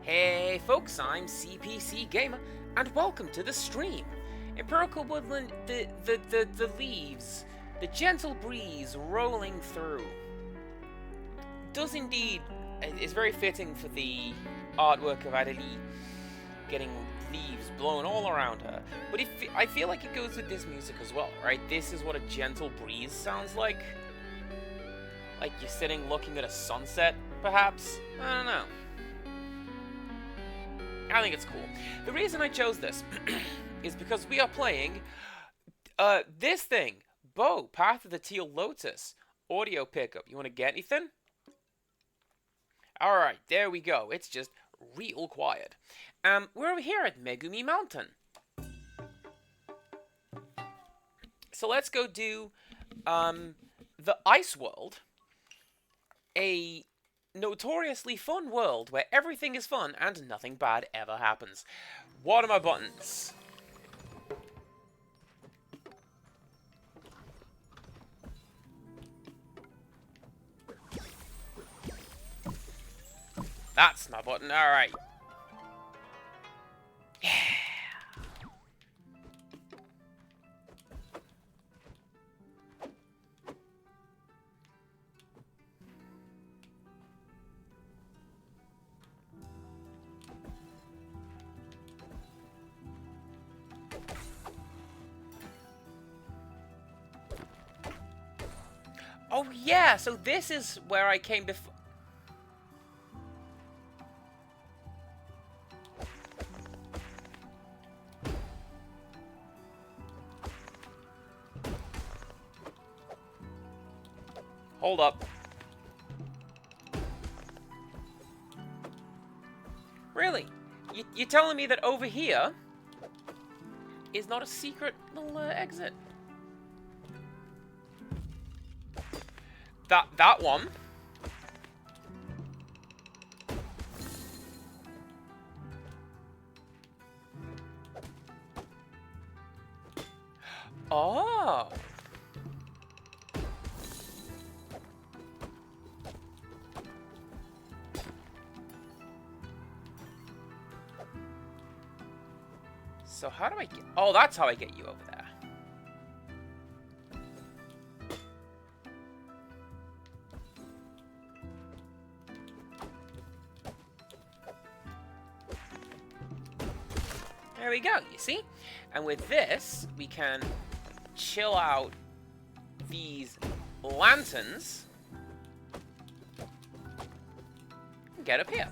Hey folks, I'm CPC Gamer, and welcome to the stream. Empirical woodland, the leaves, the gentle breeze rolling through. Does indeed, is very fitting for the artwork of Adelie getting leaves blown all around her. But I feel like it goes with this music as well, right? This is what a gentle breeze sounds like. Like you're sitting looking at a sunset, perhaps? I don't know. I think it's cool. The reason I chose this is because we are playing this thing, Bo, Path of the Teal Lotus, audio pickup. You want to get anything? Alright, there we go. It's just real quiet. We're over here at Megumi Mountain. So let's go do the Ice World. A notoriously fun world where everything is fun and nothing bad ever happens. What are my buttons? That's my button, alright. Yeah. Oh yeah, so this is where I came before. Hold up. Really? You're telling me that over here is not a secret little exit? That one. Oh. So how do I get... Oh, that's how I get you over there. There we go, you see? And with this, we can chill out these lanterns and get up here.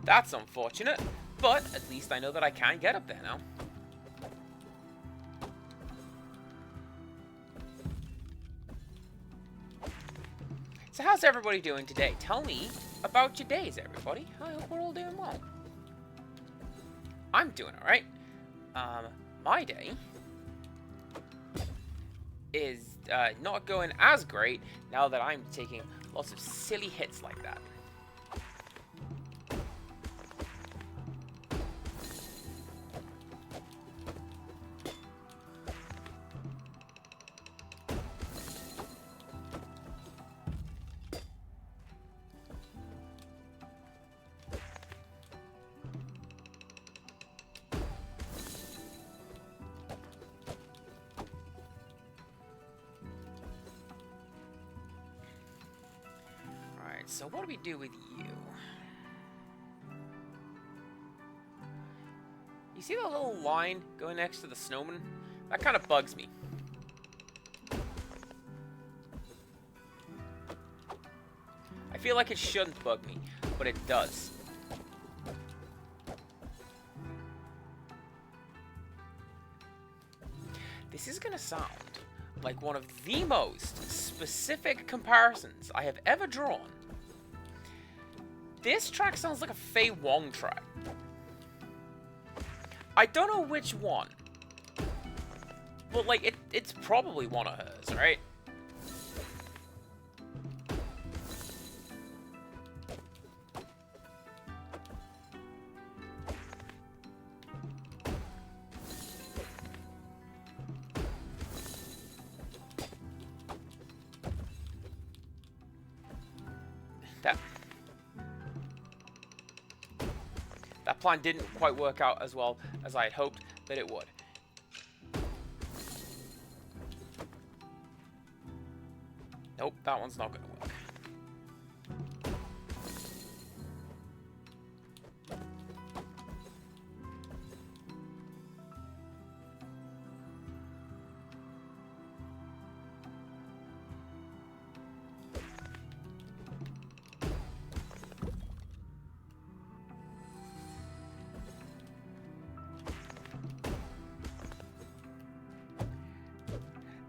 That's unfortunate, but at least I know that I can get up there now. So how's everybody doing today? Tell me about your days, everybody. I hope we're all doing well. I'm doing alright. My day is not going as great now that I'm taking lots of silly hits like that. So what do we do with you? You see that little line going next to the snowman? That kind of bugs me. I feel like it shouldn't bug me, but it does. This is gonna sound like one of the most specific comparisons I have ever drawn. This track sounds like a Fei Wong track. I don't know which one. But, like, it's probably one of hers, right? That plan didn't quite work out as well as I had hoped that it would. Nope, that one's not going to work.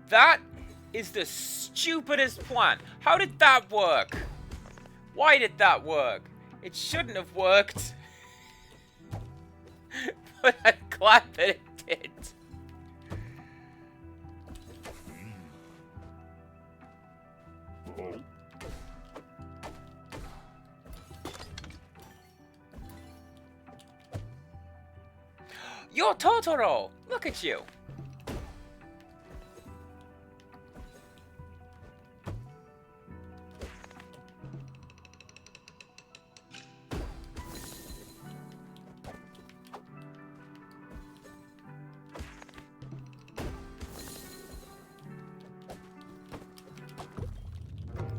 That is the stupidest plan. How did that work? Why did that work? It shouldn't have worked. But I'm glad that it did. You're Totoro! Look at you!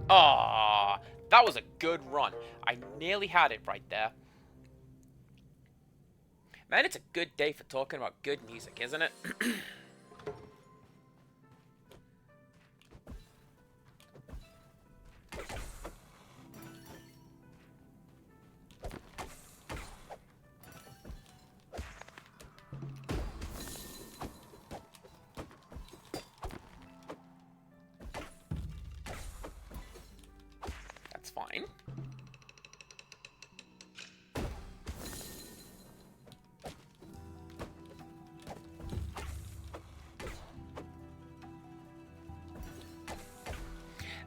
Ah, that was a good run. I nearly had it right there. Man, it's a good day for talking about good music, isn't it? That's fine.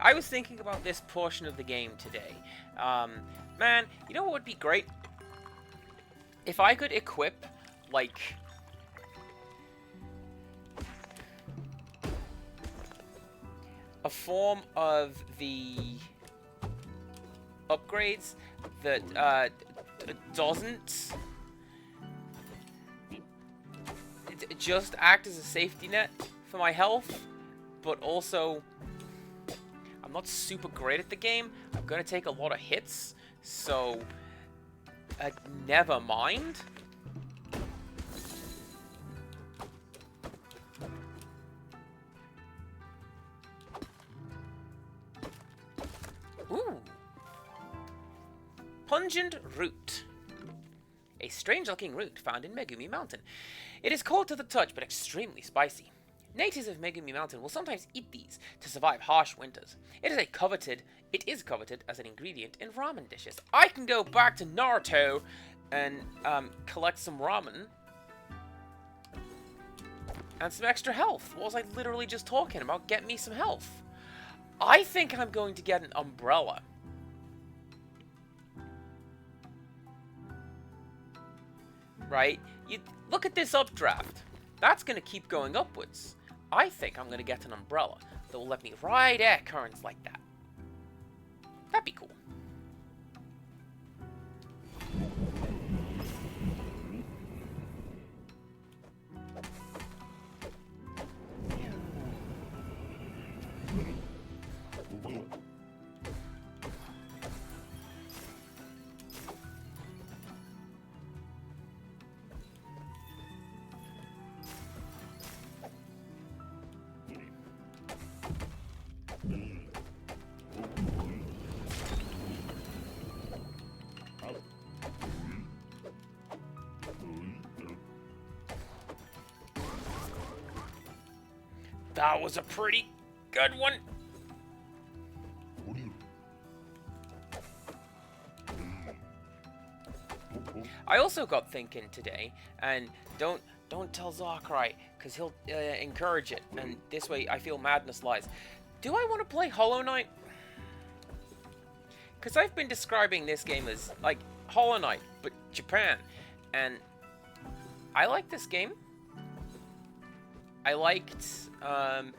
I was thinking about this portion of the game today. Man, you know what would be great? If I could equip, like, a form of the upgrades that doesn't just act as a safety net for my health, but also I'm not super great at the game. I'm gonna take a lot of hits, so never mind. Ooh. Pungent root. A strange-looking root found in Megumi Mountain. It is cold to the touch, but extremely spicy. Natives of Megumi Mountain will sometimes eat these to survive harsh winters. It is coveted as an ingredient in ramen dishes. I can go back to Naruto and collect some ramen and some extra health. What was I literally just talking about? Get me some health. I think I'm going to get an umbrella. Right? You look at this updraft. That's going to keep going upwards. I think I'm going to get an umbrella that will let me ride air currents like that. That'd be cool. That was a pretty good one. I also got thinking today, and don't tell Zakurai, because he'll encourage it, and this way I feel madness lies. Do I want to play Hollow Knight? Because I've been describing this game as, like, Hollow Knight, but Japan, and I like this game. I liked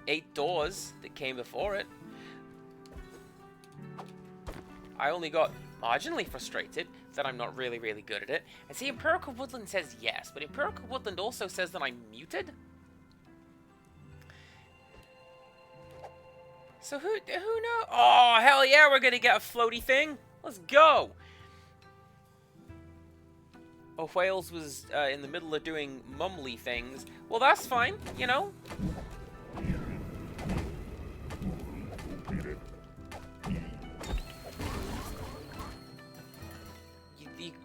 8 Doors that came before it. I only got marginally frustrated that I'm not really good at it. And see, Empirical Woodland says yes, but Empirical Woodland also says that I'm muted. So who knows? Oh, hell yeah, we're gonna get a floaty thing. Let's go. Oh, Wales was in the middle of doing mumly things. Well, that's fine, you know.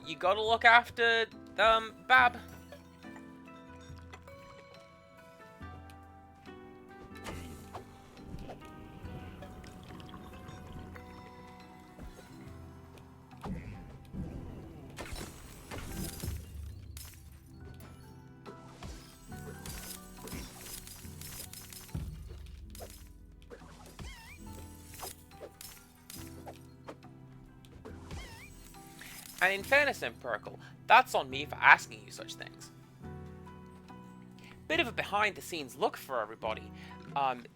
You gotta look after, Bab. And in fairness, Empirical, that's on me for asking you such things. Bit of a behind-the-scenes look for everybody.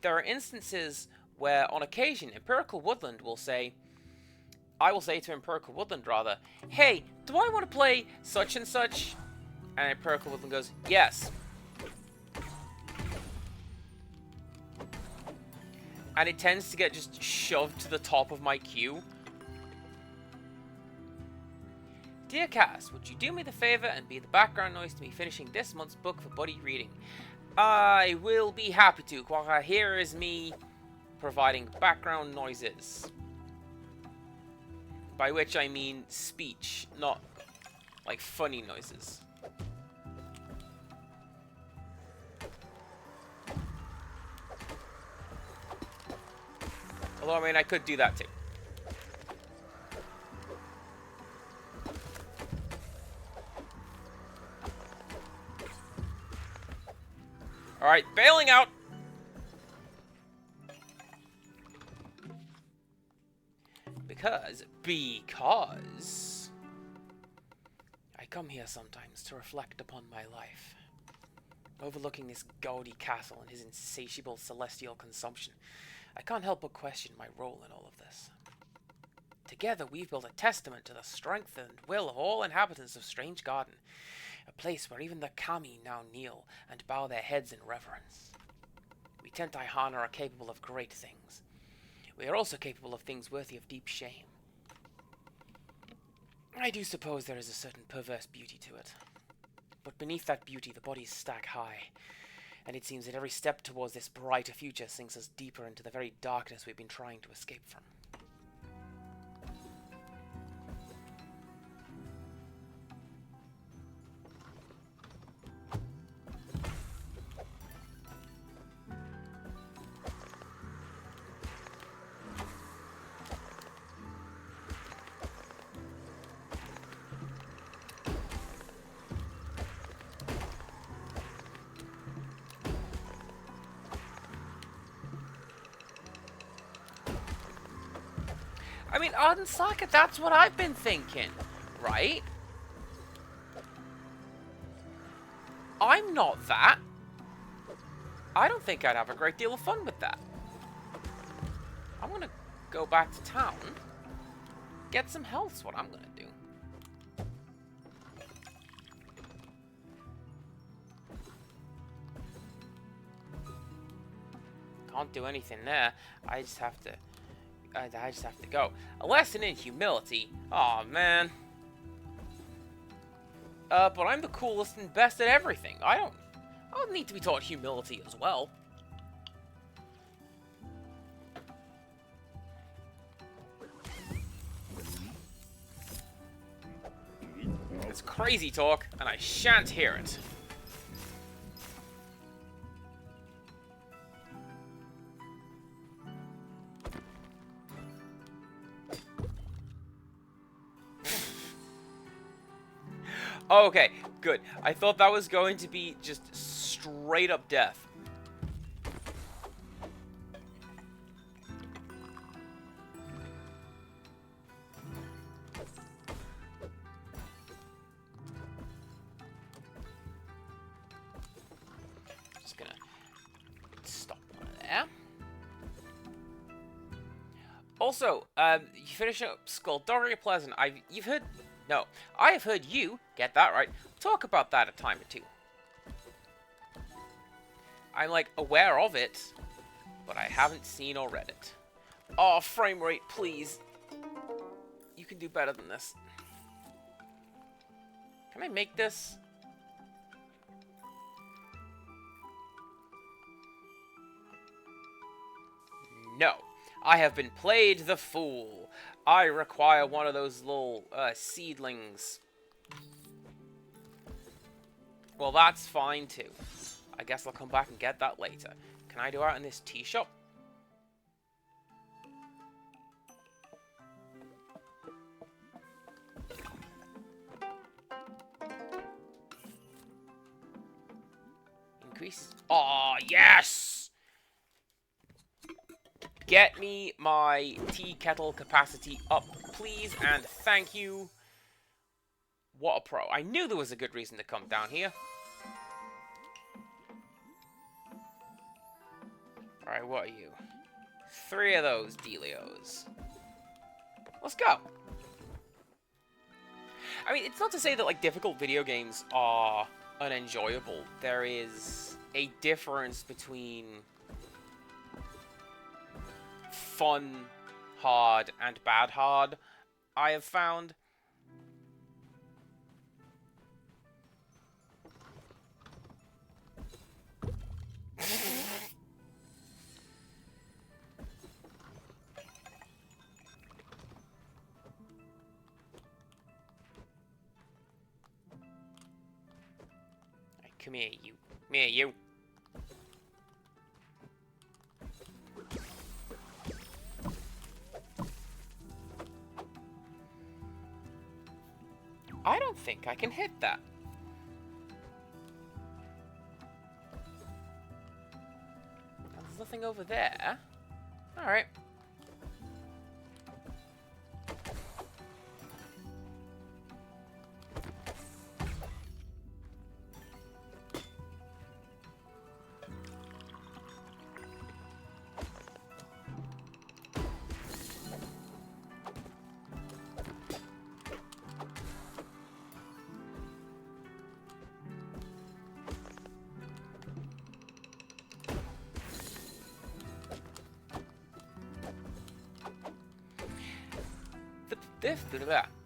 There are instances where, on occasion, Empirical Woodland will say, I will say to Empirical Woodland, rather, hey, do I want to play such and such? And Empirical Woodland goes, yes. And it tends to get just shoved to the top of my queue. Dear Cass, would you do me the favor and be the background noise to me finishing this month's book for buddy reading? I will be happy to. Here is me providing background noises. By which I mean speech, not like funny noises. Although, I mean, I could do that too. Alright, bailing out! Because I come here sometimes to reflect upon my life. Overlooking this gaudy castle and his insatiable celestial consumption, I can't help but question my role in all of this. Together we've built a testament to the strength and will of all inhabitants of Strange Garden, a place where even the kami now kneel and bow their heads in reverence. We Tentai Han are capable of great things. We are also capable of things worthy of deep shame. I do suppose there is a certain perverse beauty to it. But beneath that beauty the bodies stack high, and it seems that every step towards this brighter future sinks us deeper into the very darkness we've been trying to escape from. I mean, Arden Saka, that's what I've been thinking, right? I'm not that. I don't think I'd have a great deal of fun with that. I'm gonna go back to town, get some health's what I'm gonna do. Can't do anything there. I just have to go. A lesson in humility. Aw, man. But I'm the coolest and best at everything. I don't need to be taught humility as well. It's crazy talk, and I shan't hear it. Okay, good. I thought that was going to be just straight up death. Just gonna stop one there. Also, you finish up Skullduggery Pleasant. You've heard, no, I have heard you, get that right, talk about that a time or two. I'm, like, aware of it, but I haven't seen or read it. Oh, frame rate, please. You can do better than this. Can I make this? No. I have been played the fool. I require one of those little seedlings. Well, that's fine too. I guess I'll come back and get that later. Can I do out in this tea shop? Increase. Oh, yes! Get me my tea kettle capacity up, please, and thank you. What a pro. I knew there was a good reason to come down here. Alright, what are you? 3 of those dealios. Let's go. I mean, it's not to say that, like, difficult video games are unenjoyable. There is a difference between fun hard and bad hard, I have found. Come here, you. Come here, you. I don't think I can hit that. There's nothing over there. Alright.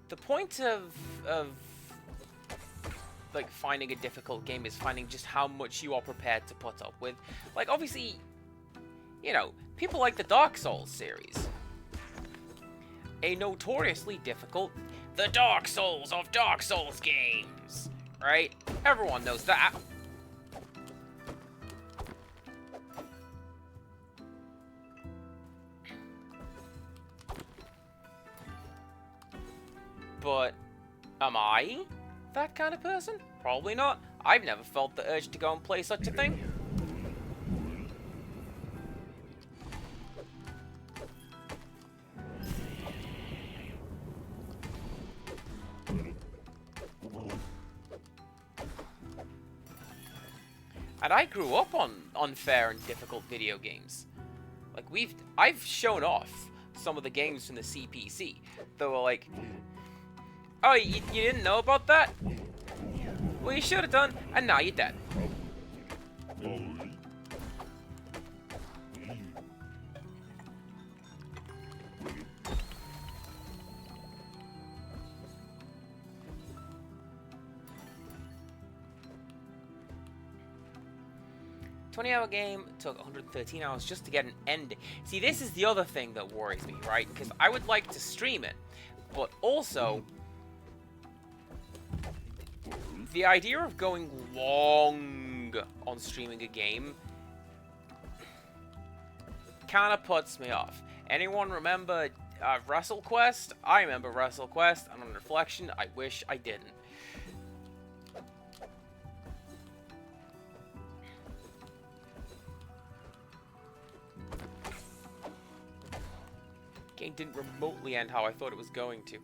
The point of like finding a difficult game is finding just how much you are prepared to put up with. Like, obviously, you know, people like the Dark Souls series. A notoriously difficult, the Dark Souls of Dark Souls games, right? Everyone knows that. But am I that kind of person? Probably not. I've never felt the urge to go and play such a thing. And I grew up on unfair and difficult video games. Like, I've shown off some of the games from the CPC that were like, oh, you didn't know about that? Well, you should have done, and now you're dead. $20-hour game took 113 hours just to get an ending. See, this is the other thing that worries me, right? Because I would like to stream it, but also the idea of going long on streaming a game kind of puts me off. Anyone remember WrestleQuest? I remember WrestleQuest, and on reflection, I wish I didn't. Game didn't remotely end how I thought it was going to.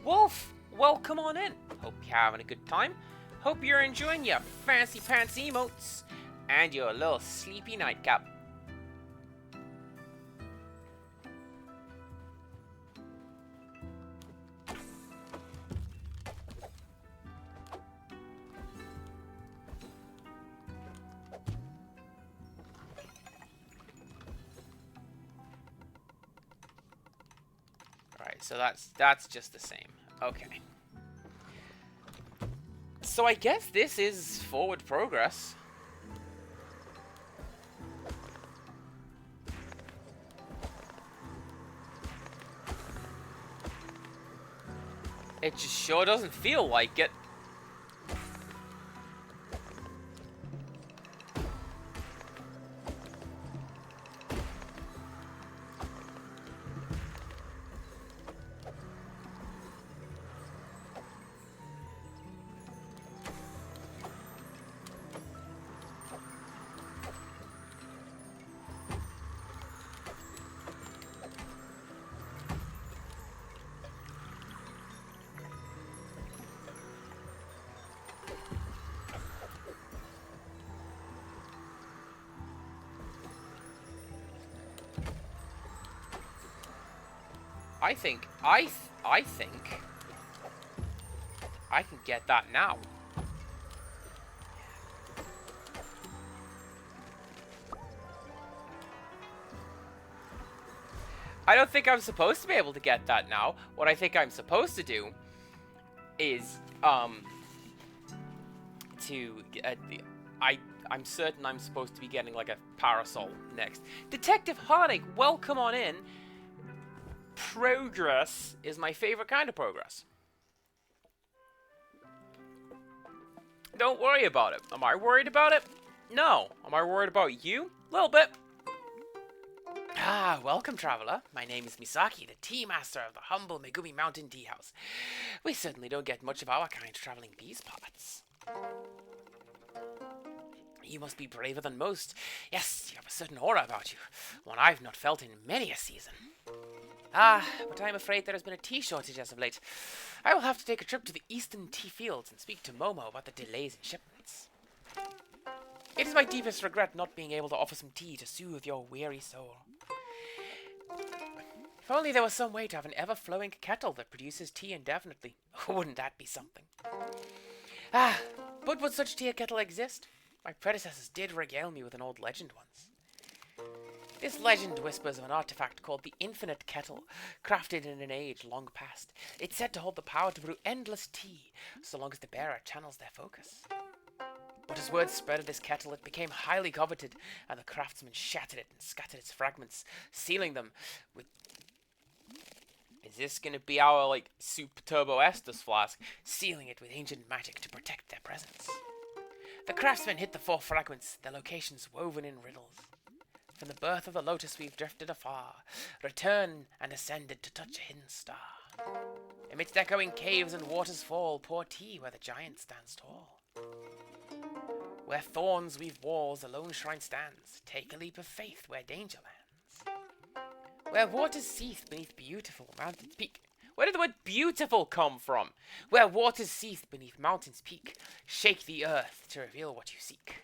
Wolf, welcome on in. Hope you're having a good time. Hope you're enjoying your fancy pants emotes and your little sleepy nightcap. Alright, so that's just the same. Okay. So I guess this is forward progress. It just sure doesn't feel like it. I think I can get that now. I don't think I'm supposed to be able to get that now. What I think I'm supposed to do is I'm certain I'm supposed to be getting like a parasol next. Detective Hardig, welcome on in. Progress is my favorite kind of progress. Don't worry about it. Am I worried about it? No. Am I worried about you? A little bit. Ah, welcome, traveler. My name is Misaki, the tea master of the humble Megumi Mountain Tea House. We certainly don't get much of our kind traveling these parts. You must be braver than most. Yes, you have a certain aura about you, one I've not felt in many a season. Ah, but I'm afraid there has been a tea shortage as of late. I will have to take a trip to the eastern tea fields and speak to Momo about the delays in shipments. It is my deepest regret not being able to offer some tea to soothe your weary soul. If only there was some way to have an ever-flowing kettle that produces tea indefinitely. Wouldn't that be something? Ah, but would such tea kettle exist? My predecessors did regale me with an old legend once. This legend whispers of an artifact called the Infinite Kettle, crafted in an age long past. It's said to hold the power to brew endless tea, so long as the bearer channels their focus. But as word spread of this kettle, it became highly coveted, and the craftsman shattered it and scattered its fragments, sealing them with... Is this gonna be our, like, Super Turbo Estus flask? Sealing it with ancient magic to protect their presence. The craftsman hid the 4 fragments, their locations woven in riddles. From the birth of the Lotus we've drifted afar, returned and ascended to touch a hidden star. Amidst echoing caves and waters fall, pour tea where the giant stands tall. Where thorns weave walls, a lone shrine stands. Take a leap of faith where danger lands. Where waters seethe beneath beautiful mountain peak. Where did the word beautiful come from? Where waters seethe beneath mountain's peak. Shake the earth to reveal what you seek.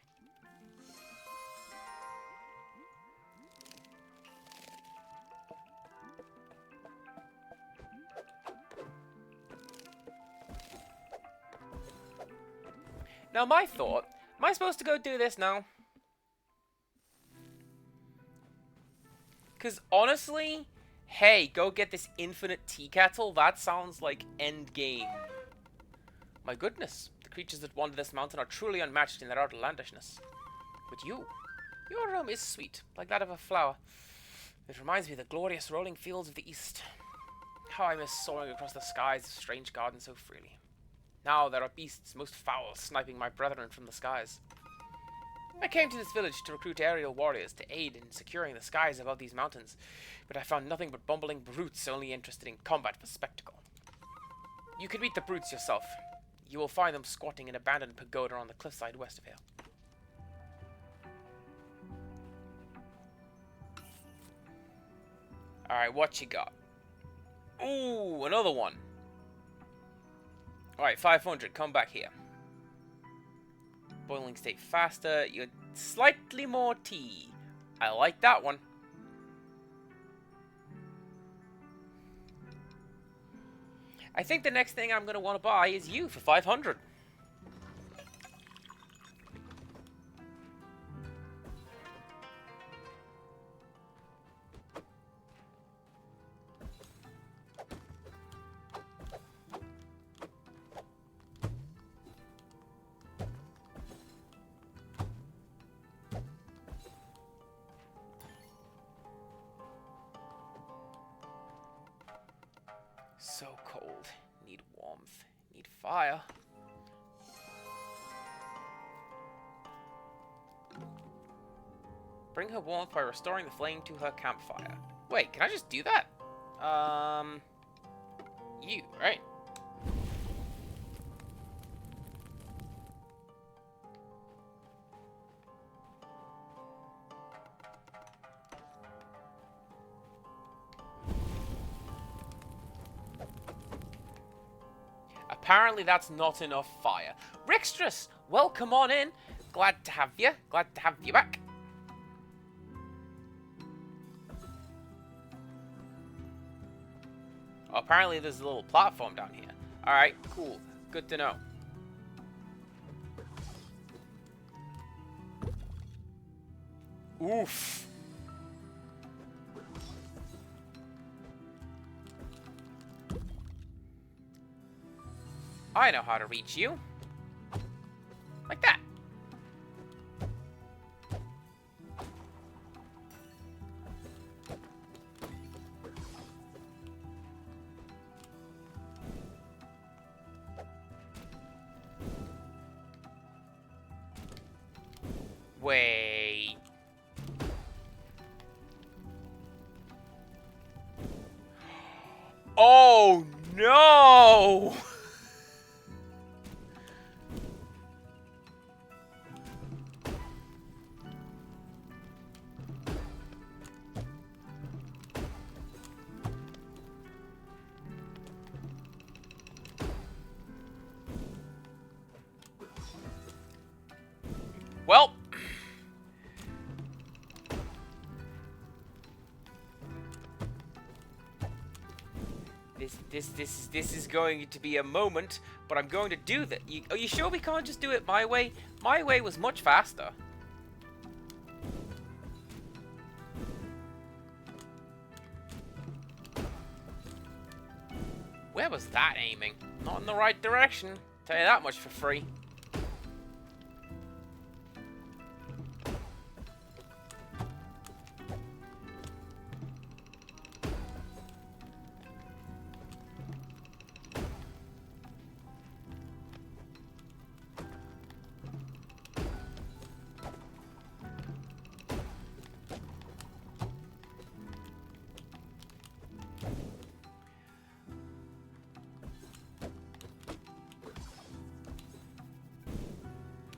Now my thought, am I supposed to go do this now? Because honestly, hey, go get this infinite tea kettle, that sounds like endgame. My goodness, the creatures that wander this mountain are truly unmatched in their outlandishness. But your aroma is sweet, like that of a flower. It reminds me of the glorious rolling fields of the east. How I miss soaring across the skies of strange gardens so freely. Now there are beasts most foul sniping my brethren from the skies. I came to this village to recruit aerial warriors to aid in securing the skies above these mountains, but I found nothing but bumbling brutes only interested in combat for spectacle. You can meet the brutes yourself. You will find them squatting in an abandoned pagoda on the cliffside west of here. Alright, what you got? Ooh, another one. Alright, 500. Come back here. Boiling state faster. You're slightly more tea. I like that one. I think the next thing I'm going to want to buy is you for 500. So cold. Need warmth. Need fire. Bring her warmth by restoring the flame to her campfire. Wait, can I just do that? You, right? Apparently that's not enough fire. Rixtrus, welcome on in. Glad to have you. Glad to have you back. Oh, apparently there's a little platform down here. Alright, cool. Good to know. Oof. I know how to reach you. Like that. Wait. Oh no! Well, this is going to be a moment, but I'm going to do that. Are you sure we can't just do it my way? My way was much faster. Where was that aiming? Not in the right direction. Tell you that much for free.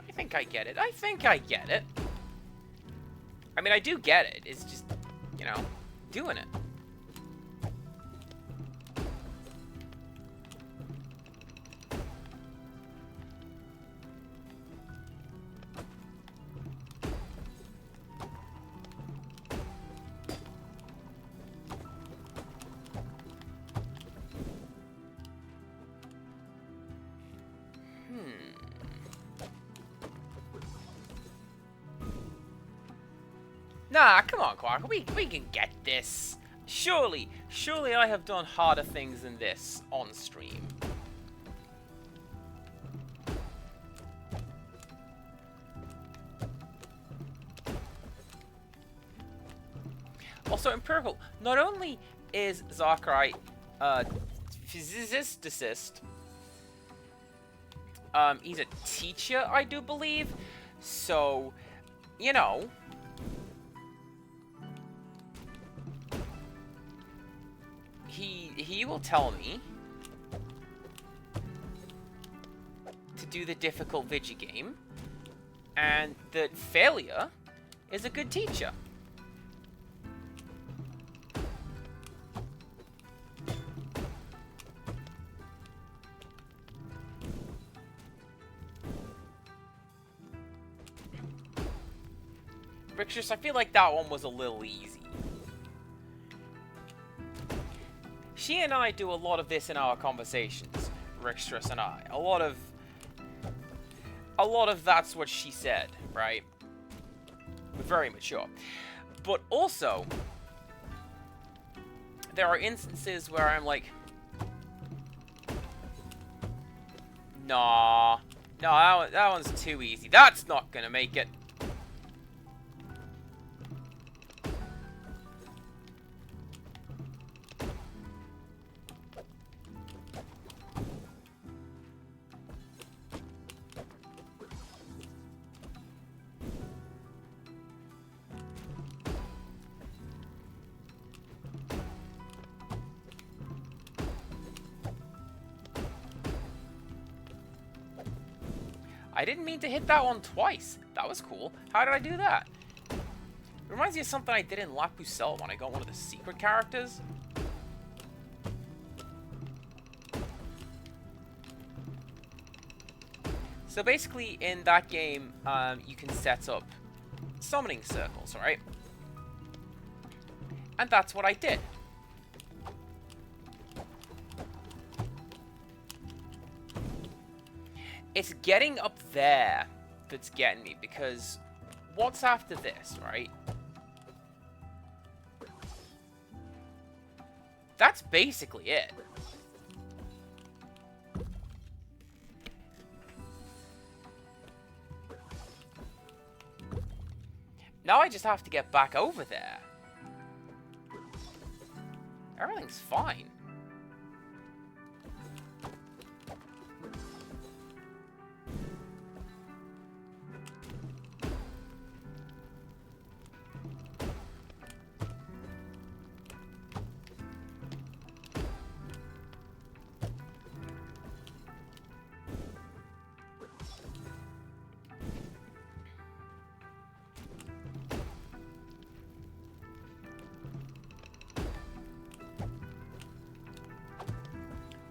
I think I get it. I think I get it. I mean, I do get it. It's just, you know, doing it. Nah, come on, Quark. We can get this. Surely I have done harder things than this on stream. Also, Empirical, not only is Zachary physicist, he's a teacher, I do believe. So, you know, he will tell me to do the difficult Vigi game, and that failure is a good teacher. Rixus, I feel like that one was a little easy. She and I do a lot of this in our conversations, Rixus and I. A lot of that's what she said, right? We're very mature. But also, there are instances where I'm like, nah, no, that one's too easy. That's not gonna make it. I didn't mean to hit that one twice. That was cool. How did I do that? It reminds me of something I did in La Pucelle when I got one of the secret characters. So basically, in that game, you can set up summoning circles, right? And that's what I did. It's getting up there that's getting me, because what's after this, right? That's basically it. Now I just have to get back over there. Everything's fine.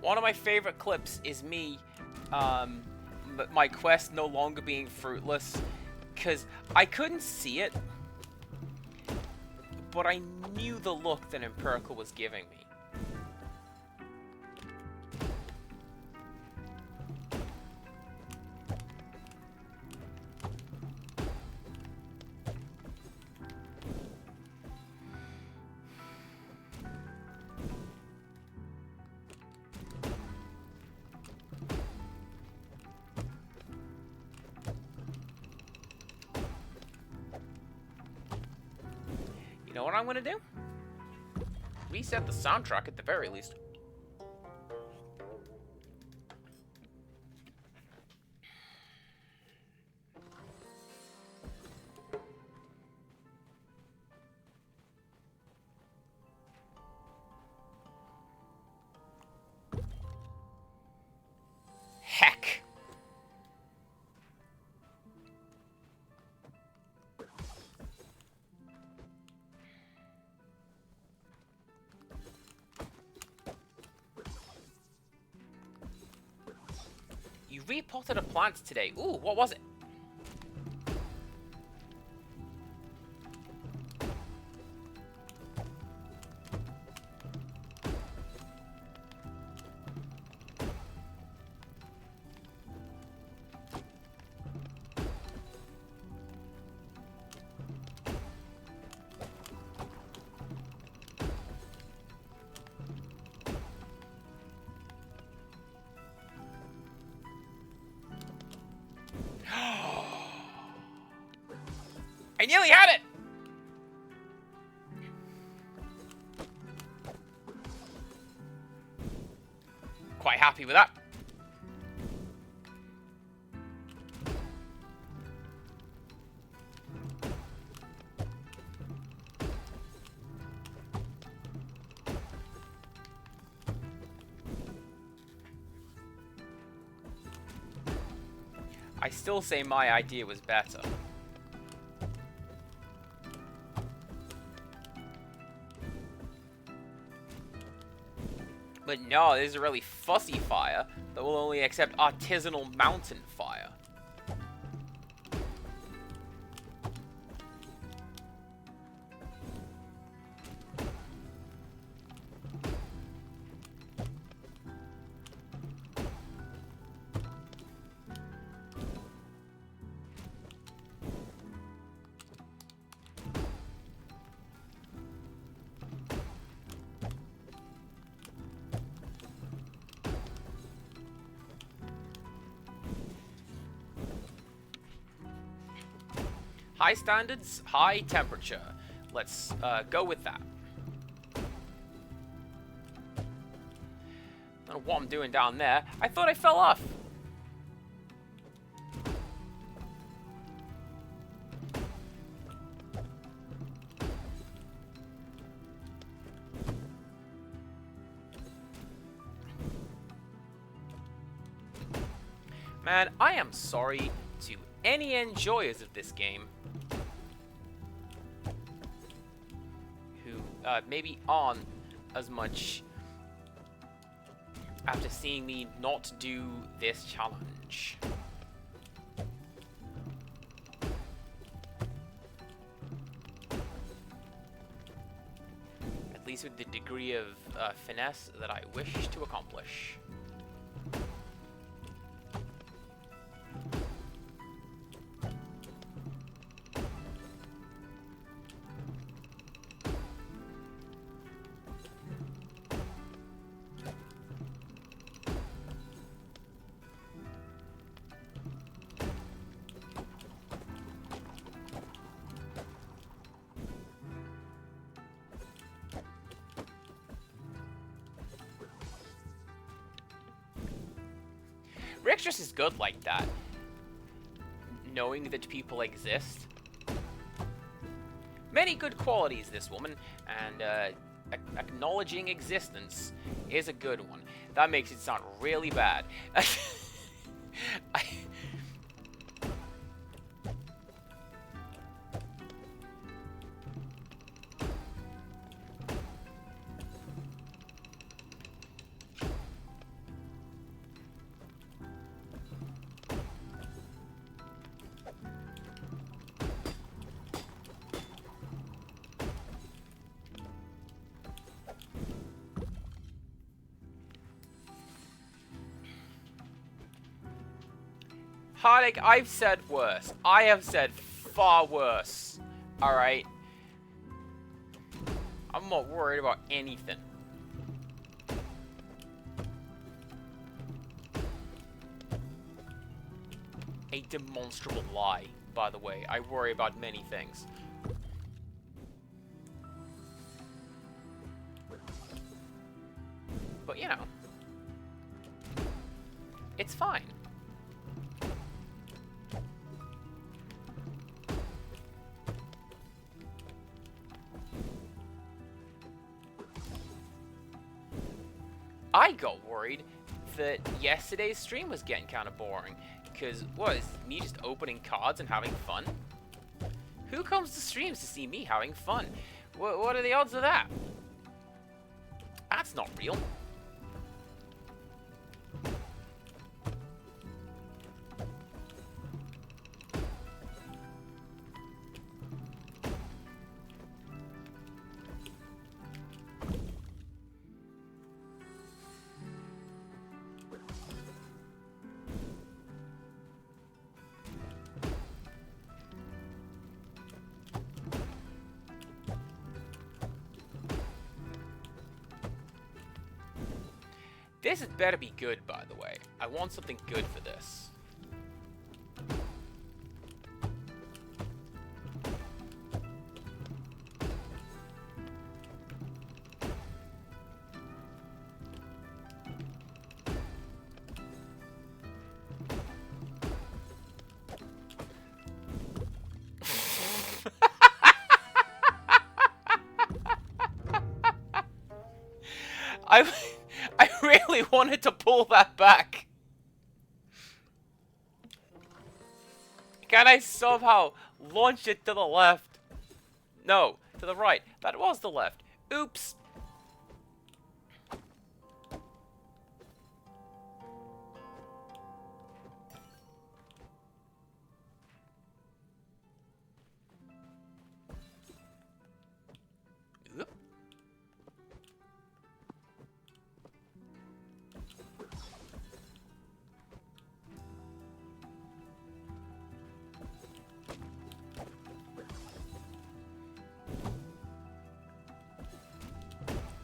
One of my favorite clips is me, my quest no longer being fruitless, because I couldn't see it, but I knew the look that Empirical was giving me. You know what I'm gonna do? Reset the soundtrack at the very least. Heck. You repotted a plant today. Ooh, what was it? I nearly had it! Quite happy with that. I still say my idea was better. But no, this is a really fussy fire that will only accept artisanal mountain fire. high standards, high temperature. Let's go with that. I don't know what I'm doing down there. I thought I fell off. Man, I am sorry to any enjoyers of this game who maybe aren't as much after seeing me not do this challenge. At least with the degree of finesse that I wish to accomplish. Rick's just is good like that. Knowing that people exist. Many good qualities, this woman, and acknowledging existence is a good one. That makes it sound really bad. Heartache, I've said worse. I have said far worse. Alright? I'm not worried about anything. A demonstrable lie, by the way. I worry about many things. But, you know. It's fine. I got worried that yesterday's stream was getting kind of boring. Because, what, is me just opening cards and having fun? Who comes to streams to see me having fun? What are the odds of that? That's not real. This had better be good, by the way. I want something good for this. I really wanted to pull that back. Can I somehow launch it to the left? No, to the right. That was the left. Oops. Oop.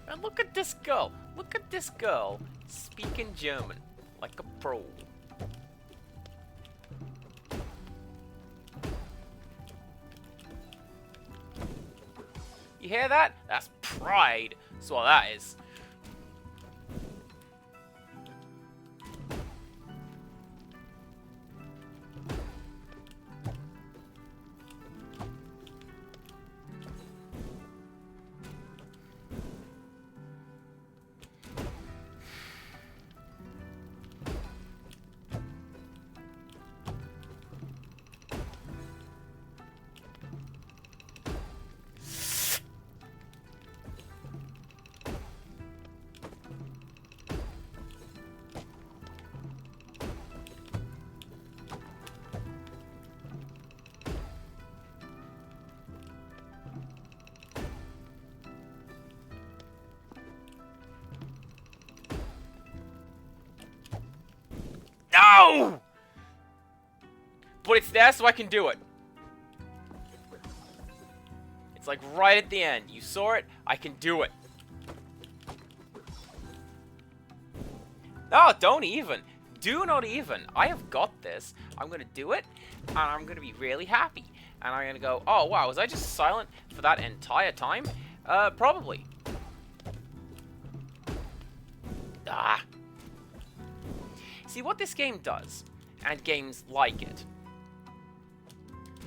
And look at this girl. Look at this girl speaking German like a pro. hear that? That's pride. That's what that is. No! But it's there so I can do it. It's like right at the end. You saw it, I can do it. No, don't even. Do not even. I have got this. I'm going to do it, and I'm going to be really happy. And I'm going to go, oh wow, was I just silent for that entire time? Probably. Ah. See, what this game does, and games like it,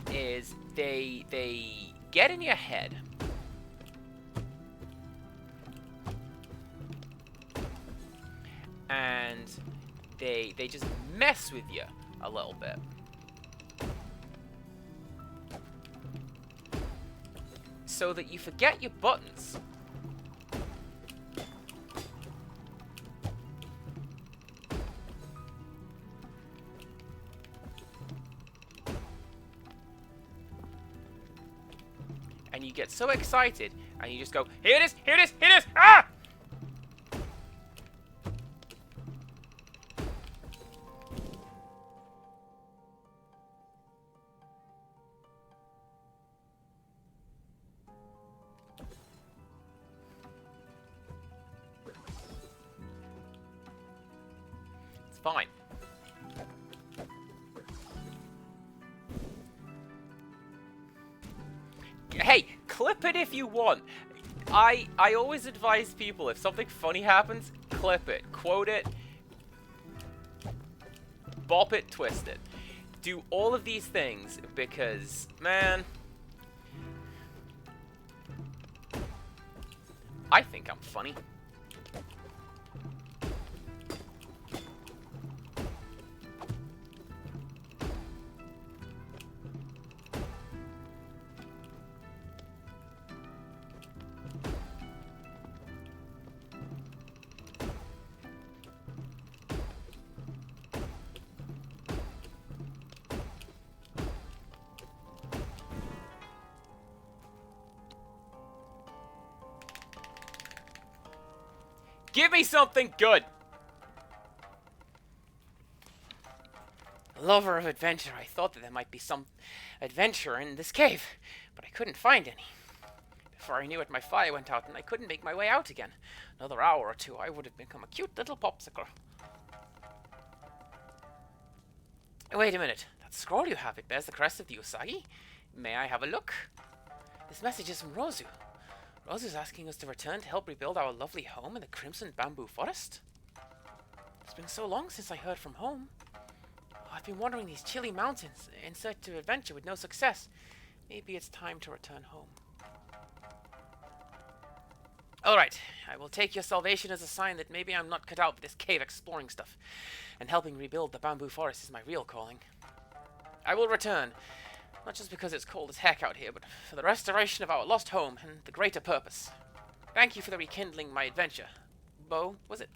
is they get in your head. And they just mess with you a little bit. So that you forget your buttons. And you get so excited, and you just go, here it is, here it is, here it is, ah! It's fine. Hey, clip it if you want. I always advise people, if something funny happens, clip it, quote it, bop it, twist it. Do all of these things because, man, I think I'm funny. Give me something good! Lover of adventure, I thought that there might be some adventure in this cave, but I couldn't find any. Before I knew it, my fire went out and I couldn't make my way out again. Another hour or two, I would have become a cute little popsicle. Wait a minute. That scroll you have, it bears the crest of the Usagi? May I have a look? This message is from Rosu. Rosu's asking us to return to help rebuild our lovely home in the Crimson Bamboo Forest. It's been so long since I heard from home. I've been wandering these chilly mountains in search of adventure with no success. Maybe it's time to return home. Alright, I will take your salvation as a sign that maybe I'm not cut out for this cave exploring stuff, and helping rebuild the bamboo forest is my real calling. I will return, not just because it's cold as heck out here, but for the restoration of our lost home and the greater purpose. Thank you for the rekindling my adventure. Bo, was it?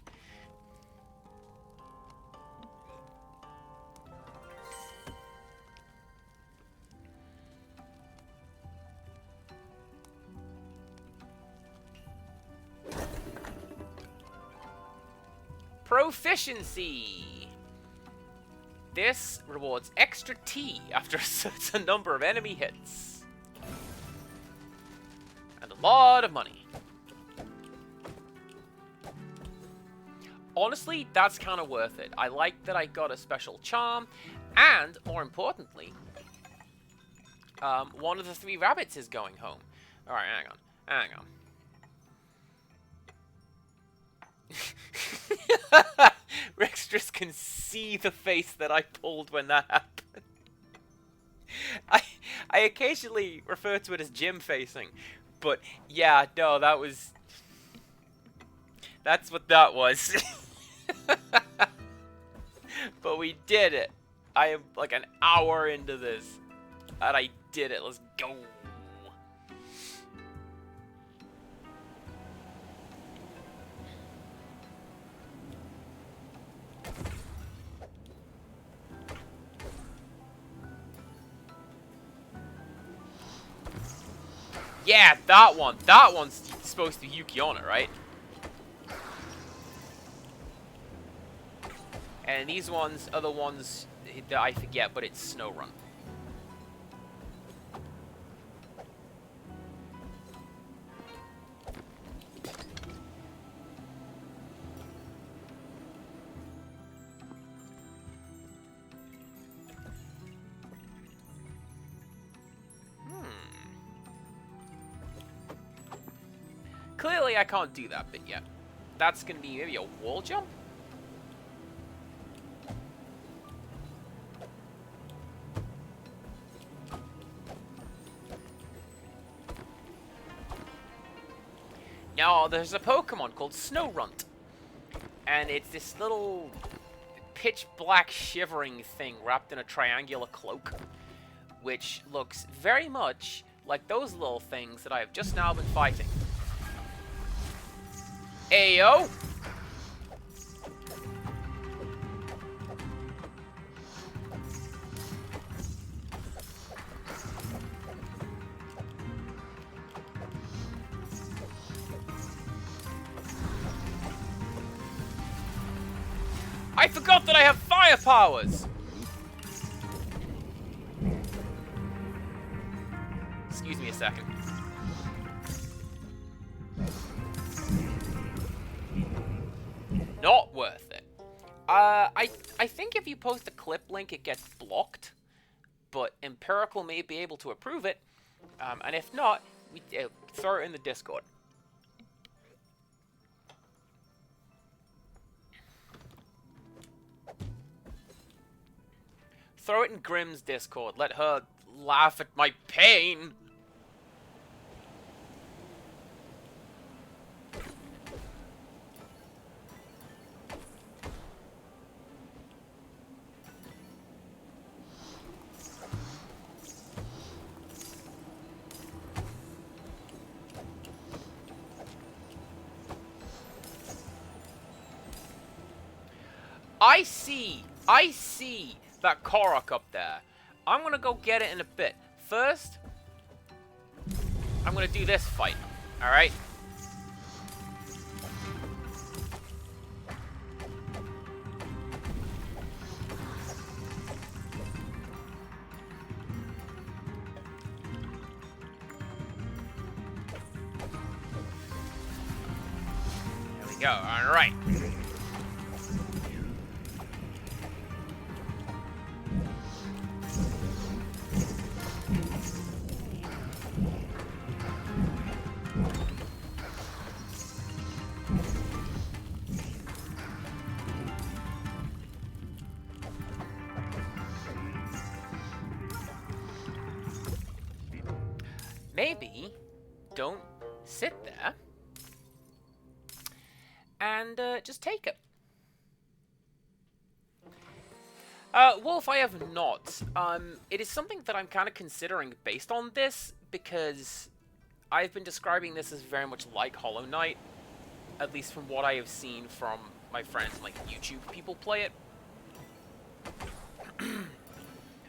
Proficiency! This rewards extra T after a certain number of enemy hits. And a lot of money. Honestly, that's kind of worth it. I like that I got a special charm, and, more importantly, one of the 3 rabbits is going home. Alright, hang on. Hang on. Rextras can see the face that I pulled when that happened. I occasionally refer to it as Jim facing, but yeah, no, that's what that was. But we did it. I am like an hour into this, and I did it. Let's go. Yeah, that one. That one's supposed to be Yuki on it, right? And these ones are the ones that I forget, but it's Snow Run. Clearly, I can't do that bit yet. That's gonna be maybe a wall jump? Now, there's a Pokemon called Snowrunt. And it's this little pitch black shivering thing wrapped in a triangular cloak, which looks very much like those little things that I have just now been fighting. Ayo! I forgot that I have fire powers! Excuse me a second. Not worth it. I think if you post a clip link, it gets blocked, but Empirical may be able to approve it, and if not, we throw it in the Discord. Throw it in Grimm's Discord. Let her laugh at my pain. I see that Korok up there. I'm gonna go get it in a bit. First, I'm gonna do this fight. Alright? There we go. Alright. Maybe don't sit there and just take it. Wolf, I have not. It is something that I'm kind of considering based on this, because I've been describing this as very much like Hollow Knight, at least from what I have seen from my friends, like YouTube people play it.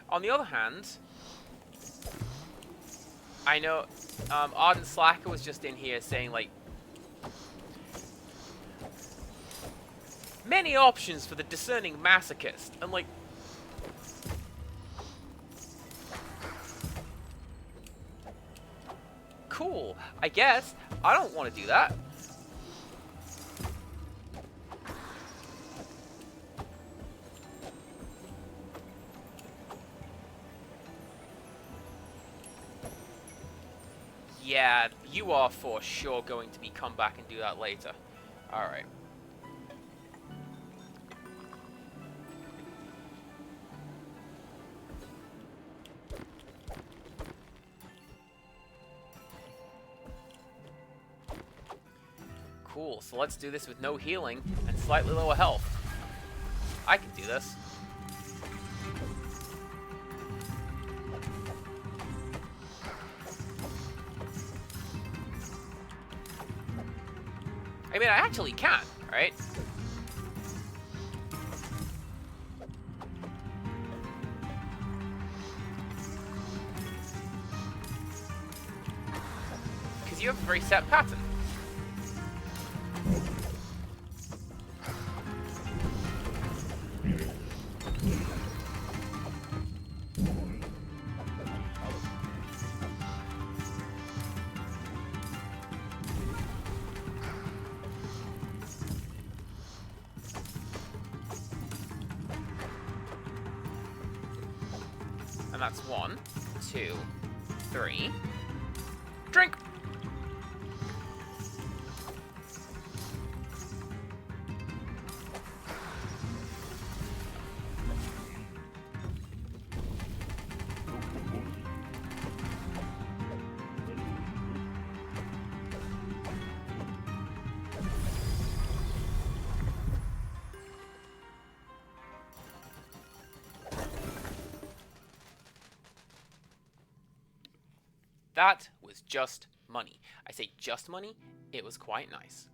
On the other hand, I know Ardent Slacker was just in here saying, like, many options for the discerning masochist. And, like, cool, I guess. I don't want to do that. Yeah, you are for sure going to be come back and do that later. Alright. Cool, so let's do this with no healing and slightly lower health. I can do this. I mean, I actually can, right? Because you have a very set pattern. And that's 1, 2, 3. Drink! That was just money. I say just money, it was quite nice.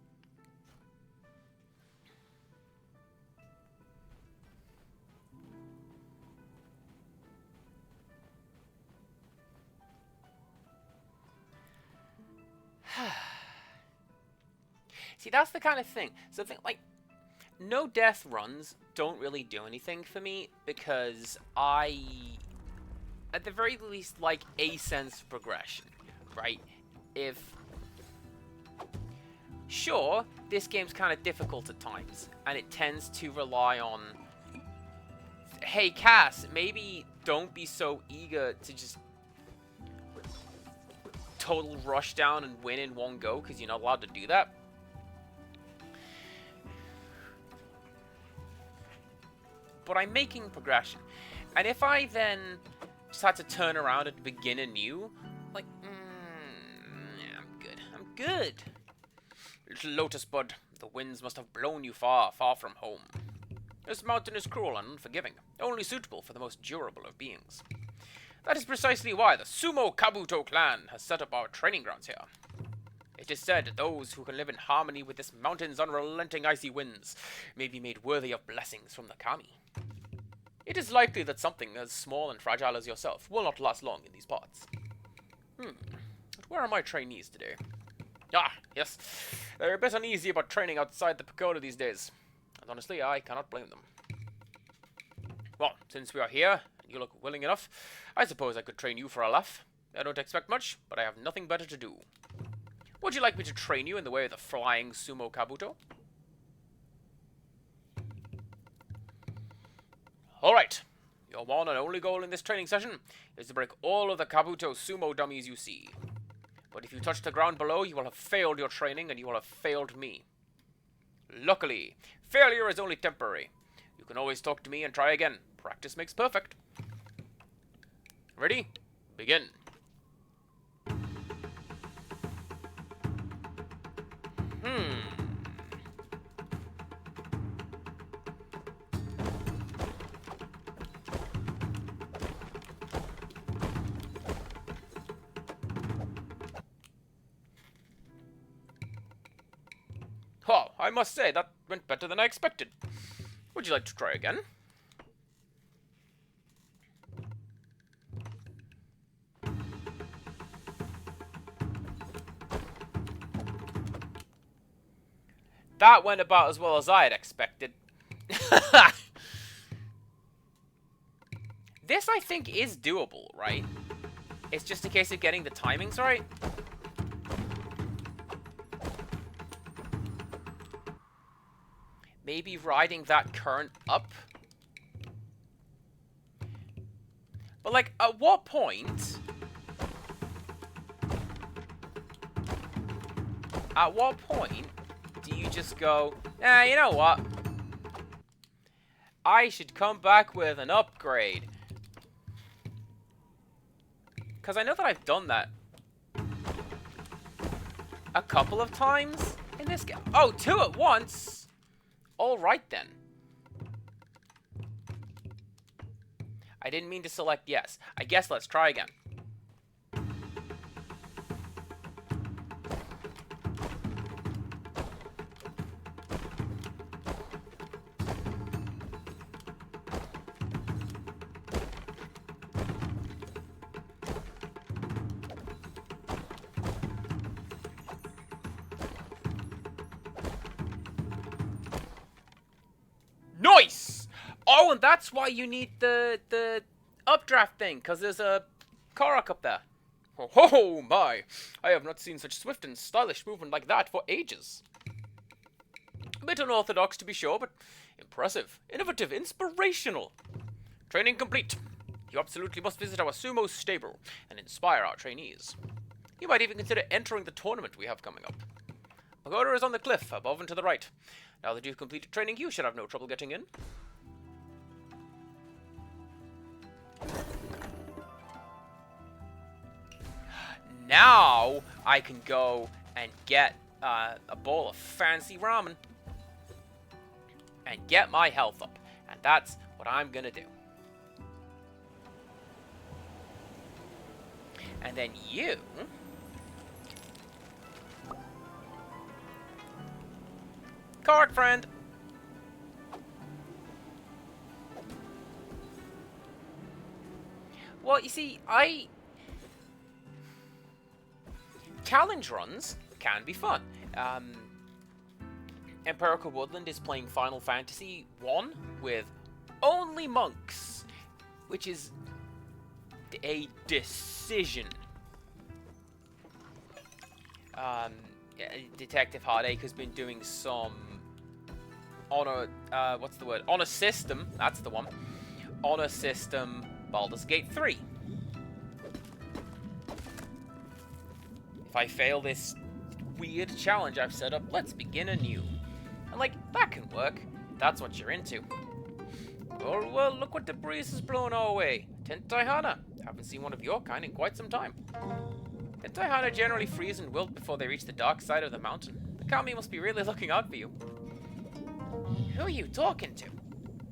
See, that's the kind of thing. Something like no death runs don't really do anything for me because I, at the very least, like a sense of progression, right? Sure, this game's kind of difficult at times, and it tends to rely on, hey, Cass, maybe don't be so eager to just total rush down and win in one go, because you're not allowed to do that. But I'm making progression. And if I then just had to turn around and begin anew, like, yeah, I'm good. I'm good. Little Lotus bud, the winds must have blown you far, far from home. This mountain is cruel and unforgiving, only suitable for the most durable of beings. That is precisely why the Sumo Kabuto clan has set up our training grounds here. It is said those who can live in harmony with this mountain's unrelenting icy winds may be made worthy of blessings from the kami. It is likely that something as small and fragile as yourself will not last long in these parts. But where are my trainees today? Ah, yes. They're a bit uneasy about training outside the pagoda these days. And honestly, I cannot blame them. Well, since we are here, and you look willing enough, I suppose I could train you for a laugh. I don't expect much, but I have nothing better to do. Would you like me to train you in the way of the flying Sumo Kabuto? Alright. Your one and only goal in this training session is to break all of the Kabuto Sumo dummies you see. But if you touch the ground below, you will have failed your training and you will have failed me. Luckily, failure is only temporary. You can always talk to me and try again. Practice makes perfect. Ready? Begin. Oh, I must say, that went better than I expected. Would you like to try again? That went about as well as I had expected. This, I think, is doable, right? It's just a case of getting the timings right. Maybe riding that current up. But, like, at what point At what point do you just go, you know what? I should come back with an upgrade. Because I know that I've done that a couple of times in this game. Oh, 2 at once? Alright then. I didn't mean to select yes. I guess let's try again. Nice! Oh, and that's why you need the updraft thing, because there's a Korok up there. Oh my! I have not seen such swift and stylish movement like that for ages. A bit unorthodox to be sure, but impressive, innovative, inspirational. Training complete. You absolutely must visit our sumo stable and inspire our trainees. You might even consider entering the tournament we have coming up. Pagoda is on the cliff, above and to the right. Now that you've completed training, you should have no trouble getting in. Now I can go and get a bowl of fancy ramen and get my health up. And that's what I'm gonna do. And then you... Card friend! Well, you see, challenge runs can be fun. Empirical Woodland is playing Final Fantasy 1 with only monks, which is a decision. Detective Heartache has been doing some Honor, what's the word? Honor System, that's the one. Honor System Baldur's Gate 3. If I fail this weird challenge I've set up, let's begin anew. And like, that can work. That's what you're into. Oh, well, look what the breeze is blowing our way. Tentai Hana. Haven't seen one of your kind in quite some time. Tentai Hana generally freeze and wilt before they reach the dark side of the mountain. The Kami must be really looking out for you. Who are you talking to?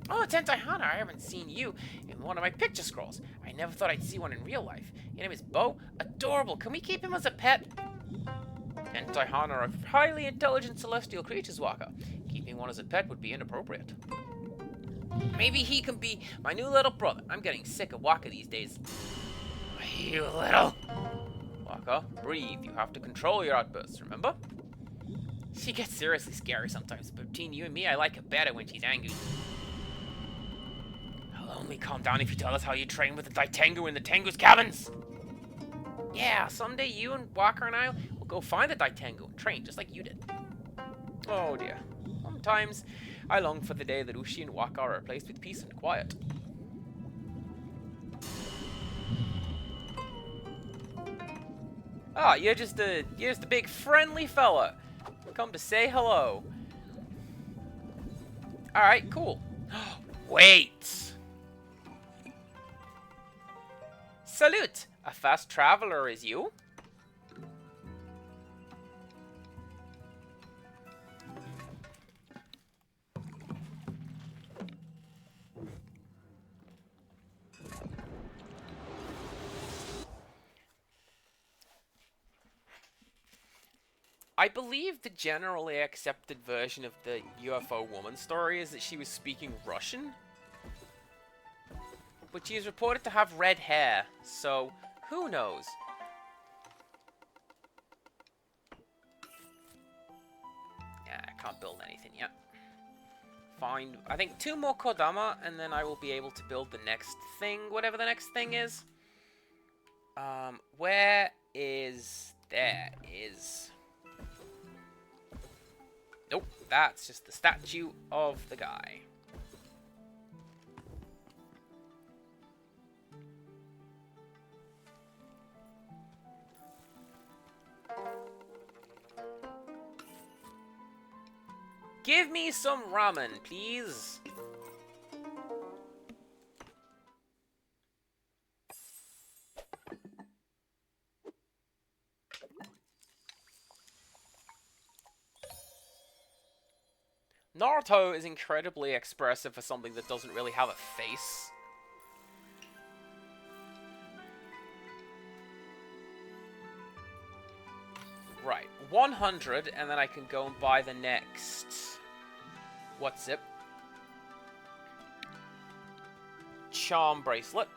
Oh, Tentai Hana, I haven't seen you in one of my picture scrolls. I never thought I'd see one in real life. Your name is Bo? Adorable. Can we keep him as a pet? Tentai Hana are highly intelligent celestial creatures, Waka. Keeping one as a pet would be inappropriate. Maybe he can be my new little brother. I'm getting sick of Waka these days. You little... Waka, breathe. You have to control your outbursts, remember? She gets seriously scary sometimes, but between you and me, I like her better when she's angry. I'll only calm down if you tell us how you train with the Daitengu in the Tengu's cabins. Yeah, someday you and Walker and I will go find the Daitengu and train just like you did. Oh dear. Sometimes I long for the day that Ushi and Waka are replaced with peace and quiet. Ah, you're just a big friendly fella. Come to say hello. Alright, cool. Wait! Salute! A fast traveler is you? I believe the generally accepted version of the UFO woman story is that she was speaking Russian. But she is reported to have red hair, so who knows? Yeah, I can't build anything yet. Find, I think, 2 more Kodama, and then I will be able to build the next thing, whatever the next thing is. Where is... There is... Nope, that's just the statue of the guy. Give me some ramen, please. Naruto is incredibly expressive for something that doesn't really have a face. Right, 100, and then I can go and buy the next... What's it? Charm bracelet.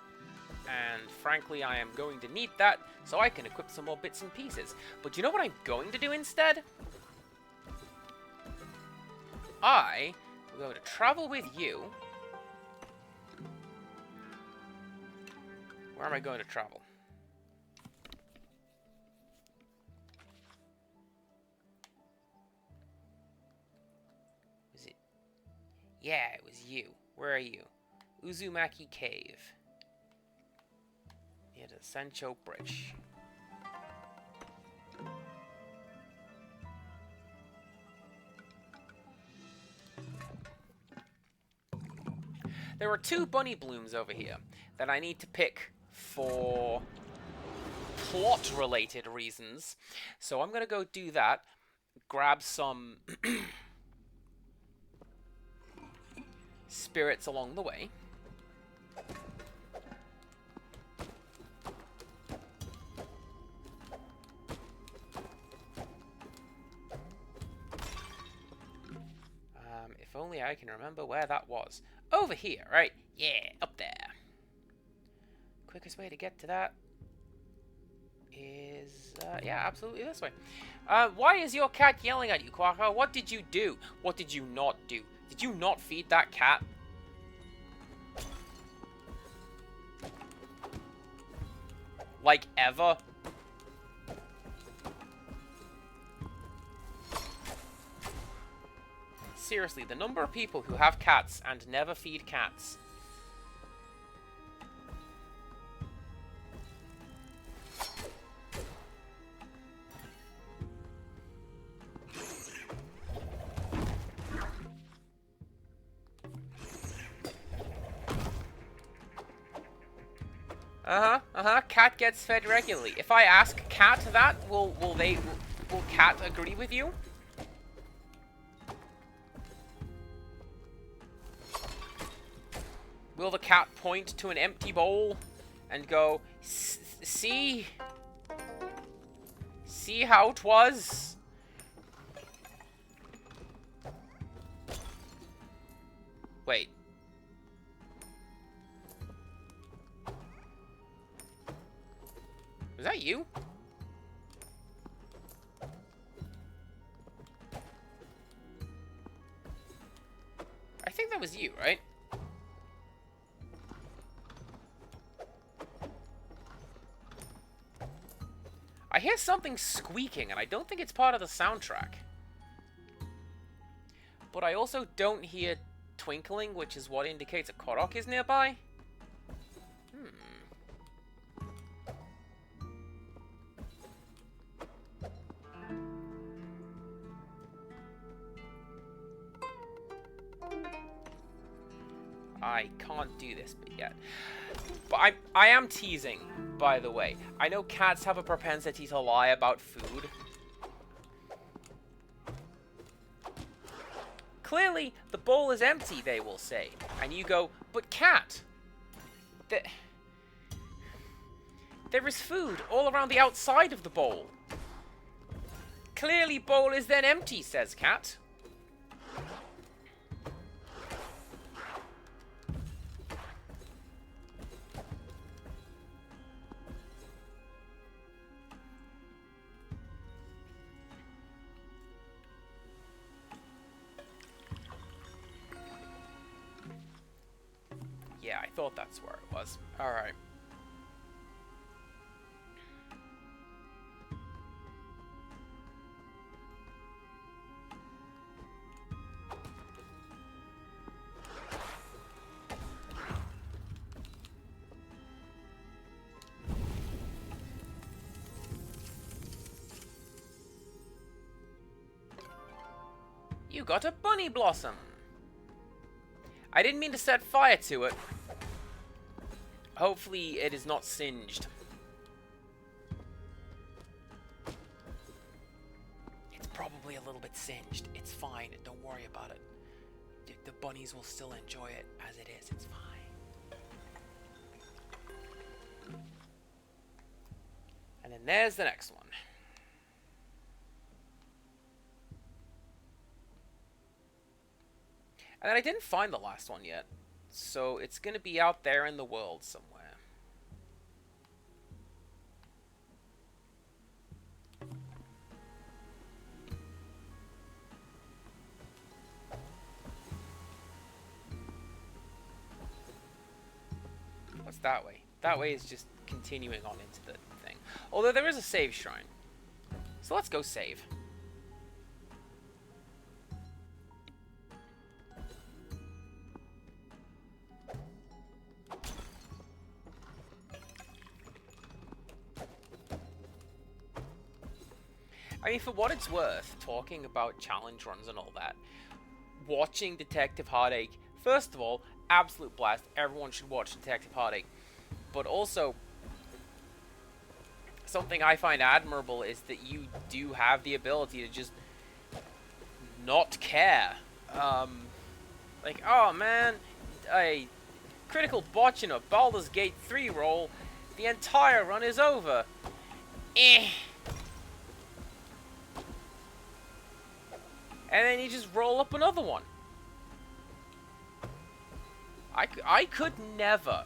And frankly, I am going to need that, so I can equip some more bits and pieces. But you know what I'm going to do instead? I will go to travel with you. Where am I going to travel? Was it? Yeah, it was you. Where are you? Uzumaki Cave. Near the Sancho Bridge. There are 2 bunny blooms over here that I need to pick for plot-related reasons. So I'm going to go do that, grab some spirits along the way. If only I can remember where that was. Over here, right? Yeah, up there. Quickest way to get to that is, yeah, absolutely this way. Why is your cat yelling at you, Quacker? What did you do? What did you not do? Did you not feed that cat? Like, ever? Seriously, the number of people who have cats and never feed cats. Cat gets fed regularly. If I ask Cat that, will Cat agree with you? Will the cat point to an empty bowl and go, see? See how 'twas? Wait. Was that you? I think that was you, right? I hear something squeaking, and I don't think it's part of the soundtrack. But I also don't hear twinkling, which is what indicates a Korok is nearby. I can't do this bit yet. But I am teasing, by the way. I know cats have a propensity to lie about food. Clearly, the bowl is empty, they will say. And you go, but cat! There is food all around the outside of the bowl. Clearly, bowl is then empty, says cat. Yeah, I thought that's where it was. Alright. You got a bunny blossom. I didn't mean to set fire to it. Hopefully it is not singed. It's probably a little bit singed. It's fine. Don't worry about it. The bunnies will still enjoy it as it is. It's fine. And then there's the next one. And then I didn't find the last one yet. So it's going to be out there in the world somewhere. What's that way? That way is just continuing on into the thing. Although there is a save shrine. So let's go save. I mean, for what it's worth, talking about challenge runs and all that, watching Detective Heartache, first of all, absolute blast. Everyone should watch Detective Heartache. But also, something I find admirable is that you do have the ability to just not care. Like, oh man, a critical botch in a Baldur's Gate 3 roll, the entire run is over. Eh. And then you just roll up another one. I could never.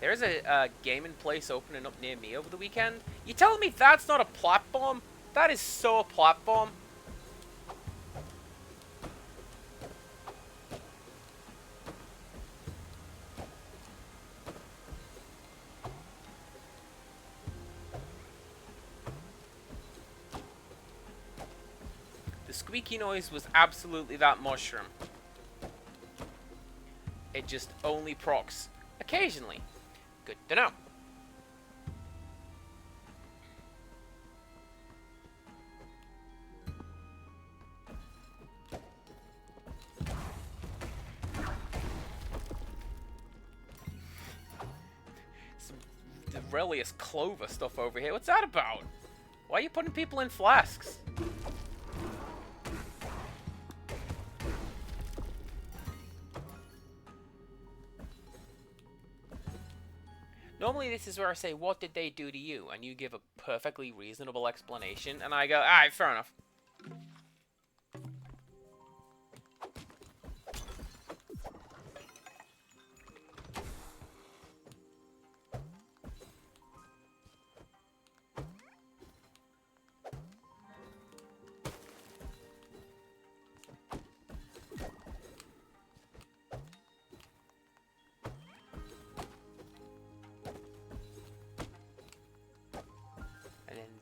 There's a gaming place opening up near me over the weekend. You telling me that's not a platform? That is so a platform. The squeaky noise was absolutely that mushroom. It just only procs occasionally. Good to know. Some Aurelius Clover stuff over here. What's that about? Why are you putting people in flasks? Normally this is where I say, what did they do to you? And you give a perfectly reasonable explanation, and I go, alright, fair enough.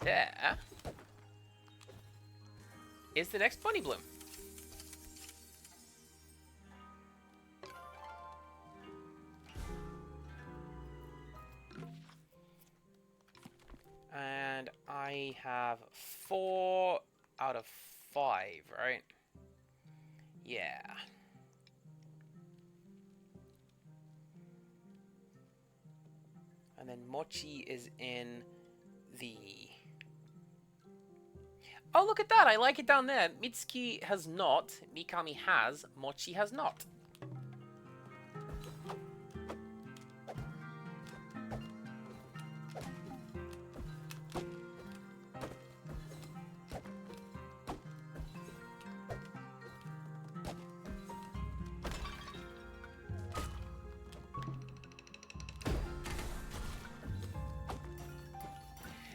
There is the next bunny bloom. And I have 4 out of 5, right? Yeah. And then Mochi is in the... Oh, look at that! I like it down there. Mitsuki has not, Mikami has, Mochi has not.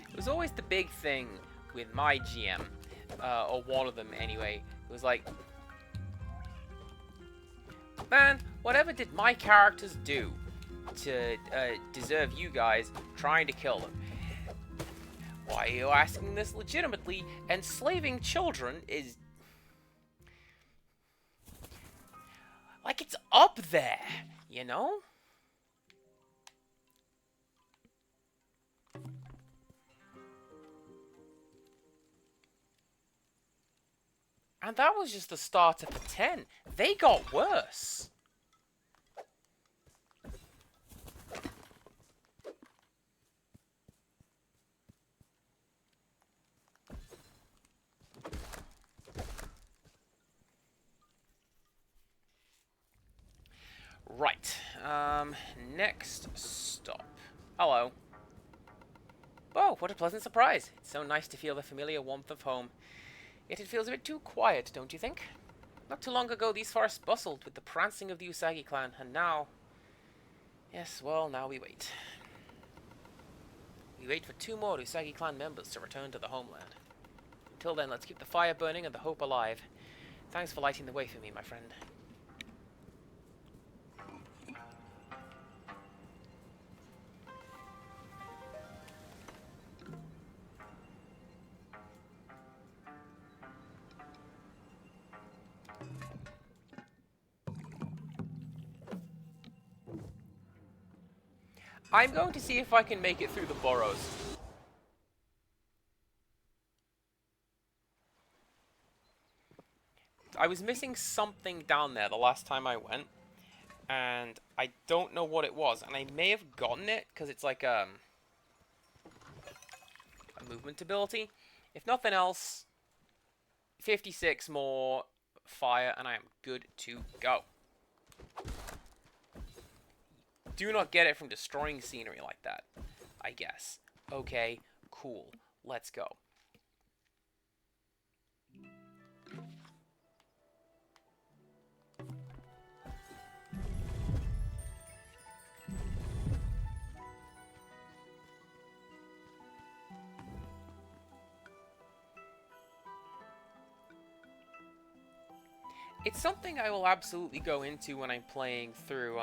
It was always the big thing with my GM, or one of them anyway. It was like, man, whatever did my characters do to deserve you guys trying to kill them? Why are you asking this legitimately? Enslaving children is... like, it's up there, you know? And that was just the start of the 10. They got worse. Right. Next stop. Hello. Oh, what a pleasant surprise. It's so nice to feel the familiar warmth of home. Yet it feels a bit too quiet, don't you think? Not too long ago, these forests bustled with the prancing of the Usagi clan, and now... Yes, well, now we wait. We wait for 2 more Usagi clan members to return to the homeland. Until then, let's keep the fire burning and the hope alive. Thanks for lighting the way for me, my friend. I'm going to see if I can make it through the burrows. I was missing something down there the last time I went, and I don't know what it was, and I may have gotten it, because it's like a movement ability. If nothing else, 56 more fire, and I am good to go. Do not get it from destroying scenery like that, I guess. Okay, cool. Let's go. It's something I will absolutely go into when I'm playing through,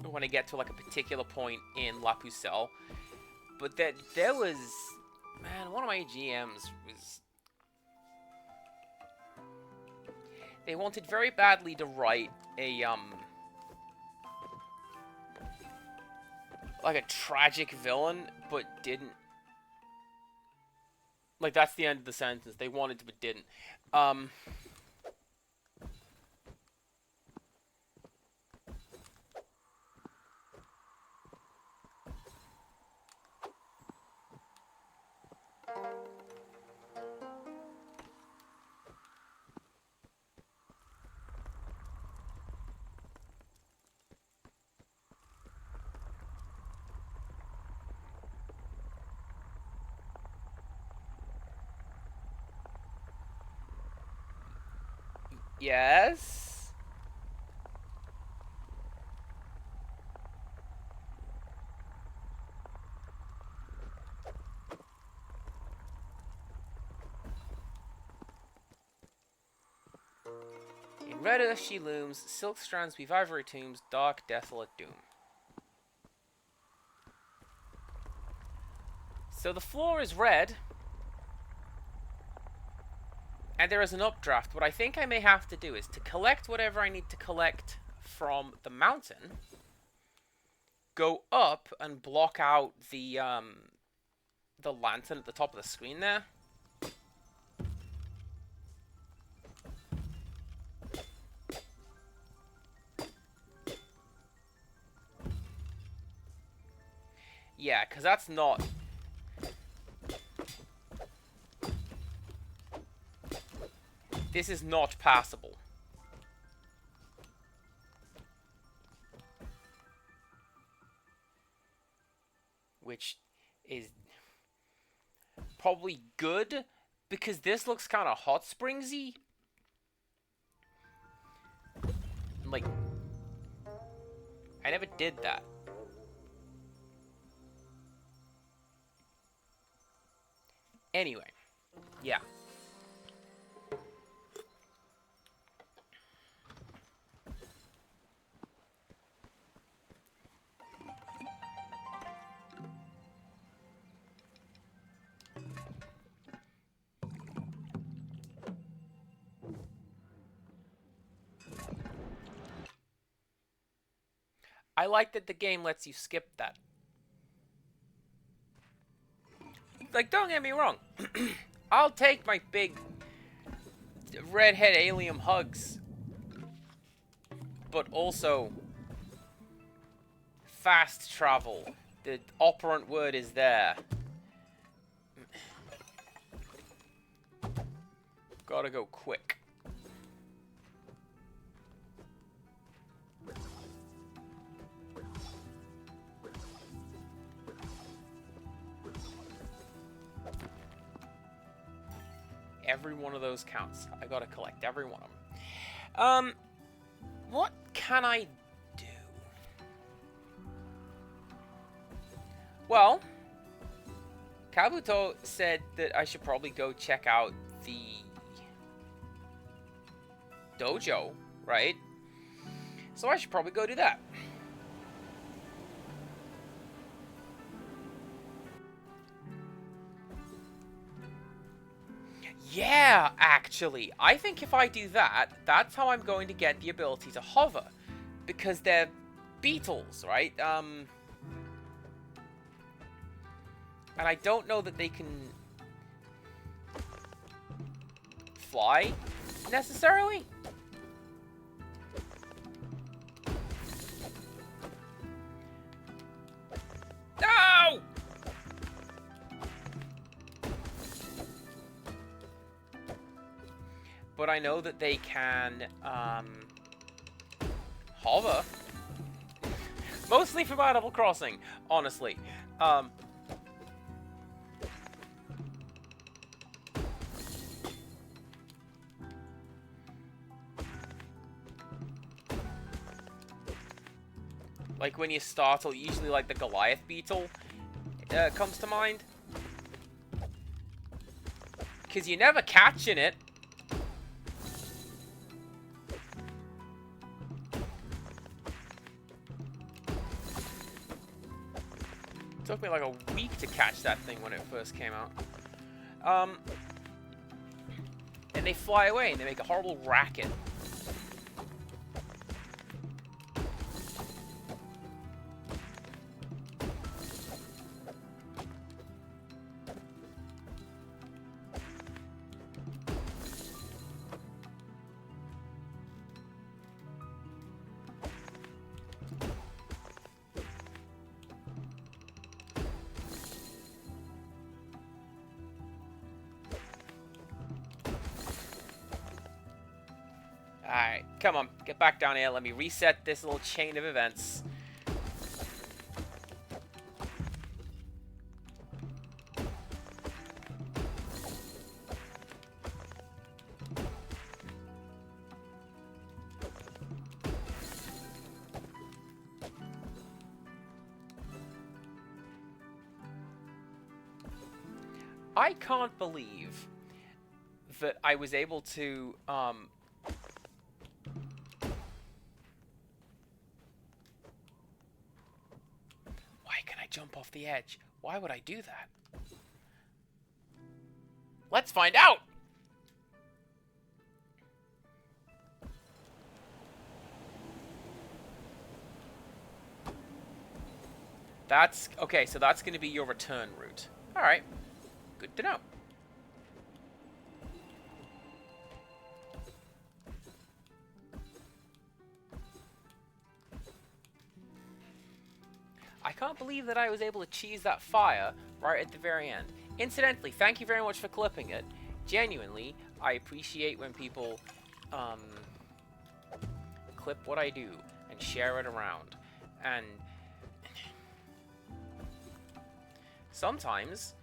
when I get to like a particular point in La Pucelle. But there was, man, one of my GMs was, they wanted very badly to write a, like a tragic villain, but didn't. Like, that's the end of the sentence. They wanted to, but didn't. Yes? In red earth she looms, silk strands weave ivory tombs, dark, desolate doom. So the floor is red, and there is an updraft. What I think I may have to do is to collect whatever I need to collect from the mountain, go up and block out the lantern at the top of the screen there. Yeah, because that's not... This is not passable. Which is probably good, because this looks kind of hot springsy. Like, I never did that. Anyway, yeah. I like that the game lets you skip that. Like, don't get me wrong. I'll take my big redhead alien hugs. But also fast travel. The operant word is there. Gotta go quick. Every one of those counts. I gotta collect every one of them. What can I do? Well, Kabuto said that I should probably go check out the dojo, right? So I should probably go do that. Yeah, actually. I think if I do that, that's how I'm going to get the ability to hover. Because they're beetles, right? And I don't know that they can fly, necessarily. No! But I know that they can, hover. Mostly from Animal Crossing, honestly. Like when you startle, usually like the Goliath beetle comes to mind. Because you're never catching it. It took me like a week to catch that thing when it first came out. And they fly away and they make a horrible racket. Alright, come on, get back down here. Let me reset this little chain of events. I can't believe that I was able to, jump off the edge. Why would I do that? Let's find out! That's... okay, so that's going to be your return route. Alright. Good to know. I can't believe that I was able to cheese that fire right at the very end. Incidentally, thank you very much for clipping it. Genuinely, I appreciate when people clip what I do and share it around. And sometimes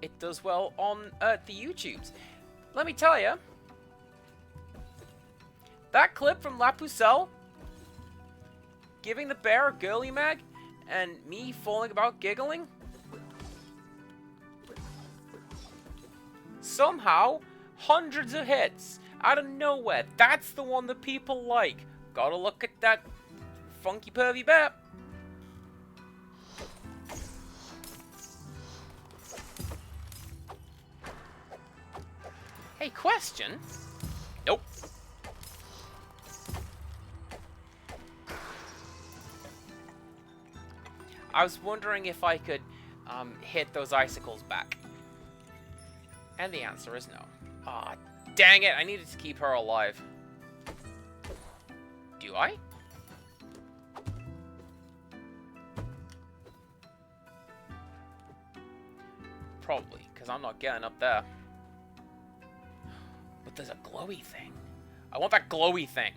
it does well on the YouTubes. Let me tell you, that clip from La Pucelle giving the bear a girly mag, and me falling about giggling? Somehow, hundreds of hits, out of nowhere. That's the one that people like. Gotta look at that funky pervy bear. Hey, question? Nope. I was wondering if I could hit those icicles back. And the answer is no. Ah, Dang it, I needed to keep her alive. Do I? Probably, because I'm not getting up there. But there's a glowy thing. I want that glowy thing.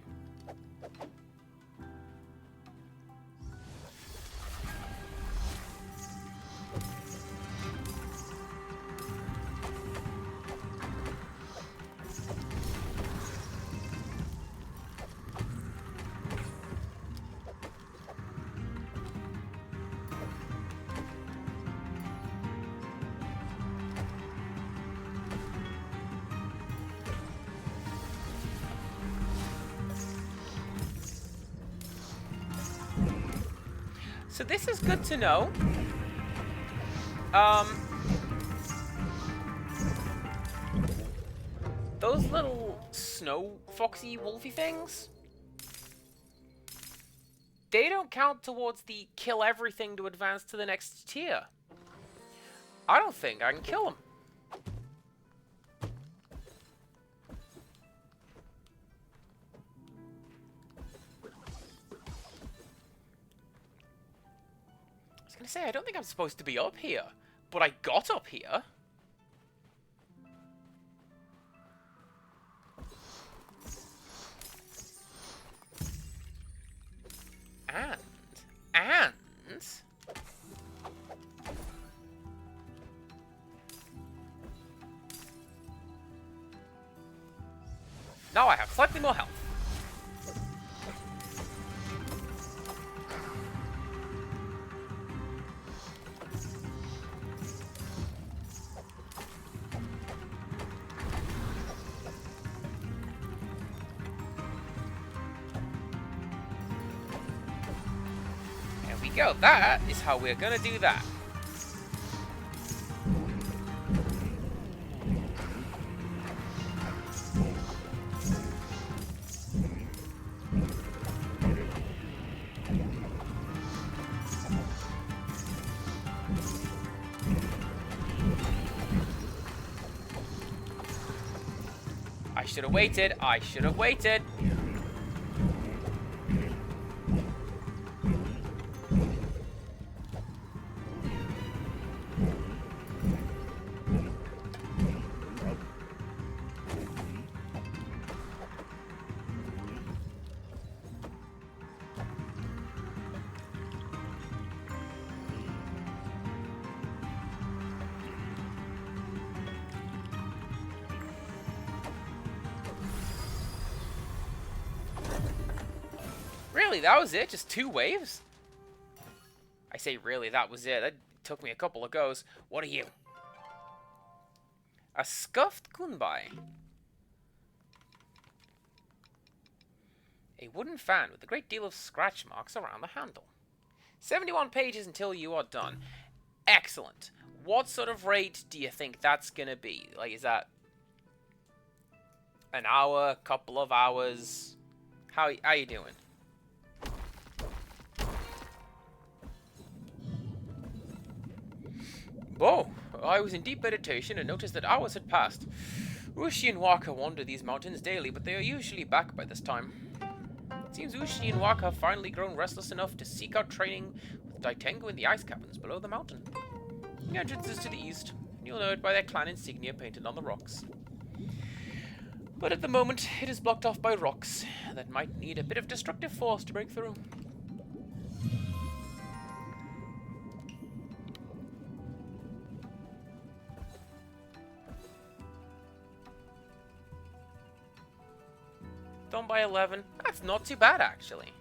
So this is good to know. Those little snow foxy wolfy things, they don't count towards the kill everything to advance to the next tier. I don't think I can kill them. I was gonna say, I don't think I'm supposed to be up here, but I got up here. And... now I have slightly more health. Go. That is how we're gonna do that. I should have waited. I should have waited. Really, that was it? Just 2 waves? I say really, that was it. That took me a couple of goes. What are you? A scuffed kunbai. A wooden fan with a great deal of scratch marks around the handle. 71 pages until you are done. Excellent. What sort of rate do you think that's gonna be? Like, is that an hour, couple of hours? How you doing? Whoa! I was in deep meditation and noticed that hours had passed. Ushi and Waka wander these mountains daily, but they are usually back by this time. It seems Ushi and Waka have finally grown restless enough to seek out training with Daitengu in the ice caverns below the mountain. The entrance is to the east, and you'll know it by their clan insignia painted on the rocks. But at the moment, it is blocked off by rocks that might need a bit of destructive force to break through. Done by 11. That's not too bad, actually.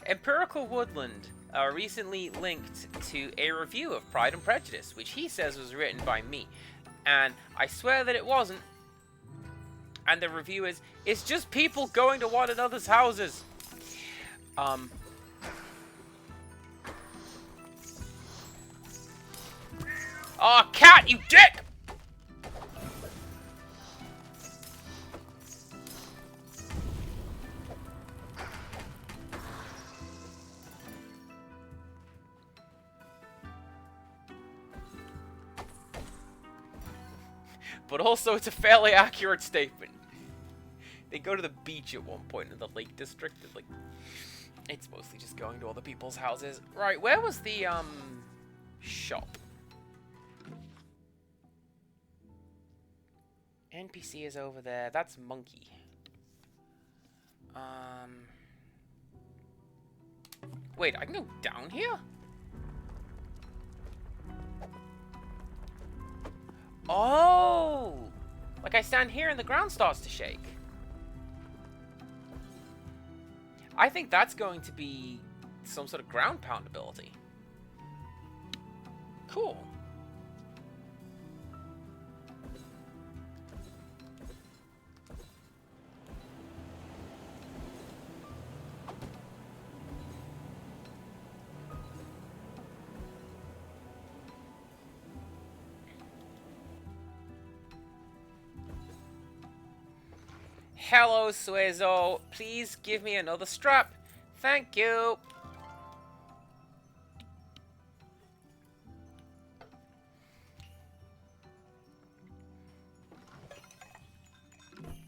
Empirical Woodland recently linked to a review of Pride and Prejudice, which he says was written by me. And I swear that it wasn't. And the review is, it's just people going to one another's houses. Oh, cat, you dick! but also it's a fairly accurate statement. They go to the beach at one point in the Lake District, and, like, it's mostly just going to other people's houses. Right, where was the, shop? NPC is over there. That's Monkey. Wait, I can go down here? Oh! Like I stand here and the ground starts to shake. I think that's going to be some sort of ground pound ability. Cool. Hello, Suezo. Please give me another strap. Thank you.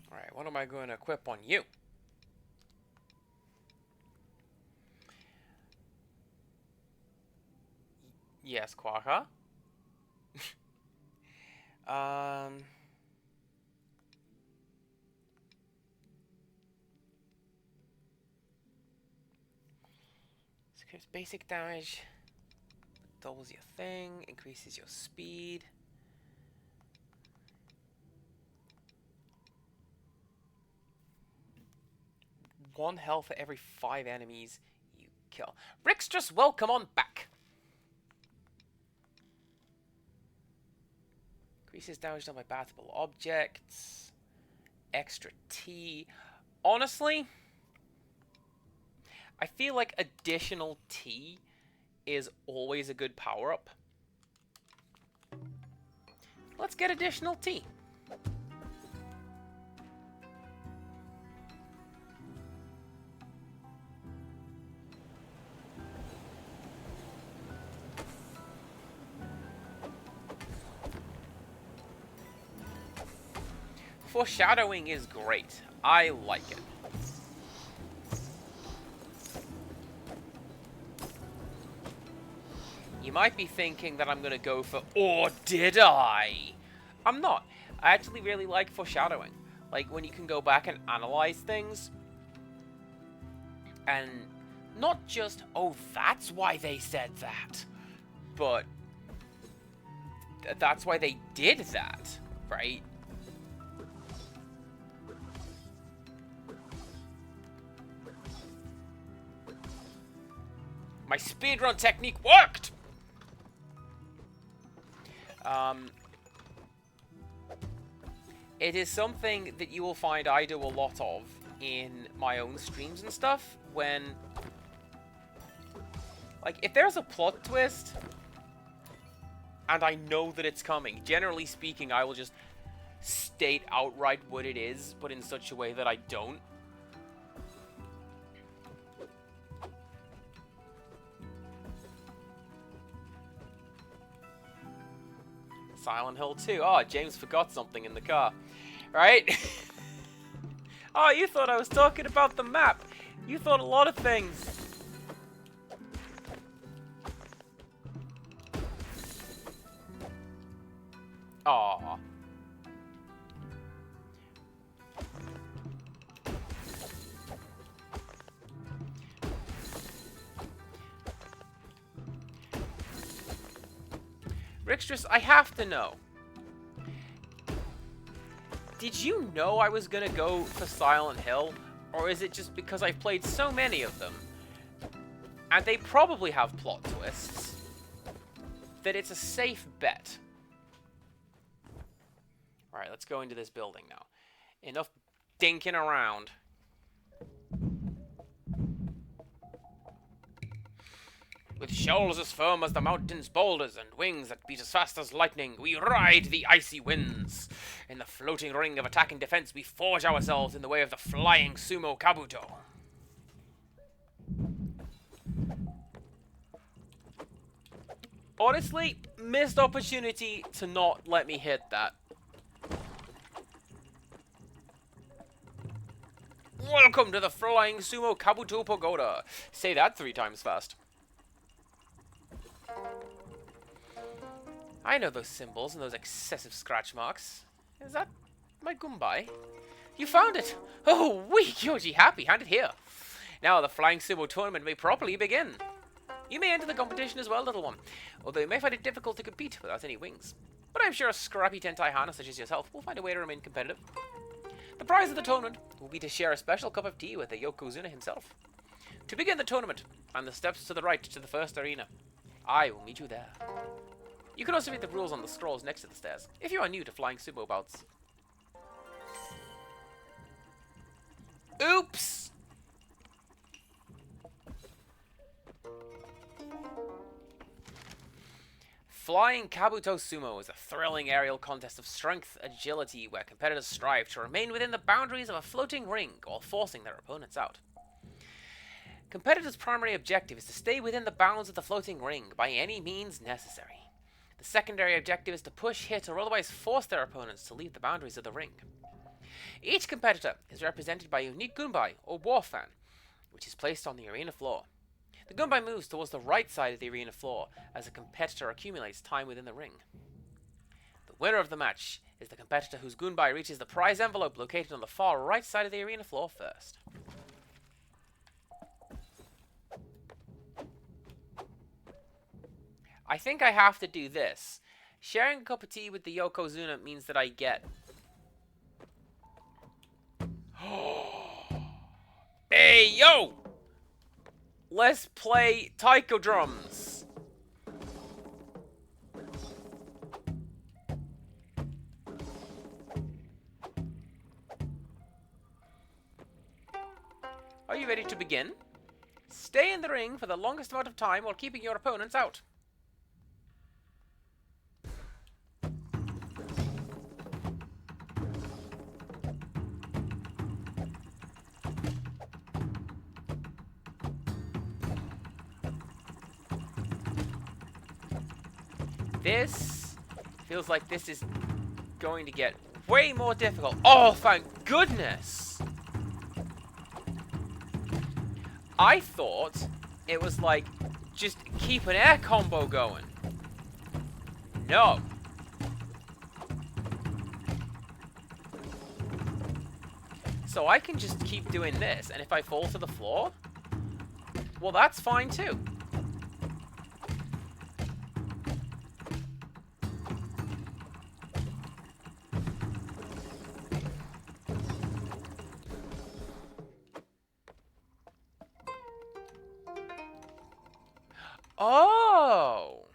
Alright, what am I going to equip on you? Yes, Quaka. Secures basic damage. Doubles your thing. Increases your speed. One health for every 5 enemies you kill. Rickstress, welcome on back. Increases damage done by battleable objects. Extra T. Honestly, I feel like additional T is always a good power-up. Let's get additional T. Foreshadowing is great. I like it. You might be thinking that I'm going to go for, or did I? I'm not. I actually really like foreshadowing. Like, when you can go back and analyze things. And not just, oh, that's why they said that. But that's why they did that, right? My speedrun technique worked! It is something that you will find I do a lot of in my own streams and stuff, when, like, if there's a plot twist, and I know that it's coming, generally speaking, I will just state outright what it is, but in such a way that I don't. Silent Hill 2. Oh, James forgot something in the car. Right? Oh, you thought I was talking about the map. You thought a lot of things. Aww. Rickstress, I have to know. Did you know I was gonna go for Silent Hill? Or is it just because I've played so many of them, and they probably have plot twists, that it's a safe bet? Alright, let's go into this building now. Enough dinking around. With shoulders as firm as the mountain's boulders and wings that beat as fast as lightning, we ride the icy winds. In the floating ring of attack and defense, we forge ourselves in the way of the flying sumo kabuto. Honestly, missed opportunity to not let me hit that. Welcome to the Flying Sumo Kabuto Pagoda. Say that 3 times fast. I know those symbols and those excessive scratch marks. Is that my Gumbai? You found it! Oh, we Kyoji happy, hand it here. Now the Flying Sumo tournament may properly begin. You may enter the competition as well, little one, although you may find it difficult to compete without any wings. But I'm sure a scrappy Tentai Hana such as yourself will find a way to remain competitive. The prize of the tournament will be to share a special cup of tea with the Yokozuna himself. To begin the tournament, on the steps to the right to the first arena. I will meet you there. You can also read the rules on the scrolls next to the stairs, if you are new to Flying Sumo bouts. Oops! Flying Kabuto Sumo is a thrilling aerial contest of strength, agility, where competitors strive to remain within the boundaries of a floating ring while forcing their opponents out. Competitors' primary objective is to stay within the bounds of the floating ring by any means necessary. The secondary objective is to push, hit, or otherwise force their opponents to leave the boundaries of the ring. Each competitor is represented by a unique Gunbai, or war fan, which is placed on the arena floor. The Gunbai moves towards the right side of the arena floor as a competitor accumulates time within the ring. The winner of the match is the competitor whose Gunbai reaches the prize envelope located on the far right side of the arena floor first. I think I have to do this. Sharing a cup of tea with the Yokozuna means that I get... Hey, yo! Let's play taiko drums. Are you ready to begin? Stay in the ring for the longest amount of time while keeping your opponents out. This feels like this is going to get way more difficult. Oh, thank goodness! I thought it was like just keep an air combo going. No. So I can just keep doing this, and if I fall to the floor, well, that's fine too. Oh!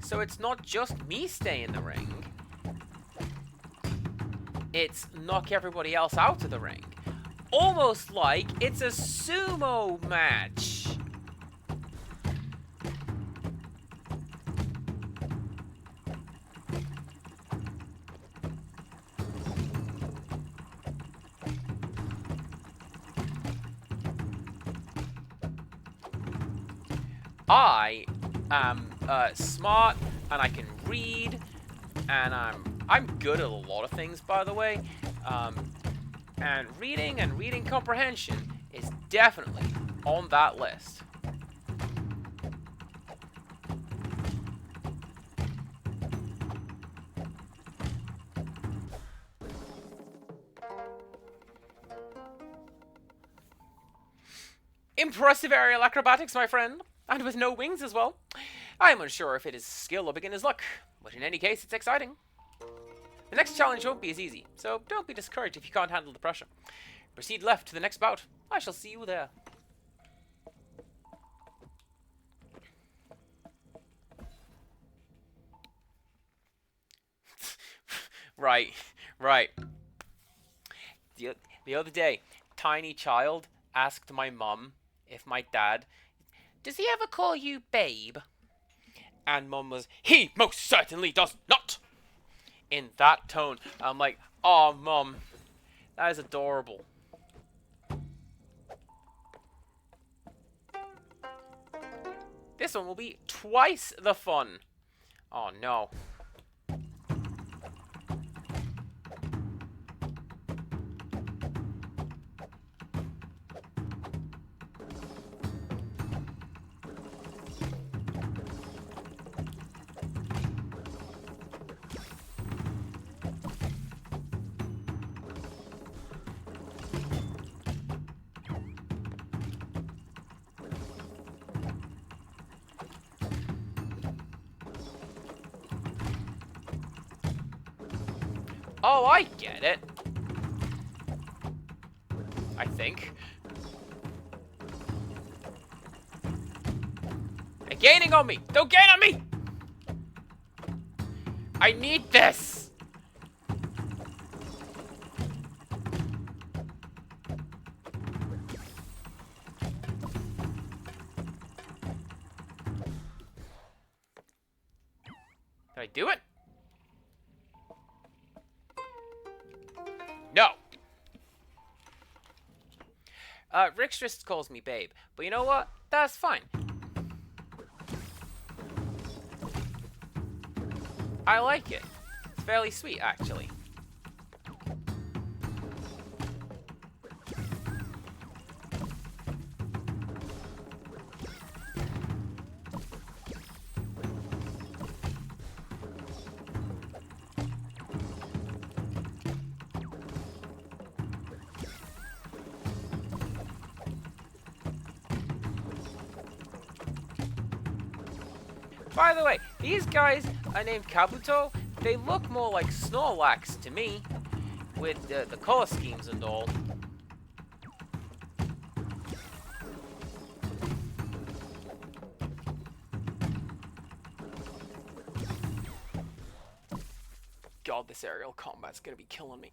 So it's not just me stay in the ring. It's knock everybody else out of the ring. Almost like it's a sumo match. I am smart, and I can read, and I'm good at a lot of things, by the way. And reading comprehension is definitely on that list. Impressive aerial acrobatics, my friend. And with no wings as well. I'm unsure if it is skill or beginner's luck, but in any case, it's exciting. The next challenge won't be as easy, so don't be discouraged if you can't handle the pressure. Proceed left to the next bout. I shall see you there. Right. The other day, tiny child asked my mum if my dad... Does he ever call you babe? And Mum was, he most certainly does not! In that tone. I'm like, oh, Mum, that is adorable. This one will be twice the fun. Oh no. Oh, I get it. I think. They're gaining on me! Don't gain on me! I need this! Did I do it? No! Rick just calls me babe. But you know what? That's fine. I like it. It's fairly sweet, actually. By the way, these guys are named Kabuto. They look more like Snorlax to me, with the color schemes and all. God, this aerial combat's gonna be killing me.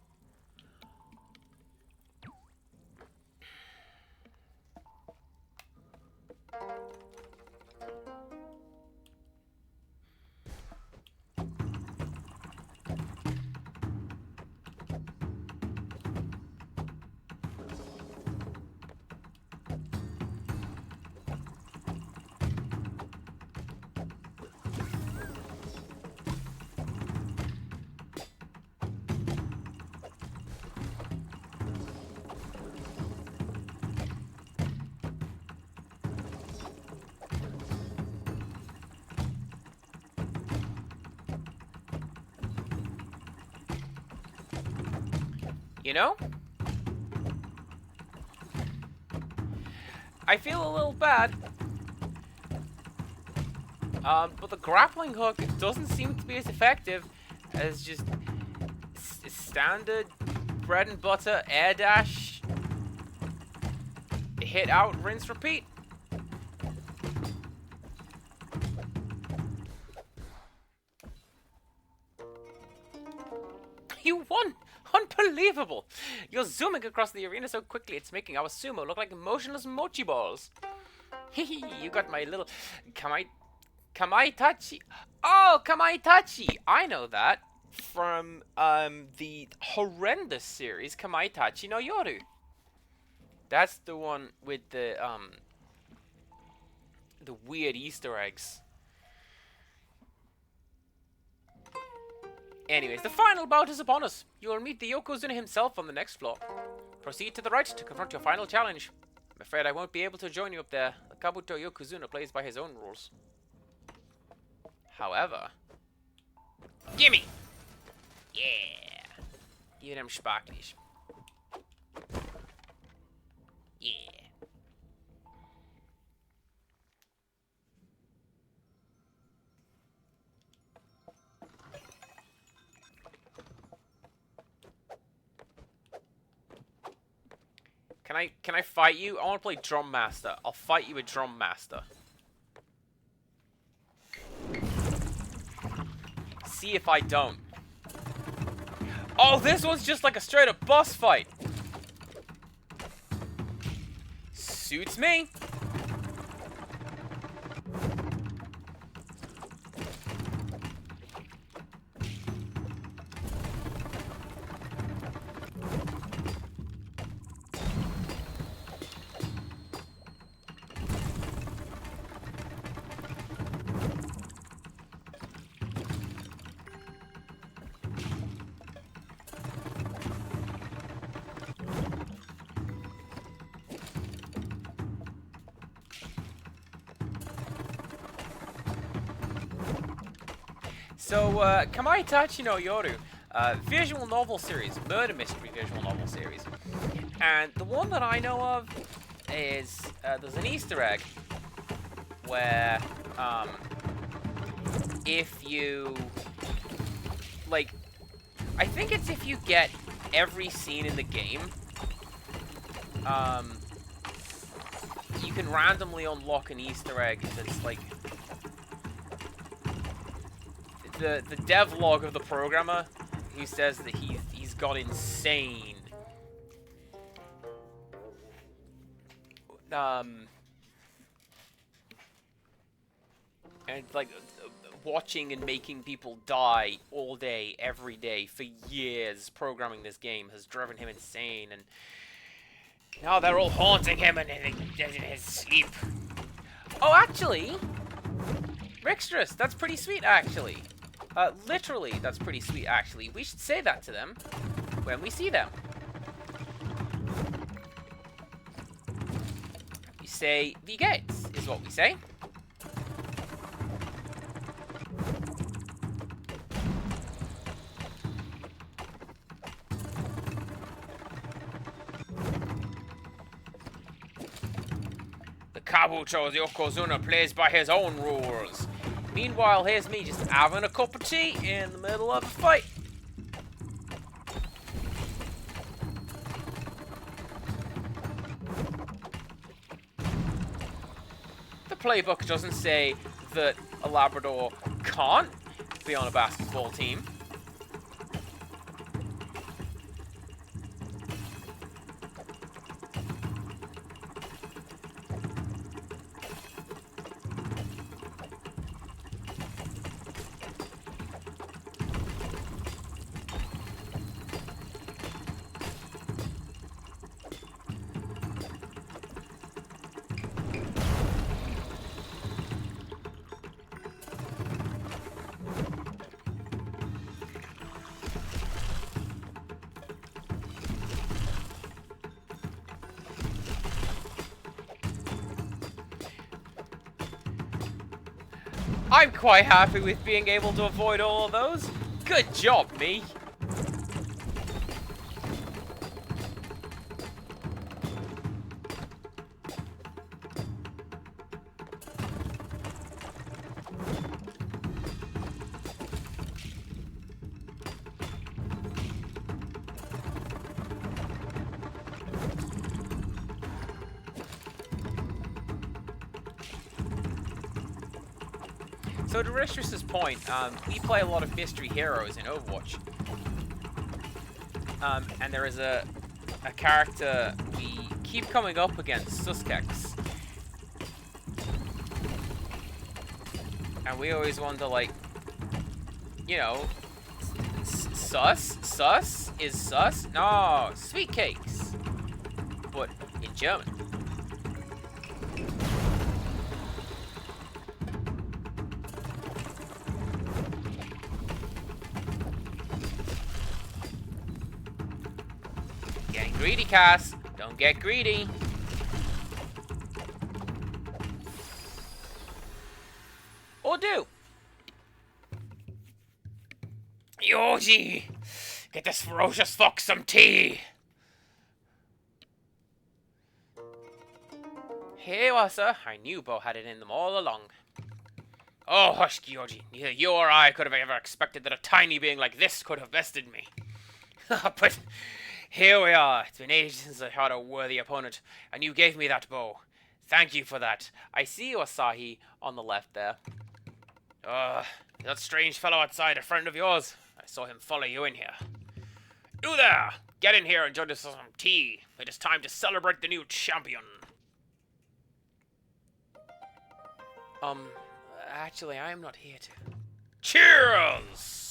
You know? I feel a little bad. But the grappling hook doesn't seem to be as effective as just standard bread and butter air dash, hit out, rinse, repeat. You won! Unbelievable! You're zooming across the arena so quickly it's making our sumo look like motionless mochi balls. Hehe, you got my little Kamaitachi. Oh, Kamaitachi! I know that from the horrendous series Kamaitachi no Yoru. That's the one with the weird Easter eggs. Anyways, the final bout is upon us. You will meet the Yokozuna himself on the next floor. Proceed to the right to confront your final challenge. I'm afraid I won't be able to join you up there. The Kabuto Yokozuna plays by his own rules. However... Gimme! Yeah! You them sparklies. Yeah. Can I fight you? I want to play Drum Master. I'll fight you with Drum Master. See if I don't. Oh, this one's just like a straight up boss fight. Suits me. So, Kamai Tachi no Yoru, visual novel series, murder mystery visual novel series. And the one that I know of is, there's an Easter egg where, if you, like, I think it's if you get every scene in the game, you can randomly unlock an Easter egg that's, like, the devlog of the programmer, who says that he's gone insane. And, like, watching and making people die all day, every day, for years, programming this game has driven him insane, and now they're all haunting him in his sleep. Oh, actually, Rickstress, that's pretty sweet, actually. Literally, that's pretty sweet, actually. We should say that to them when we see them. We say, "Wie geht's?" is what we say. The Kabuto's Yokozuna plays by his own rules. Meanwhile, here's me just having a cup of tea in the middle of a fight. The playbook doesn't say that a Labrador can't be on a basketball team. I'm quite happy with being able to avoid all of those. Good job, me. So to Ristress's point, we play a lot of mystery heroes in Overwatch. And there is a character we keep coming up against, Suskex. And we always wonder, like, you know, sus? Is sus? No, sweet cakes. But in German. Getting greedy, Cass. Don't get greedy. Or do. Yoji! Get this ferocious fox some tea! Hey, Wasa. I knew Bo had it in them all along. Oh, hush, Yoji. Neither you or I could have ever expected that a tiny being like this could have bested me. But here we are. It's been ages since I had a worthy opponent, and you gave me that bow. Thank you for that. I see you, Asahi, on the left there. That strange fellow outside, a friend of yours. I saw him follow you in here. You there! Get in here and join us for some tea. It is time to celebrate the new champion. Actually, I am not here to... Cheers!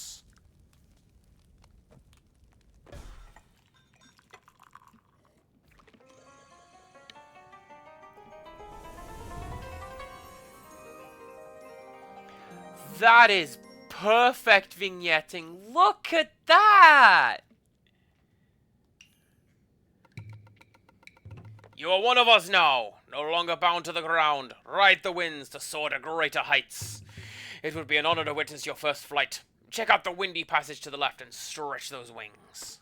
That is perfect vignetting. Look at that! You are one of us now, no longer bound to the ground. Ride the winds to soar to greater heights. It would be an honor to witness your first flight. Check out the windy passage to the left and stretch those wings.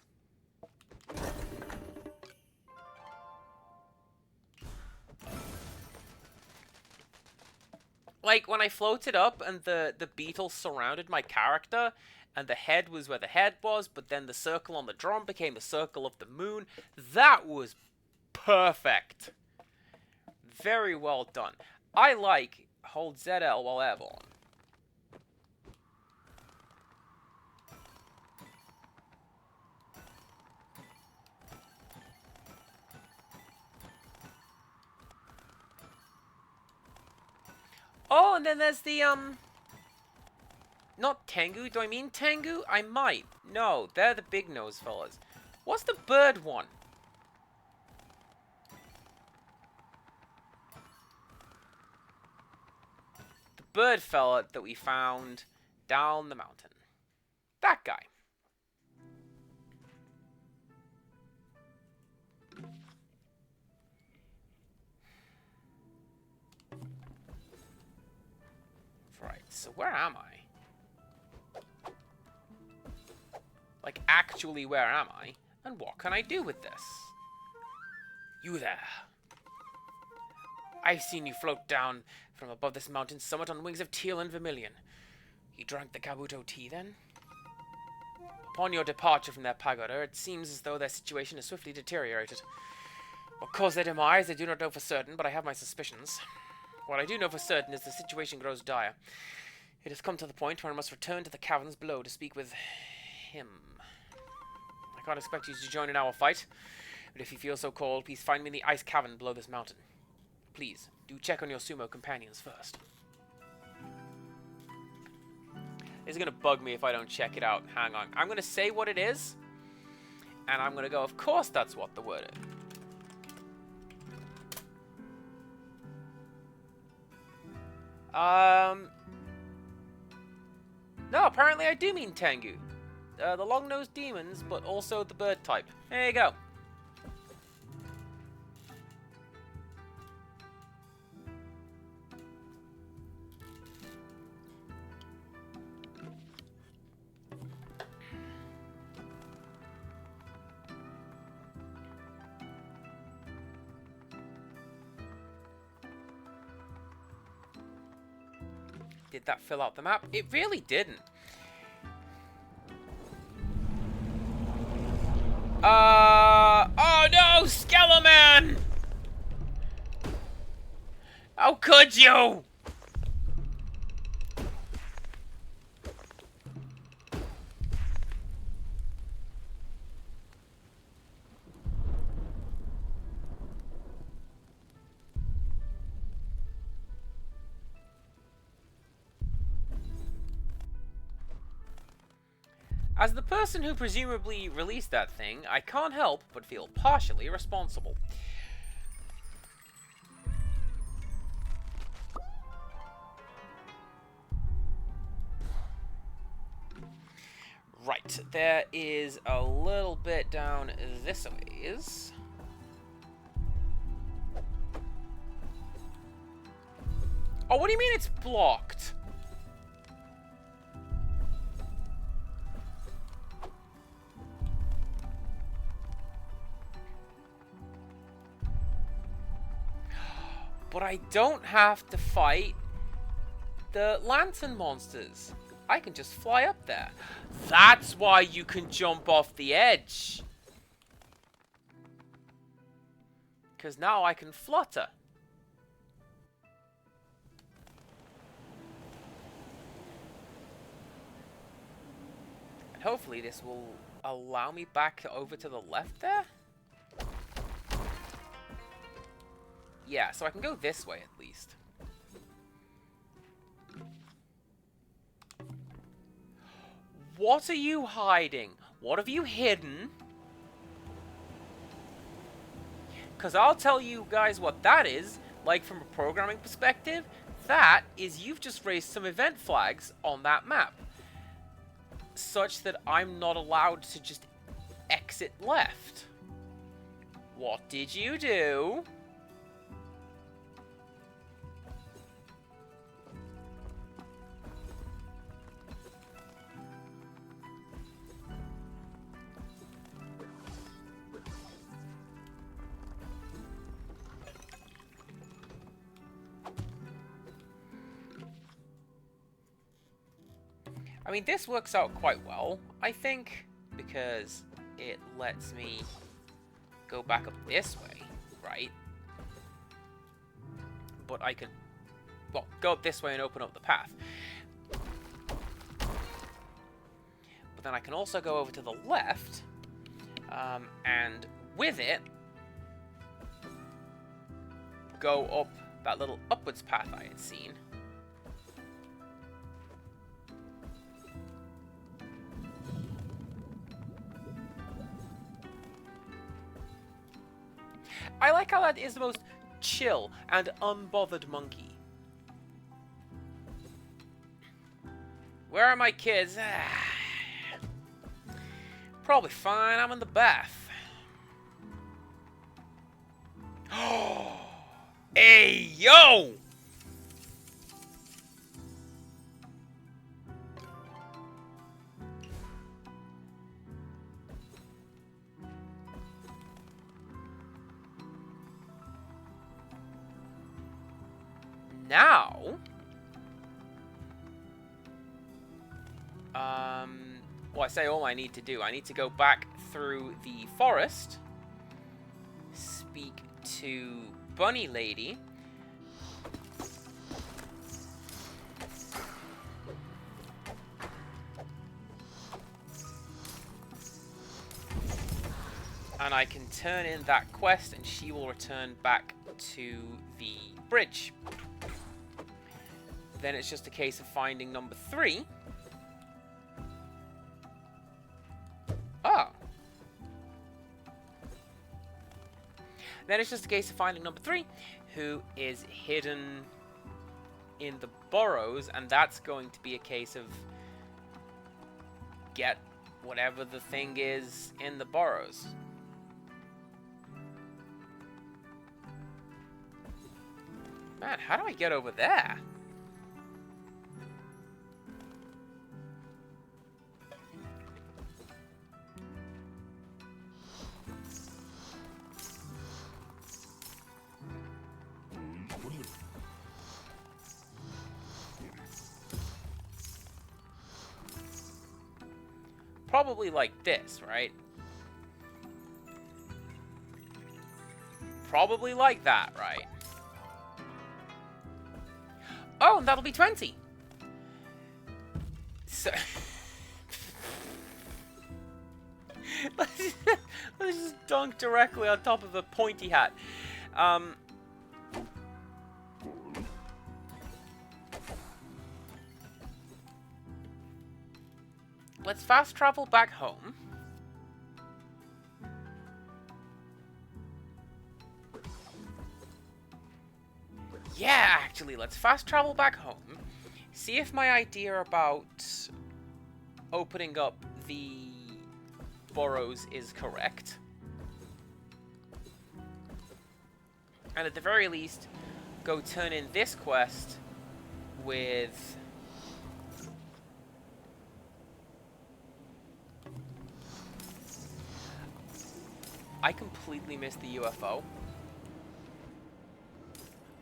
Like, when I floated up and the beetle surrounded my character, and the head was where the head was, but then the circle on the drum became the circle of the moon, that was perfect. Very well done. I like hold ZL while airborne. Oh, and then there's the, not Tengu. Do I mean Tengu? I might. No, they're the big nose fellas. What's the bird one? The bird fella that we found down the mountain. That guy. Right, so where am I? Like, actually, where am I? And what can I do with this? You there. I've seen you float down from above this mountain summit on wings of Teal and Vermilion. You drank the Kabuto tea, then? Upon your departure from their pagoda, it seems as though their situation has swiftly deteriorated. What caused their demise, I do not know for certain, but I have my suspicions. What I do know for certain is the situation grows dire. It has come to the point where I must return to the caverns below to speak with him. I can't expect you to join in our fight, but if you feel so called, please find me in the ice cavern below this mountain. Please, do check on your sumo companions first. It's gonna bug me if I don't check it out. Hang on. I'm gonna say what it is, and I'm gonna go, of course that's what the word is. No, apparently I do mean Tengu. The long-nosed demons, but also the bird type. There you go. Did that fill out the map? It really didn't. Oh no, Skeleman! How could you? As the person who presumably released that thing, I can't help but feel partially responsible. Right, there is a little bit down this ways. Oh, what do you mean it's blocked? But I don't have to fight the lantern monsters. I can just fly up there. That's why you can jump off the edge. Because now I can flutter. And hopefully this will allow me back over to the left there. Yeah, so I can go this way at least. What are you hiding? What have you hidden? Because I'll tell you guys what that is, like from a programming perspective. That is you've just raised some event flags on that map. Such that I'm not allowed to just exit left. What did you do? I mean, this works out quite well, I think, because it lets me go back up this way, right? But I can, well, go up this way and open up the path. But then I can also go over to the left, and with it, go up that little upwards path I had seen. I like how that is the most chill and unbothered monkey. Where are my kids? Probably fine, I'm in the bath. Hey, yo! Now, well, I say all I need to do. I need to go back through the forest, speak to Bunny Lady, and I can turn in that quest, and she will return back to the bridge. Then it's just a case of finding number 3. Oh. Then it's just a case of finding number 3, who is hidden in the burrows, and that's going to be a case of get whatever the thing is in the burrows. Man, how do I get over there? Probably like this, right? Probably like that, right? Oh, and that'll be 20. So let's just dunk directly on top of a pointy hat. Let's fast travel back home. Yeah, actually, let's fast travel back home. See if my idea about opening up the burrows is correct. And at the very least, go turn in this quest with... I completely missed the UFO.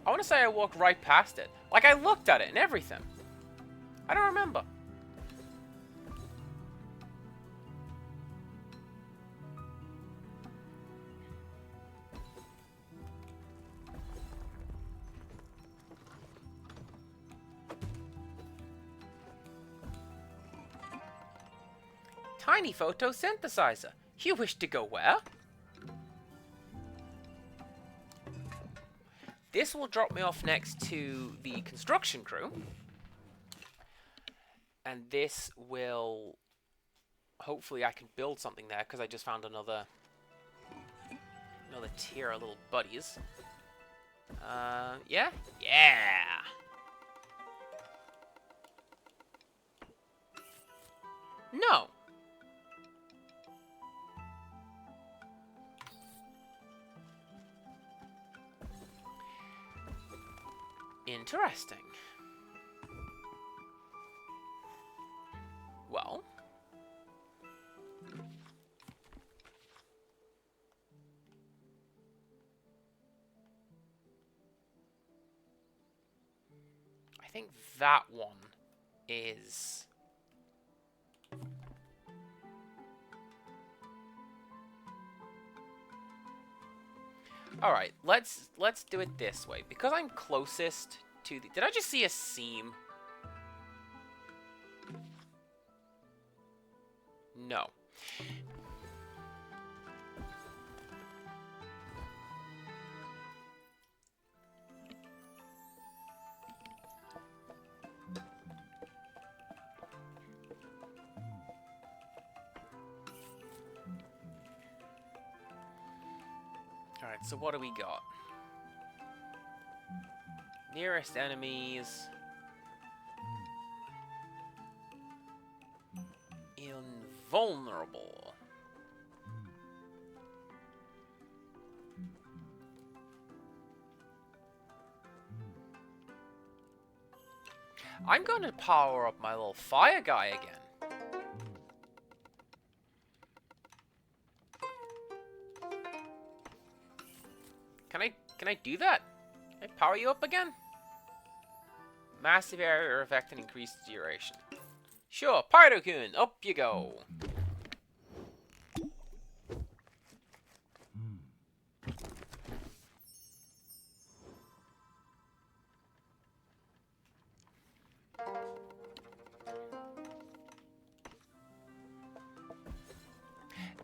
I want to say I walked right past it. Like, I looked at it and everything. I don't remember. Tiny photosynthesizer. You wish to go where? This will drop me off next to the construction crew. And this will... Hopefully I can build something there, because I just found another tier of little buddies. Yeah? Yeah! No! Interesting. Well... I think that one is Alright, let's do it this way. Because I'm closest to the... Did I just see a seam? No. Alright, so what do we got? Nearest enemies. Invulnerable. I'm gonna power up my little fire guy again. Can I do that? Can I power you up again? Massive area effect and increased duration. Sure, Pyro-kun, up you go.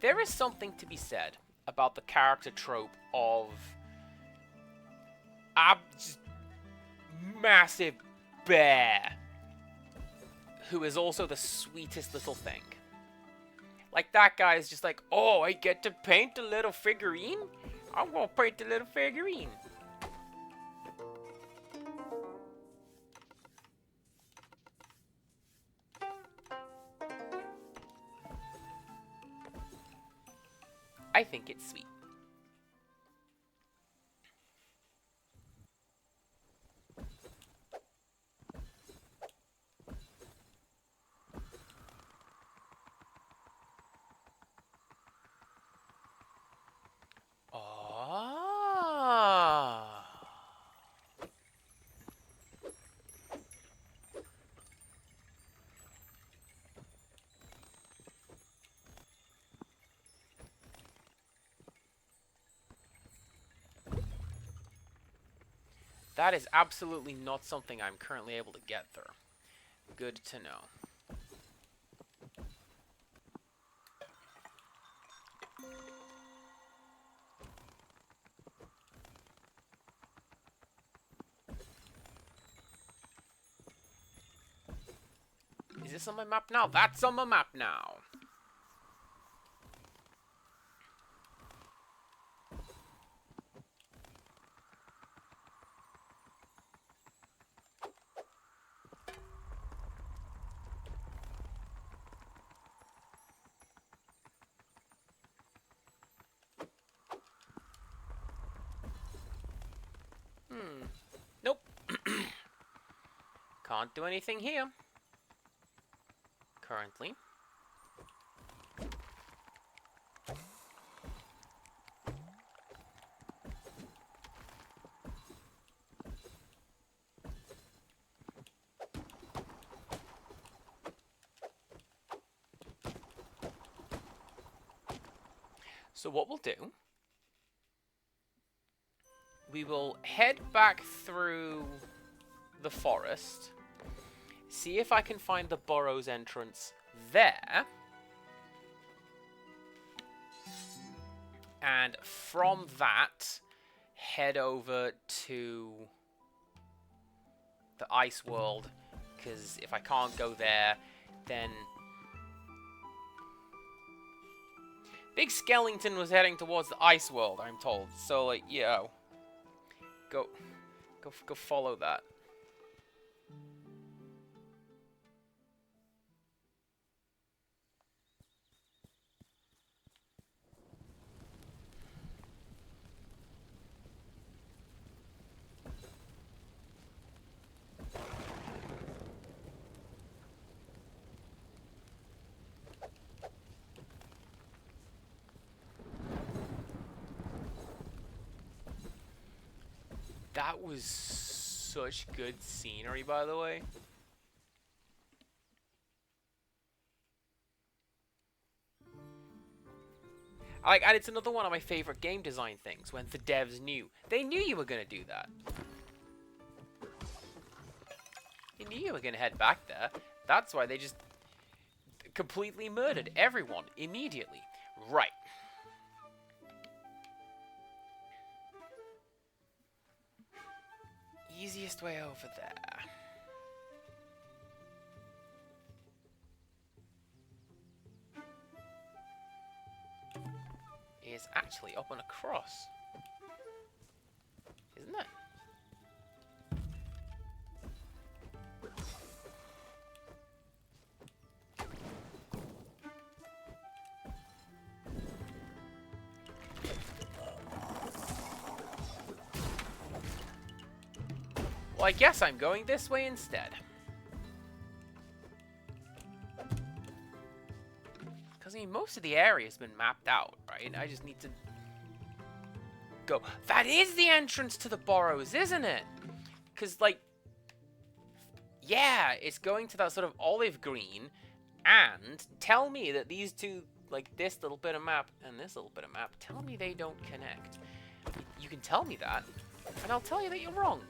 There is something to be said about the character trope of just massive bear who is also the sweetest little thing. Like, that guy is just like, oh, I get to paint a little figurine? I'm gonna paint a little figurine. I think it's sweet. That is absolutely not something I'm currently able to get through. Good to know. Is this on my map now? That's on my map now. Nope. Can't do anything here. Currently. So what we'll do, we will head back through the forest, see if I can find the burrow's entrance there, and from that, head over to the ice world, because if I can't go there, then Big Skellington was heading towards the ice world, I'm told. So, like, yo, go follow that. That was such good scenery, by the way. Like, and it's another one of my favorite game design things when the devs knew. They knew you were gonna do that. They knew you were gonna head back there. That's why they just completely murdered everyone immediately. Right. Easiest way over there. Is actually up and across. Isn't it? Well, I guess I'm going this way instead. Because, I mean, most of the area has been mapped out, right? I just need to go. That is the entrance to the Burrows, isn't it? Because, like, yeah, it's going to that sort of olive green. And tell me that these two, like this little bit of map and this little bit of map, tell me they don't connect. You can tell me that, and I'll tell you that you're wrong.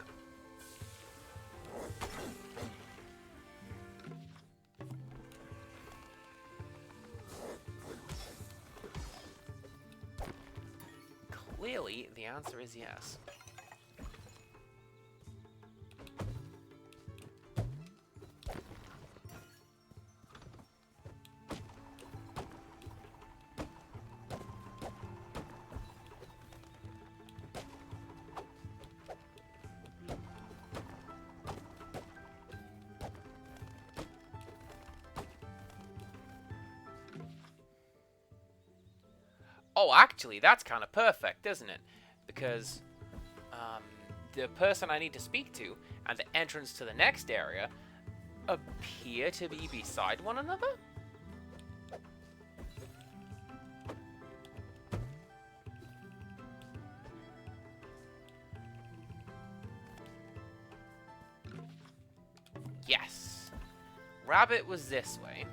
Clearly, the answer is yes. Oh, actually, that's kind of perfect, isn't it? Because the person I need to speak to and the entrance to the next area appear to be beside one another? Yes. Rabbit was this way.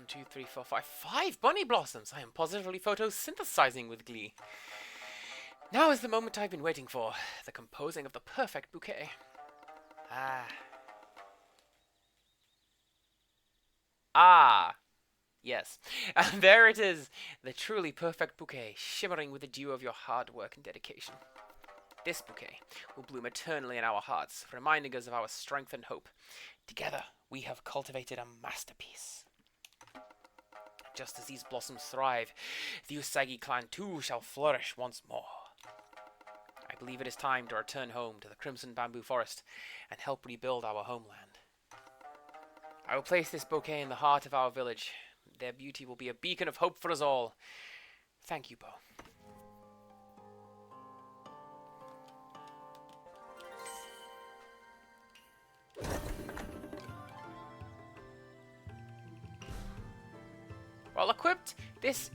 Two, three, four, five. 5 bunny blossoms! I am positively photosynthesizing with glee. Now is the moment I've been waiting for. The composing of the perfect bouquet. Ah. Yes. And there it is. The truly perfect bouquet, shimmering with the dew of your hard work and dedication. This bouquet will bloom eternally in our hearts, reminding us of our strength and hope. Together, we have cultivated a masterpiece. Just as these blossoms thrive, the Usagi clan too shall flourish once more. I believe it is time to return home to the Crimson Bamboo Forest and help rebuild our homeland. I will place this bouquet in the heart of our village. Their beauty will be a beacon of hope for us all. Thank you, Bo. While equipped, this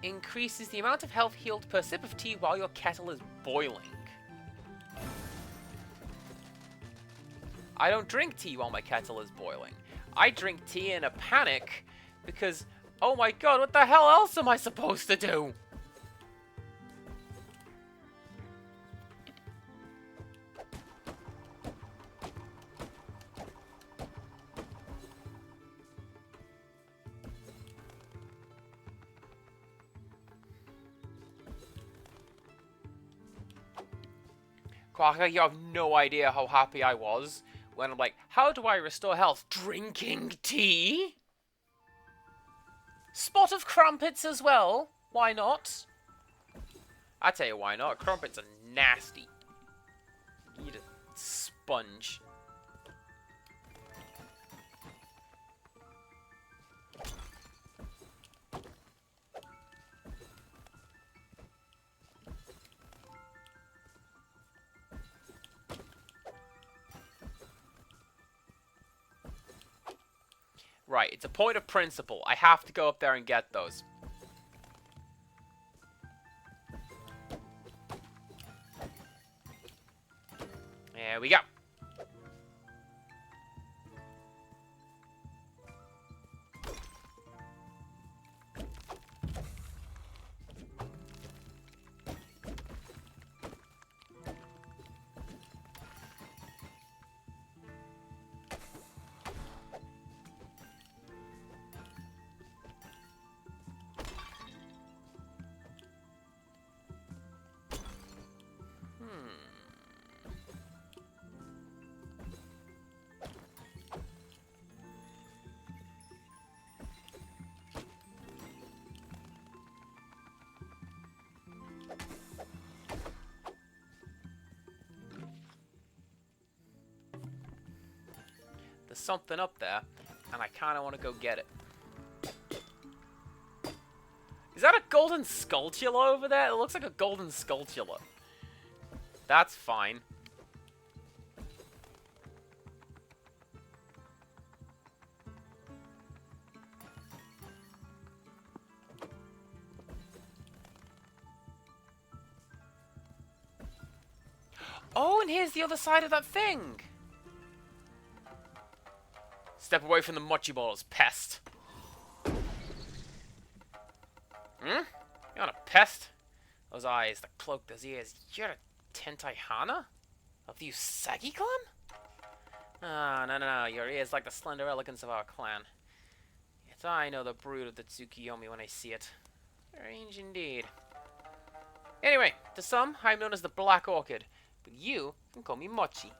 increases the amount of health healed per sip of tea while your kettle is boiling. I don't drink tea while my kettle is boiling. I drink tea in a panic because, oh my god, what the hell else am I supposed to do? Quacker, you have no idea how happy I was when I'm like, how do I restore health? Drinking tea? Spot of crumpets as well. Why not? I tell you why not. Crumpets are nasty. Eat a sponge. Right, it's a point of principle. I have to go up there and get those. we go. There's something up there, and I kind of want to go get it. Is that a golden skulltula over there? It looks like a golden skulltula. That's fine. Oh, and here's the other side of that thing. Step away from the mochi balls, pest. Hmm? You're not a pest? Those eyes, the cloak, those ears. You're a Tentai Hana? Of the Usagi clan? Ah, no. Your ears like the slender elegance of our clan. Yet I know the brood of the Tsukiyomi when I see it. Strange indeed. Anyway, to some, I'm known as the Black Orchid. But you can call me Mochi.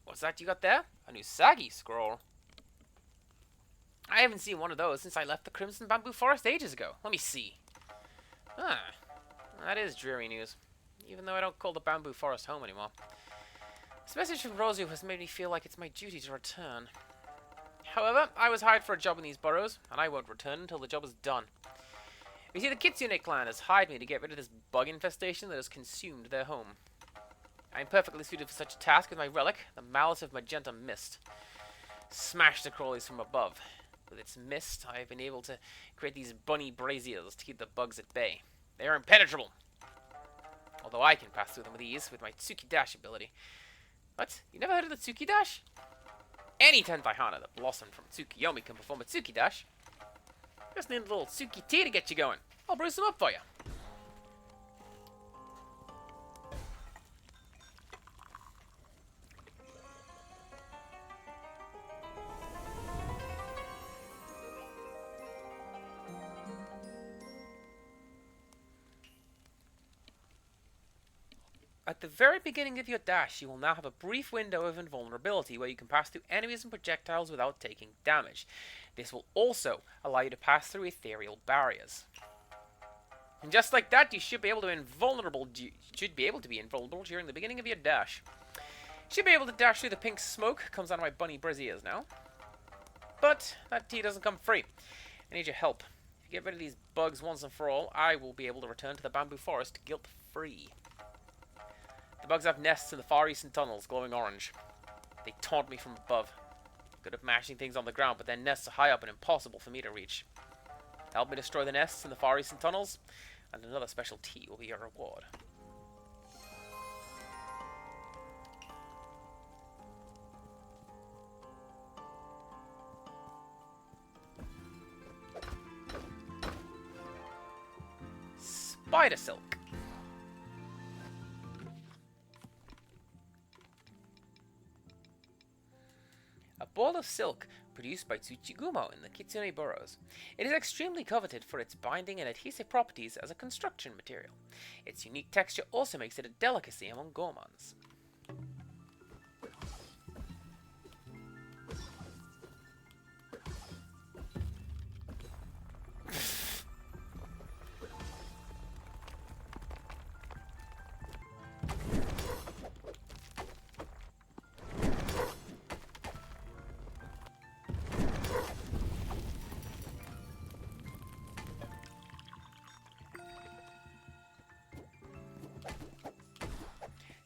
What's that you got there? A Usagi scroll. I haven't seen one of those since I left the Crimson Bamboo Forest ages ago. Let me see. Ah, that is dreary news. Even though I don't call the Bamboo Forest home anymore. This message from Rosu has made me feel like it's my duty to return. However, I was hired for a job in these burrows, and I won't return until the job is done. You see, the Kitsune clan has hired me to get rid of this bug infestation that has consumed their home. I am perfectly suited for such a task with my relic, the Mallet of Magenta Mist. Smash the crawlies from above. With its mist, I have been able to create these bunny braziers to keep the bugs at bay. They are impenetrable. Although I can pass through them with ease with my Tsuki Dash ability. What? You never heard of the Tsuki Dash? Any Tentai Hana that blossomed from Tsukiyomi can perform a Tsuki Dash. Just need a little Tsuki tea to get you going. I'll brew some up for you. At the very beginning of your dash, you will now have a brief window of invulnerability where you can pass through enemies and projectiles without taking damage. This will also allow you to pass through ethereal barriers. And just like that, you should be able to be invulnerable during the beginning of your dash. You should be able to dash through the pink smoke comes out of my bunny braziers now. But that tea doesn't come free. I need your help. If you get rid of these bugs once and for all, I will be able to return to the bamboo forest guilt-free. The bugs have nests in the far eastern tunnels, glowing orange. They taunt me from above. Good at mashing things on the ground, but their nests are high up and impossible for me to reach. Help me destroy the nests in the far eastern tunnels, and another special tea will be your reward. Spider silk. A ball of silk produced by Tsuchigumo in the Kitsune burrows. It is extremely coveted for its binding and adhesive properties as a construction material. Its unique texture also makes it a delicacy among gourmands.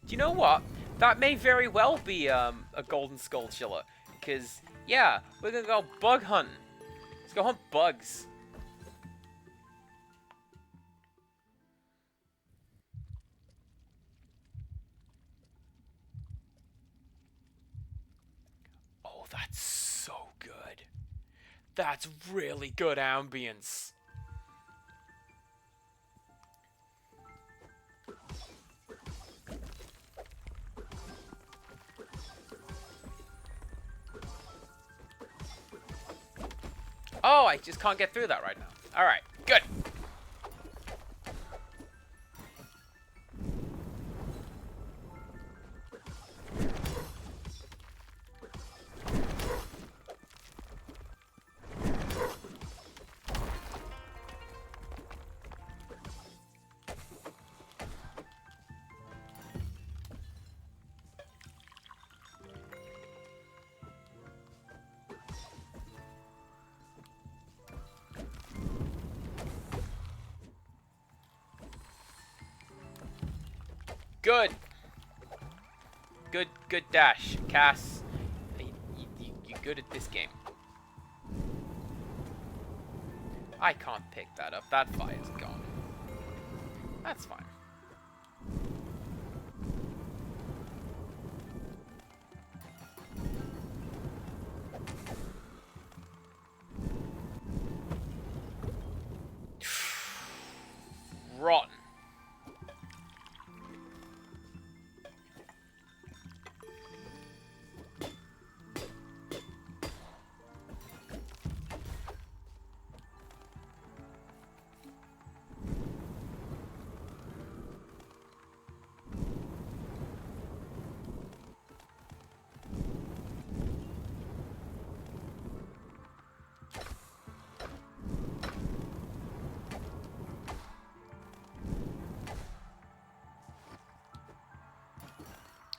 Do you know what? That may very well be a golden skulltula. Because, yeah, we're gonna go bug hunting. Let's go hunt bugs. That's really good ambience. Oh, I just can't get through that right now. Alright, good. Good. Good dash. Cass, you're good at this game. I can't pick that up. That fire's gone. That's fine. Rotten.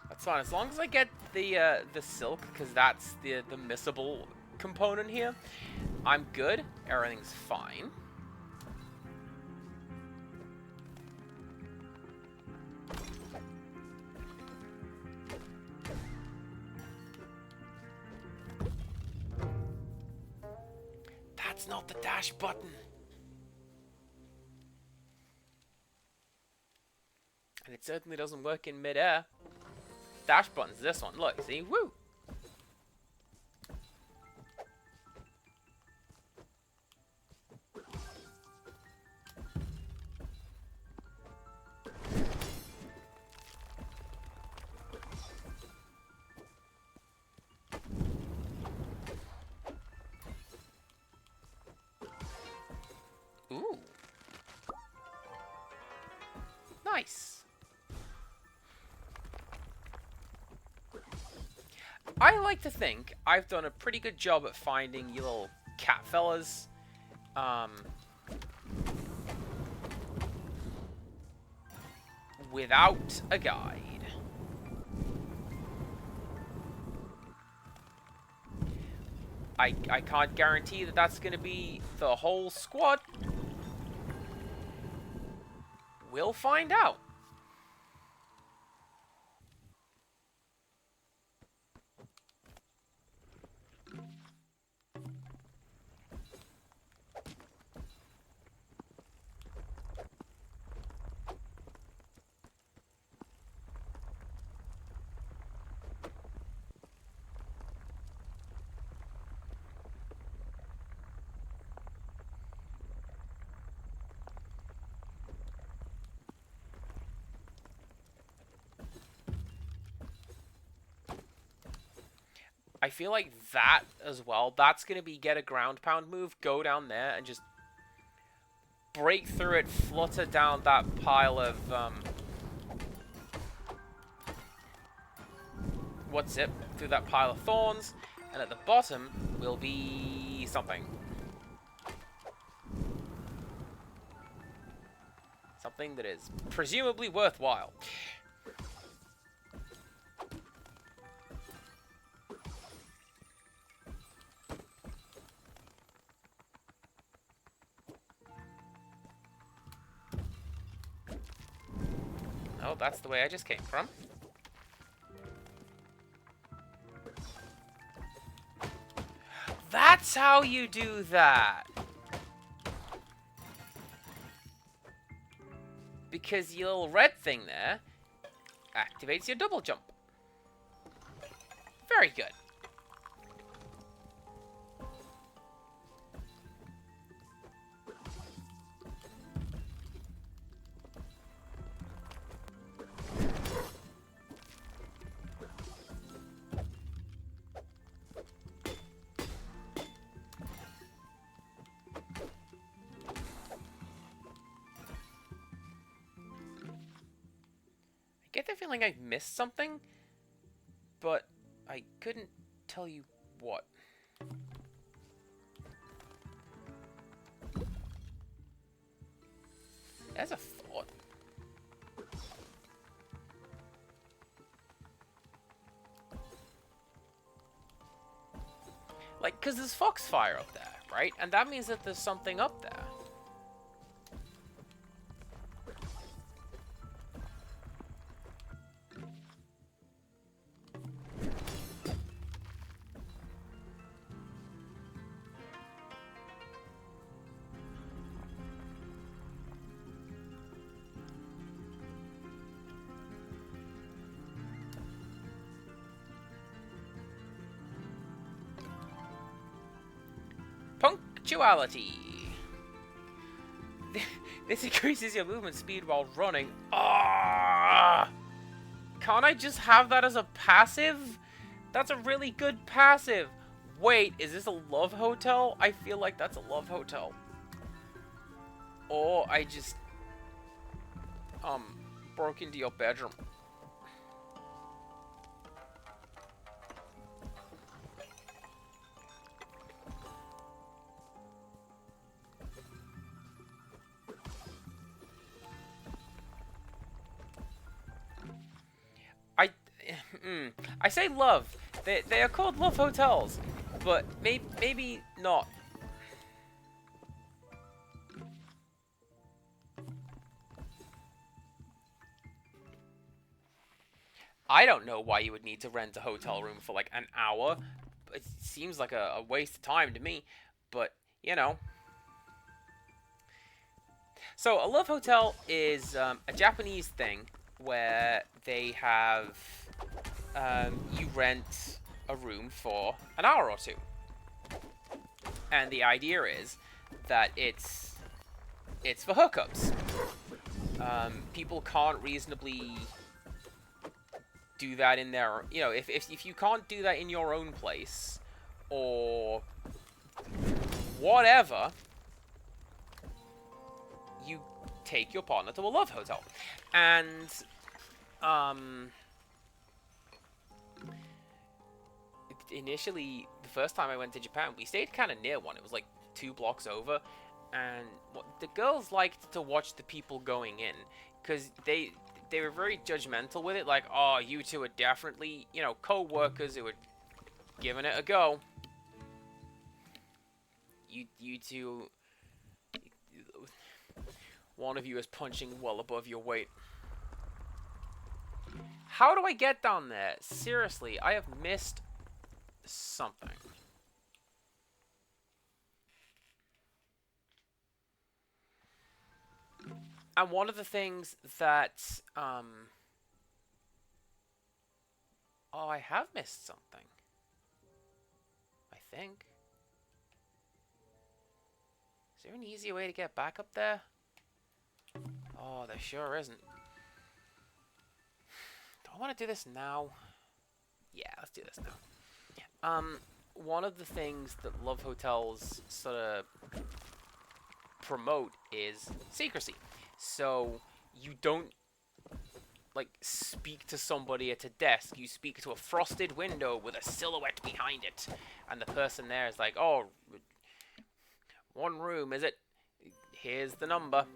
That's fine, as long as I get the silk, because that's the missable component here. I'm good. Everything's fine. That's not the dash button. And it certainly doesn't work in midair. Dash button's this one. Look, see? Woo! Ooh. Nice. I like to think I've done a pretty good job at finding you little cat fellas. Without a guide. I can't guarantee that that's going to be the whole squad. We'll find out. I feel like that as well, that's going to be get a ground pound move, go down there and just break through it, flutter down that pile of, what's it? Through that pile of thorns, and at the bottom will be something. Something that is presumably worthwhile. Oh, that's the way I just came from. That's how you do that! Because your little red thing there activates your double jump. Very good. get the feeling I missed something, but I couldn't tell you what. There's a thought. Like, because there's foxfire up there, right? And that means that there's something up there. Punctuality. This increases your movement speed while running. Ah! Can't I just have that as a passive? That's a really good passive. Wait, is this a love hotel? I feel like that's a love hotel. Or I just broke into your bedroom. I say love. They are called love hotels, but maybe not. I don't know why you would need to rent a hotel room for like an hour. It seems like a waste of time to me, but you know. So a love hotel is a Japanese thing where they have you rent a room for an hour or two, and the idea is that it's for hookups. People can't reasonably do that in their, you know, if you can't do that in your own place or whatever, you take your partner to a love hotel. And initially, the first time I went to Japan, we stayed kind of near one. It was like 2 blocks over, and the girls liked to watch the people going in, because they were very judgmental with it, like, oh, you two are definitely, you know, co-workers who are giving it a go. You two, one of you is punching well above your weight. How do I get down there? Seriously, I have missed something. And one of the things that, oh, I have missed something. I think. Is there an easier way to get back up there? Oh, there sure isn't. Do I want to do this now? Yeah, let's do this now. One of the things that love hotels sort of promote is secrecy. So you don't like speak to somebody at a desk. You speak to a frosted window with a silhouette behind it, and the person there is like, "Oh, one room, is it? Here's the number."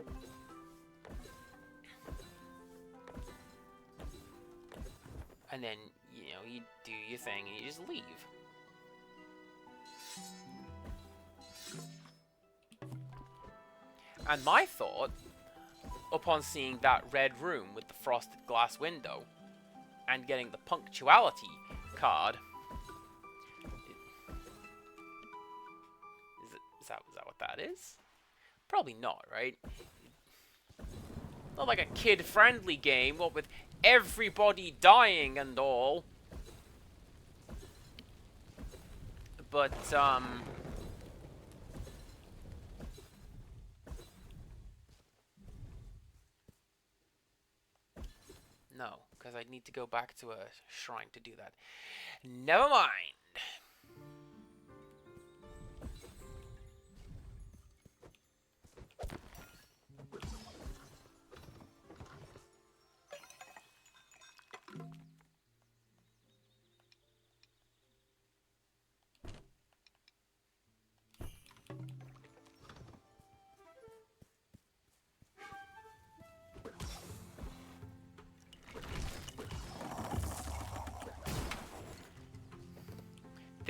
And then, you know, you do your thing and you just leave. And my thought, upon seeing that red room with the frosted glass window and getting the punctuality card, is that what that is? Probably not, right? Not like a kid-friendly game, what with everybody dying and all. But, no, because I'd need to go back to a shrine to do that. Never mind.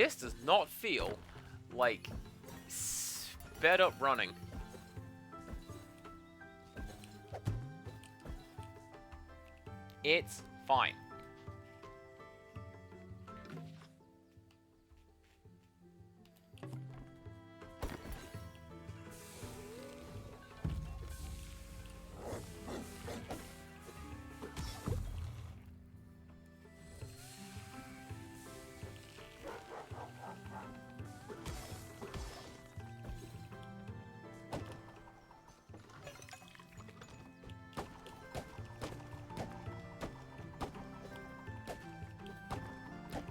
This does not feel like sped up running. It's fine.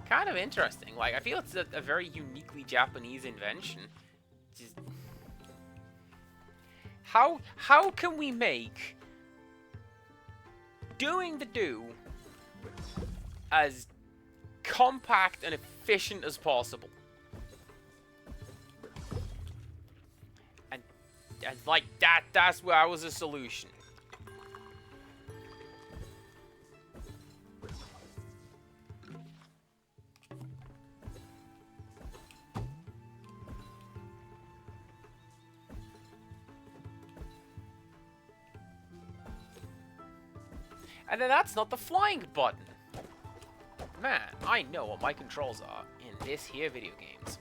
Kind of interesting. Like, I feel it's a very uniquely Japanese invention. Just... How can we make doing the do as compact and efficient as possible? And like that's where I was a solution. And then that's not the flying button. Man, I know what my controls are in this here video games.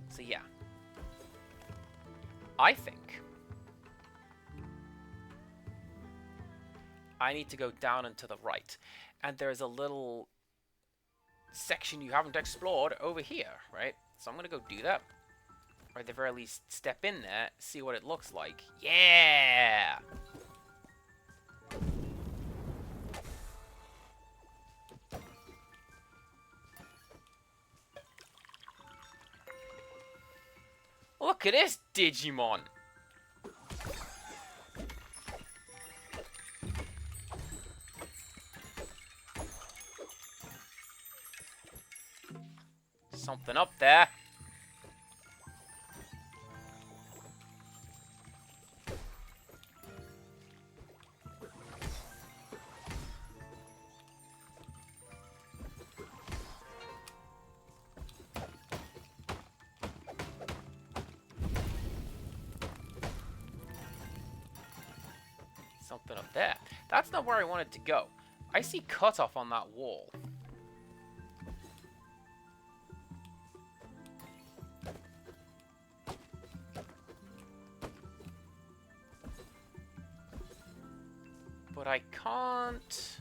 So yeah. I think I need to go down and to the right. And there's a little section you haven't explored over here, right? So I'm gonna go do that. Or at the very least, step in there, see what it looks like. Yeah! Look at this Digimon! Something up there. Something up there. That's not where I wanted to go. I see cutoff on that wall. But I can't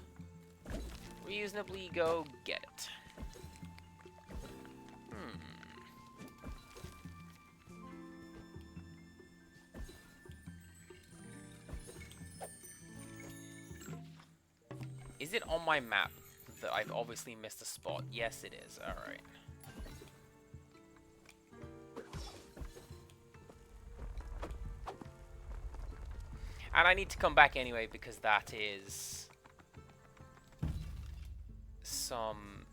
reasonably go get it. Is it on my map that I've obviously missed a spot? Yes, it is. Alright. And I need to come back anyway because that is some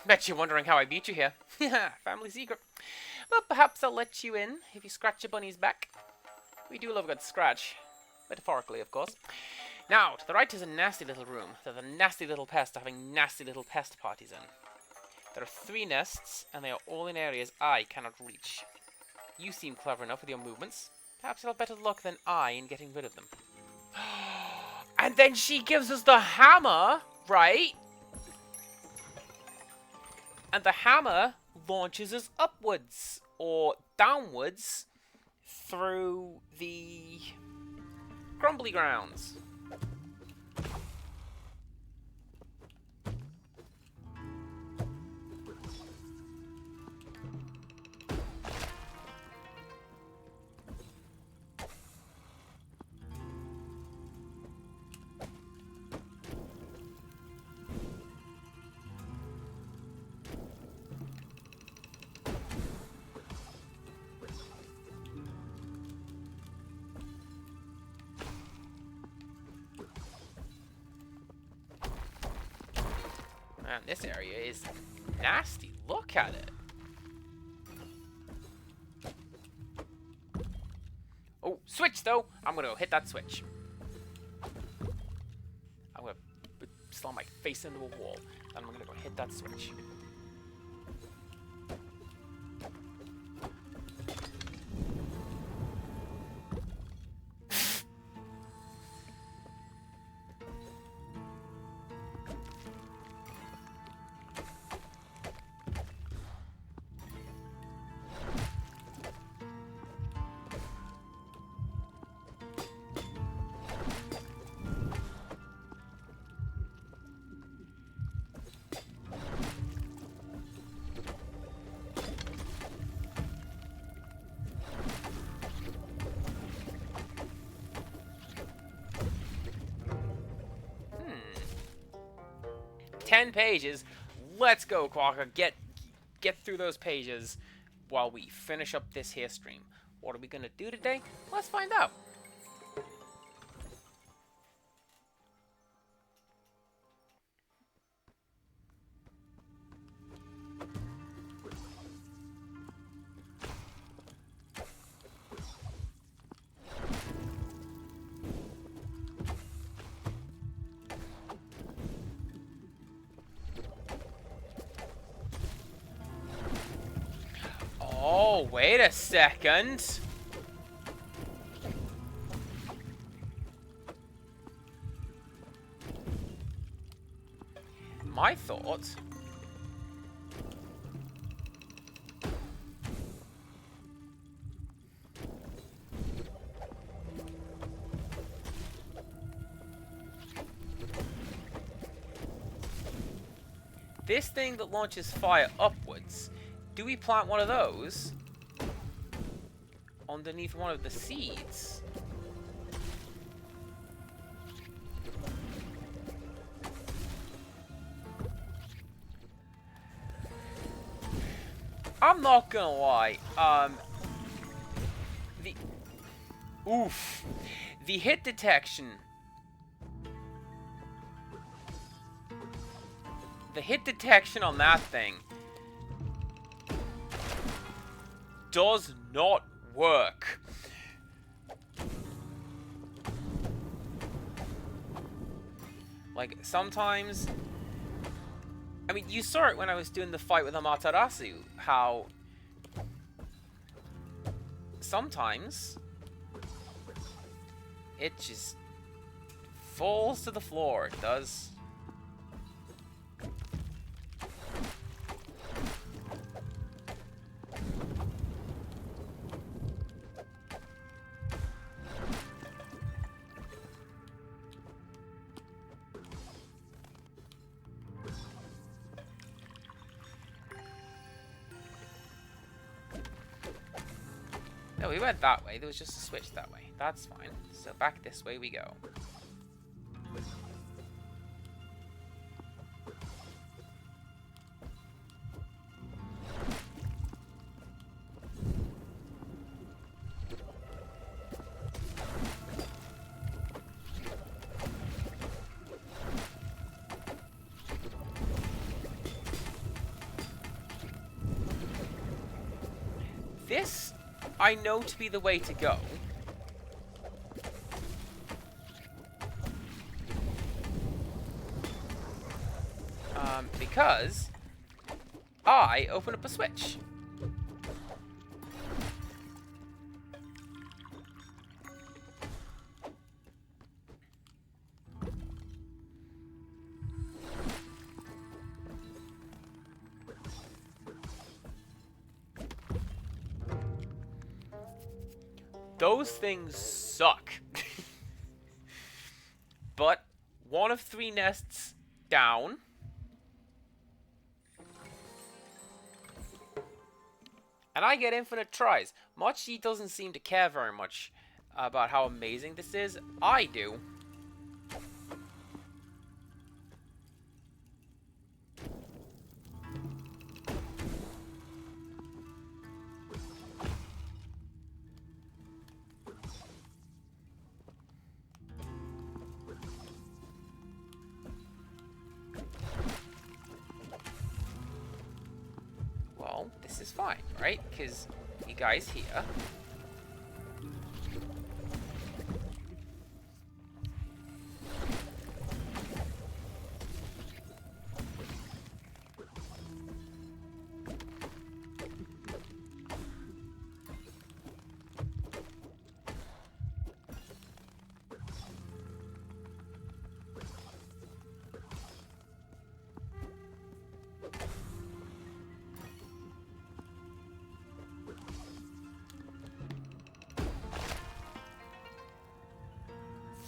bet you're wondering how I beat you here. Family secret. But perhaps I'll let you in if you scratch your bunny's back. We do love a good scratch. Metaphorically, of course. Now, to the right is a nasty little room. There's a nasty little pest having nasty little pest parties in. There are 3 nests, and they are all in areas I cannot reach. You seem clever enough with your movements. Perhaps you'll have better luck than I in getting rid of them. And then she gives us the hammer, right? And the hammer launches us upwards or downwards through the crumbly grounds. Man, this area is nasty. Look at it. Oh, switch though! I'm gonna go hit that switch. I'm gonna slam my face into a wall, and I'm gonna go hit that switch. Hmm. 10 pages. Let's go, Quokka. Get through those pages while we finish up this here stream. What are we gonna do today? Let's find out. Oh, wait a second. My thought. This thing that launches fire upwards, do we plant one of those underneath one of the seeds? I'm not gonna lie, the hit detection. The hit detection on that thing does not work. Like, sometimes... I mean, you saw it when I was doing the fight with Amaterasu, how... sometimes... it just... falls to the floor, it does. No, we went that way. There was just a switch that way. That's fine. So back this way we go. This, I know to be the way to go. Because I open up a switch. Those things suck. But one of 3 nests down. And I get infinite tries. Mochi doesn't seem to care very much about how amazing this is. I do. Well, this is fine, right? Because you guys here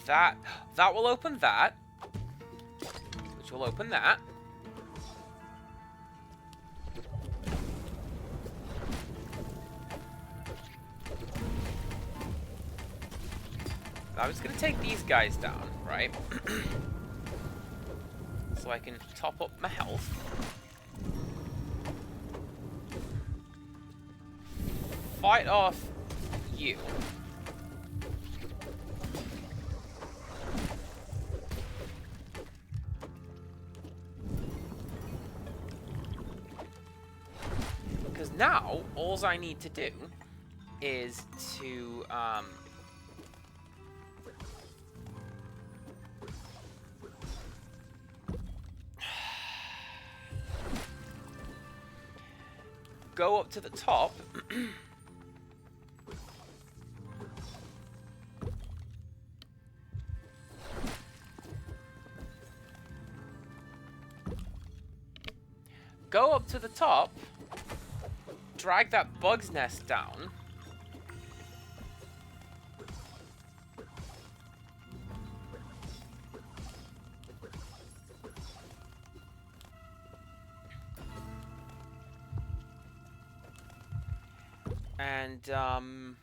that will open that, which will open that. I'm just gonna take these guys down, right? So I can top up my health. Fight off you. Because now, all I need to do is to, go up to the top. Go up to the top. Drag that bug's nest down. And,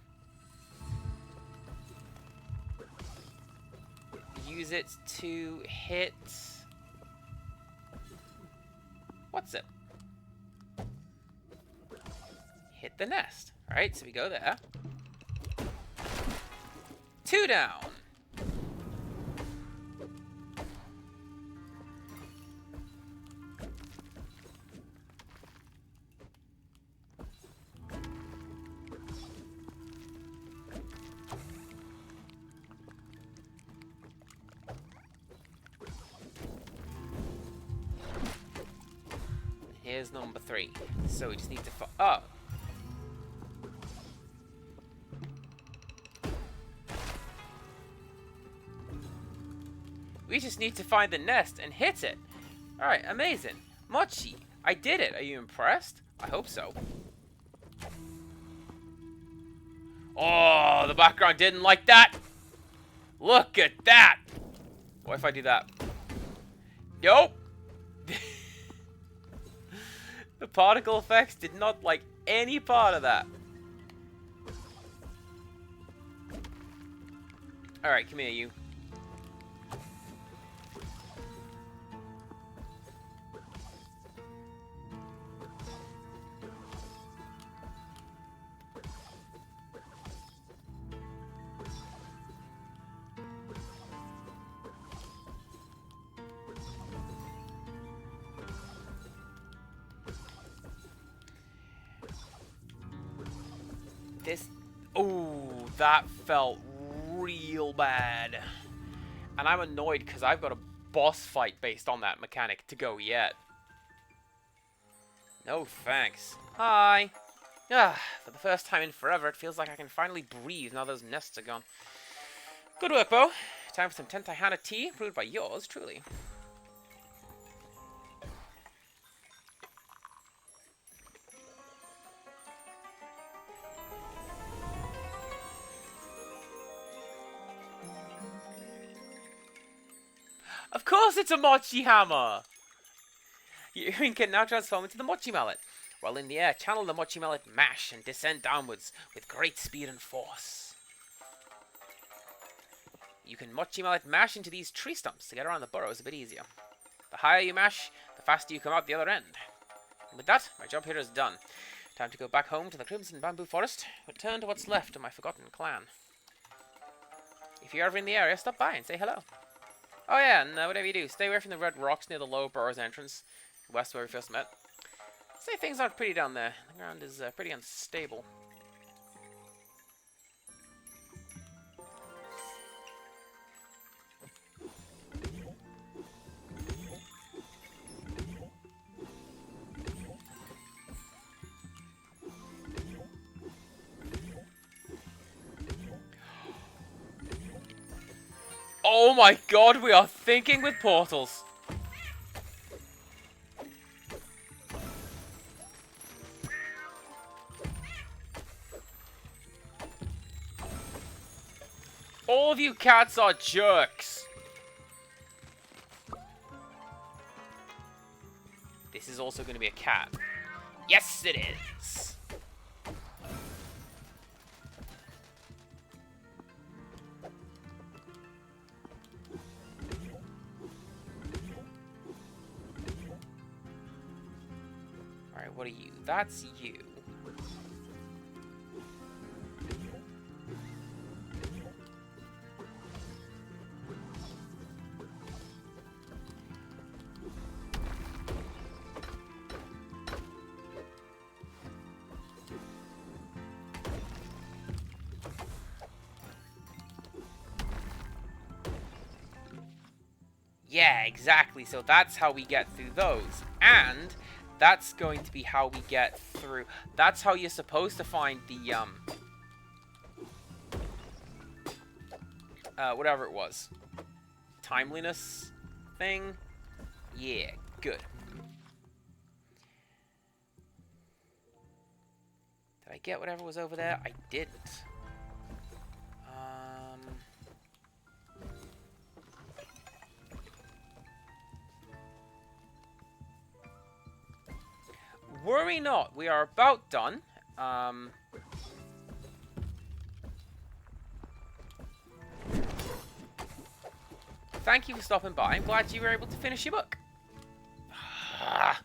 use it to hit... What's it? Hit the nest. Alright, so we go there. 2 down. Here's number 3. So we just need to... Oh! We just need to find the nest and hit it. Alright, amazing. Mochi, I did it. Are you impressed? I hope so. Oh, the background didn't like that. Look at that. What if I do that? Nope. The particle effects did not like any part of that. Alright, come here, you. Oh, that felt real bad. And I'm annoyed because I've got a boss fight based on that mechanic to go yet. No thanks. Hi. For the first time in forever, it feels like I can finally breathe now those nests are gone. Good work, Bo. Time for some Tentahana tea, brewed by yours truly. Of course it's a Mochi Hammer! You can now transform into the Mochi Mallet. While in the air, channel the Mochi Mallet mash and descend downwards with great speed and force. You can Mochi Mallet mash into these tree stumps to get around the burrows a bit easier. The higher you mash, the faster you come out the other end. And with that, my job here is done. Time to go back home to the Crimson Bamboo Forest, return to what's left of my forgotten clan. If you're ever in the area, stop by and say hello. Oh yeah, and whatever you do, stay away from the red rocks near the low burrows entrance, west where we first met. Say things aren't pretty down there. The ground is pretty unstable. Oh my god, we are thinking with portals. All of you cats are jerks. This is also going to be a cat. Yes, it is. Alright, what are you? That's you. Yeah, exactly. So that's how we get through those. And that's going to be how we get through... That's how you're supposed to find the, whatever it was. Timeliness thing? Yeah, good. Did I get whatever was over there? I didn't. Worry not, we are about done. Thank you for stopping by. I'm glad you were able to finish your book. I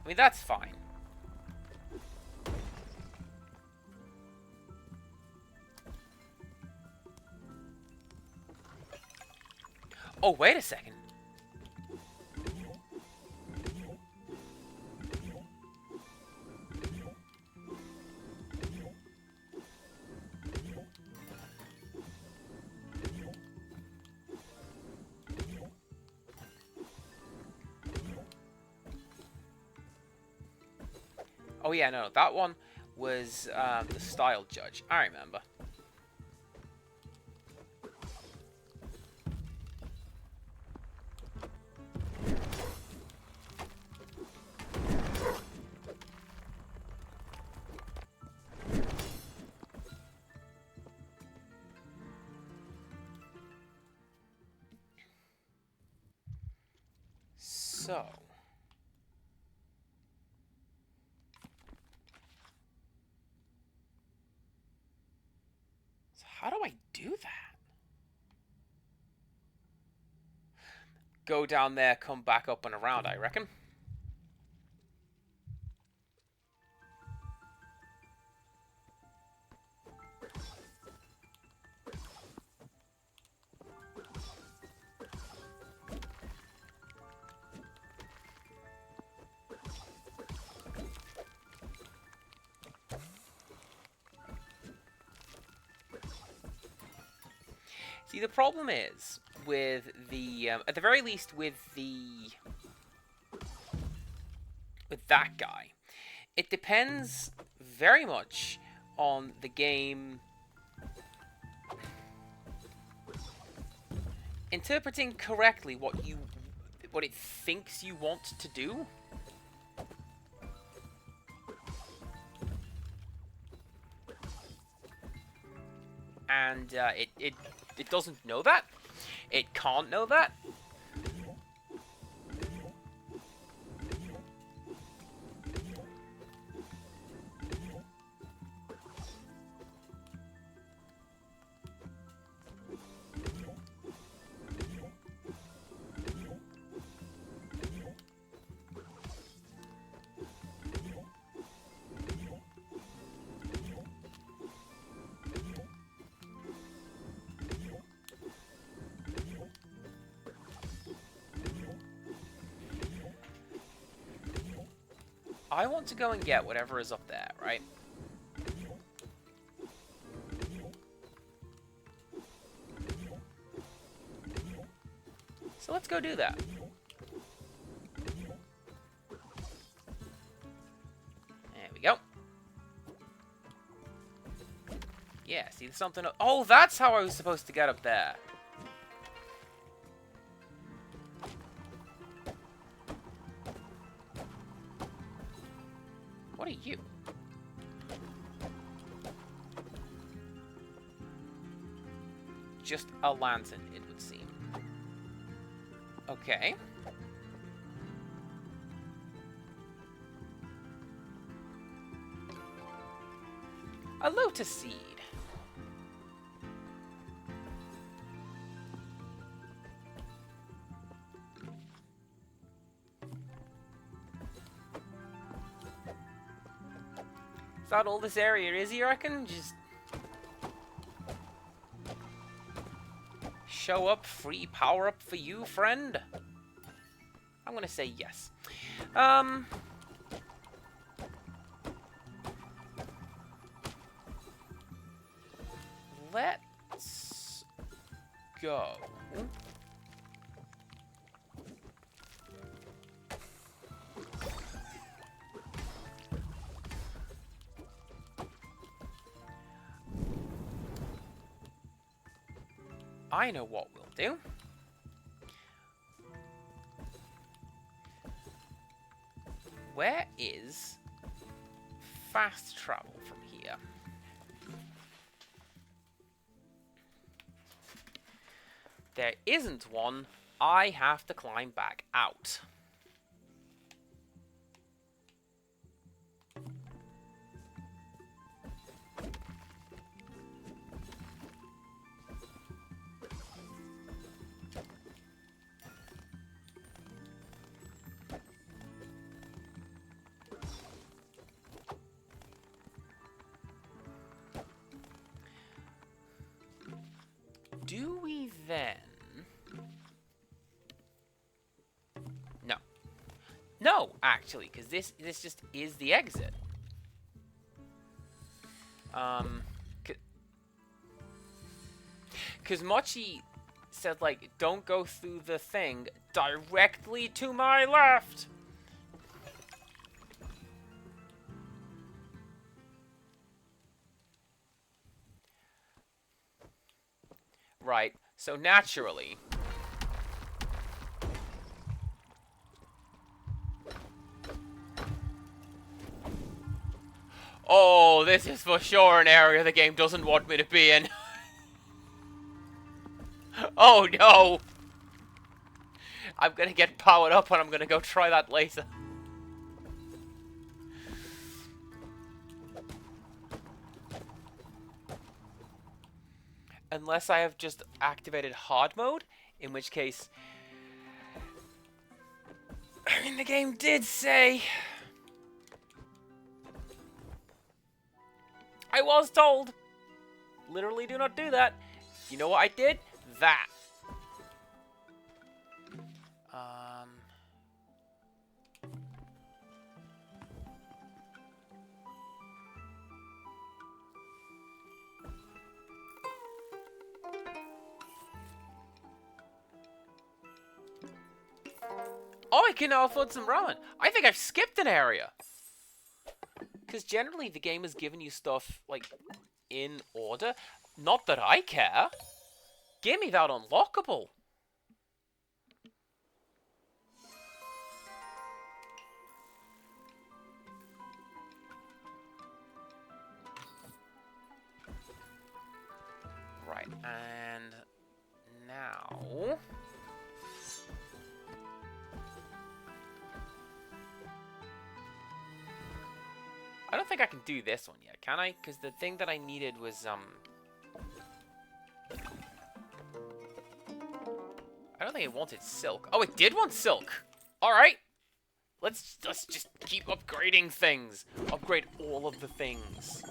mean, that's fine. Oh, wait a second. Oh yeah, no, that one was the style judge. I remember. So... how do I do that? Go down there, come back up and around, I reckon. See, the problem is with the, at the very least with that guy, it depends very much on the game interpreting correctly what it thinks you want to do. And it doesn't know that. It can't know that. I want to go and get whatever is up there, right? So let's go do that. There we go. Yeah, see, there's something... oh, that's how I was supposed to get up there. What are you? just a lantern, it would seem. Okay. A Lotus seed. Is that all this area is, you reckon? Just show up, free power up for you, friend? I'm gonna say yes. Let's go. I know what we'll do. Where is fast travel from here? There isn't one. I have to climb back out. Do we then... No. No, actually, because this just is the exit. Because Mochi said, like, don't go through the thing directly to my left. Right, so naturally... Oh, this is for sure an area the game doesn't want me to be in. Oh no! I'm gonna get powered up and I'm gonna go try that later. Unless I have just activated hard mode, in which case... I mean, the game did say... I was told! Literally do not do that. You know what I did? That. Oh, I can now afford some ramen. I think I've skipped an area. Because generally the game has given you stuff, like, in order. Not that I care. Give me that unlockable. Right, and now... I don't think I can do this one yet, can I? Because the thing that I needed was, I don't think it wanted silk. Oh, it did want silk! Alright! Let's just keep upgrading things. Upgrade all of the things.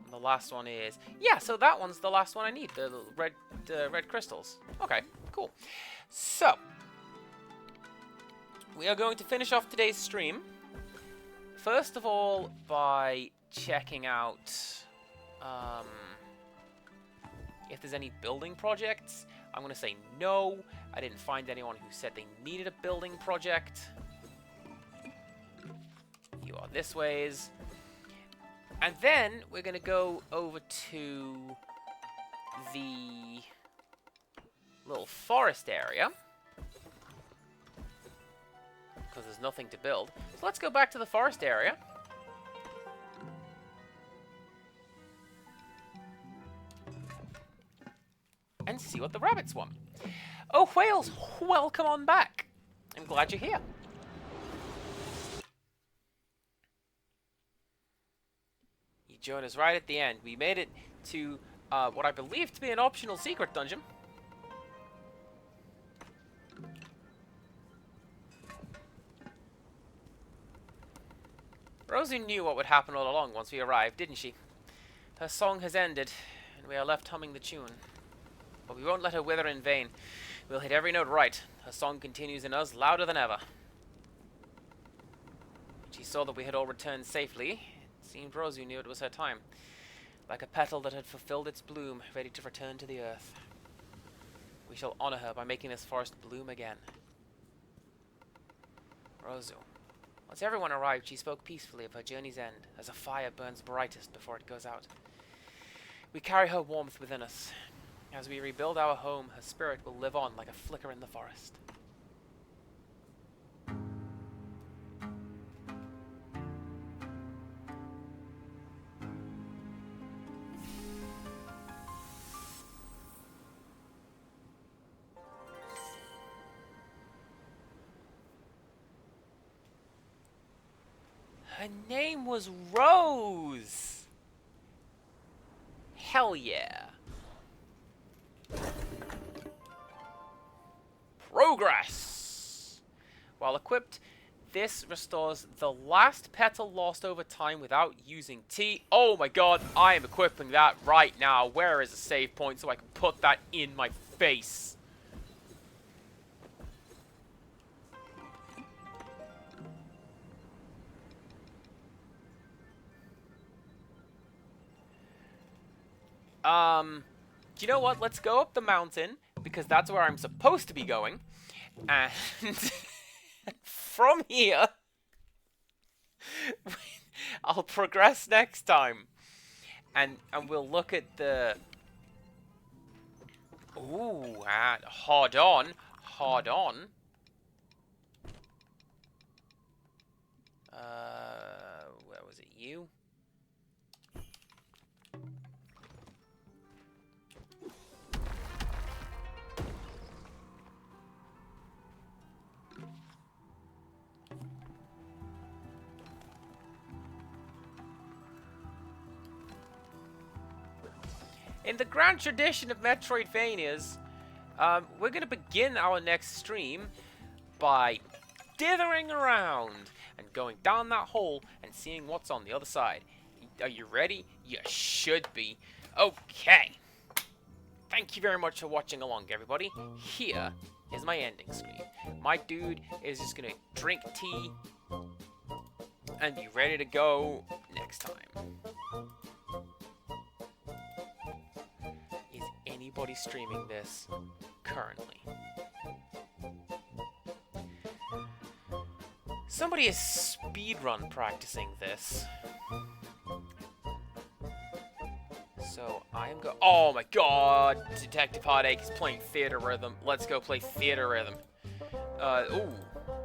And the last one is... Yeah, so that one's the last one I need. The red crystals. Okay, cool. So... we are going to finish off today's stream, first of all, by checking out if there's any building projects. I'm going to say no. I didn't find anyone who said they needed a building project. You are this ways. And then we're going to go over to the little forest area, because there's nothing to build. So let's go back to the forest area. see what the rabbits want. Oh, whales, welcome on back. I'm glad you're here. You joined us right at the end. We made it to what I believe to be an optional secret dungeon. Rosie knew what would happen all along once we arrived, didn't she? Her song has ended, and we are left humming the tune. But we won't let her wither in vain. We'll hit every note right. Her song continues in us, louder than ever. She saw that we had all returned safely. It seemed Rosie knew it was her time. Like a petal that had fulfilled its bloom, ready to return to the earth. We shall honor her by making this forest bloom again. Rosu. Once everyone arrived, she spoke peacefully of her journey's end, as a fire burns brightest before it goes out. We carry her warmth within us. As we rebuild our home, her spirit will live on like a flicker in the forest. Her name was Rose! Hell yeah. Progress! While equipped, this restores the last petal lost over time without using Teal. Oh my god, I am equipping that right now. Where is a save point so I can put that in my face? You know what? Let's go up the mountain, because that's where I'm supposed to be going. And from here, I'll progress next time. And we'll look at the... Ooh, and hold on. Hold on. Where was it? You? In the grand tradition of Metroidvanias, we're going to begin our next stream by dithering around and going down that hole and seeing what's on the other side. Are you ready? You should be. Okay. Thank you very much for watching along, everybody. Here is my ending screen. My dude is just going to drink tea and be ready to go next time. Anybody streaming this currently? Somebody is speedrun practicing this. So I am oh my god! Detective Heartache is playing Theater Rhythm. Let's go play Theater Rhythm. Ooh,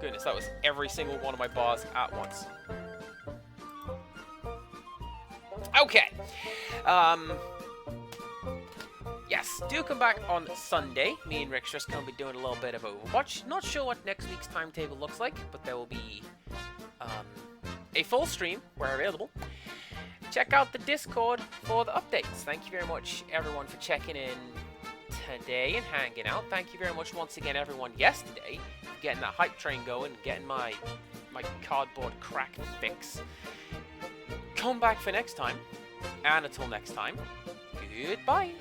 goodness, that was every single one of my bars at once. Okay. Yes, do come back on Sunday. Me and Rick's just going to be doing a little bit of Overwatch. Not sure what next week's timetable looks like, but there will be a full stream where available. Check out the Discord for the updates. Thank you very much, everyone, for checking in today and hanging out. Thank you very much once again, everyone, yesterday, for getting that hype train going and getting my cardboard crack fix. Come back for next time. And until next time, goodbye.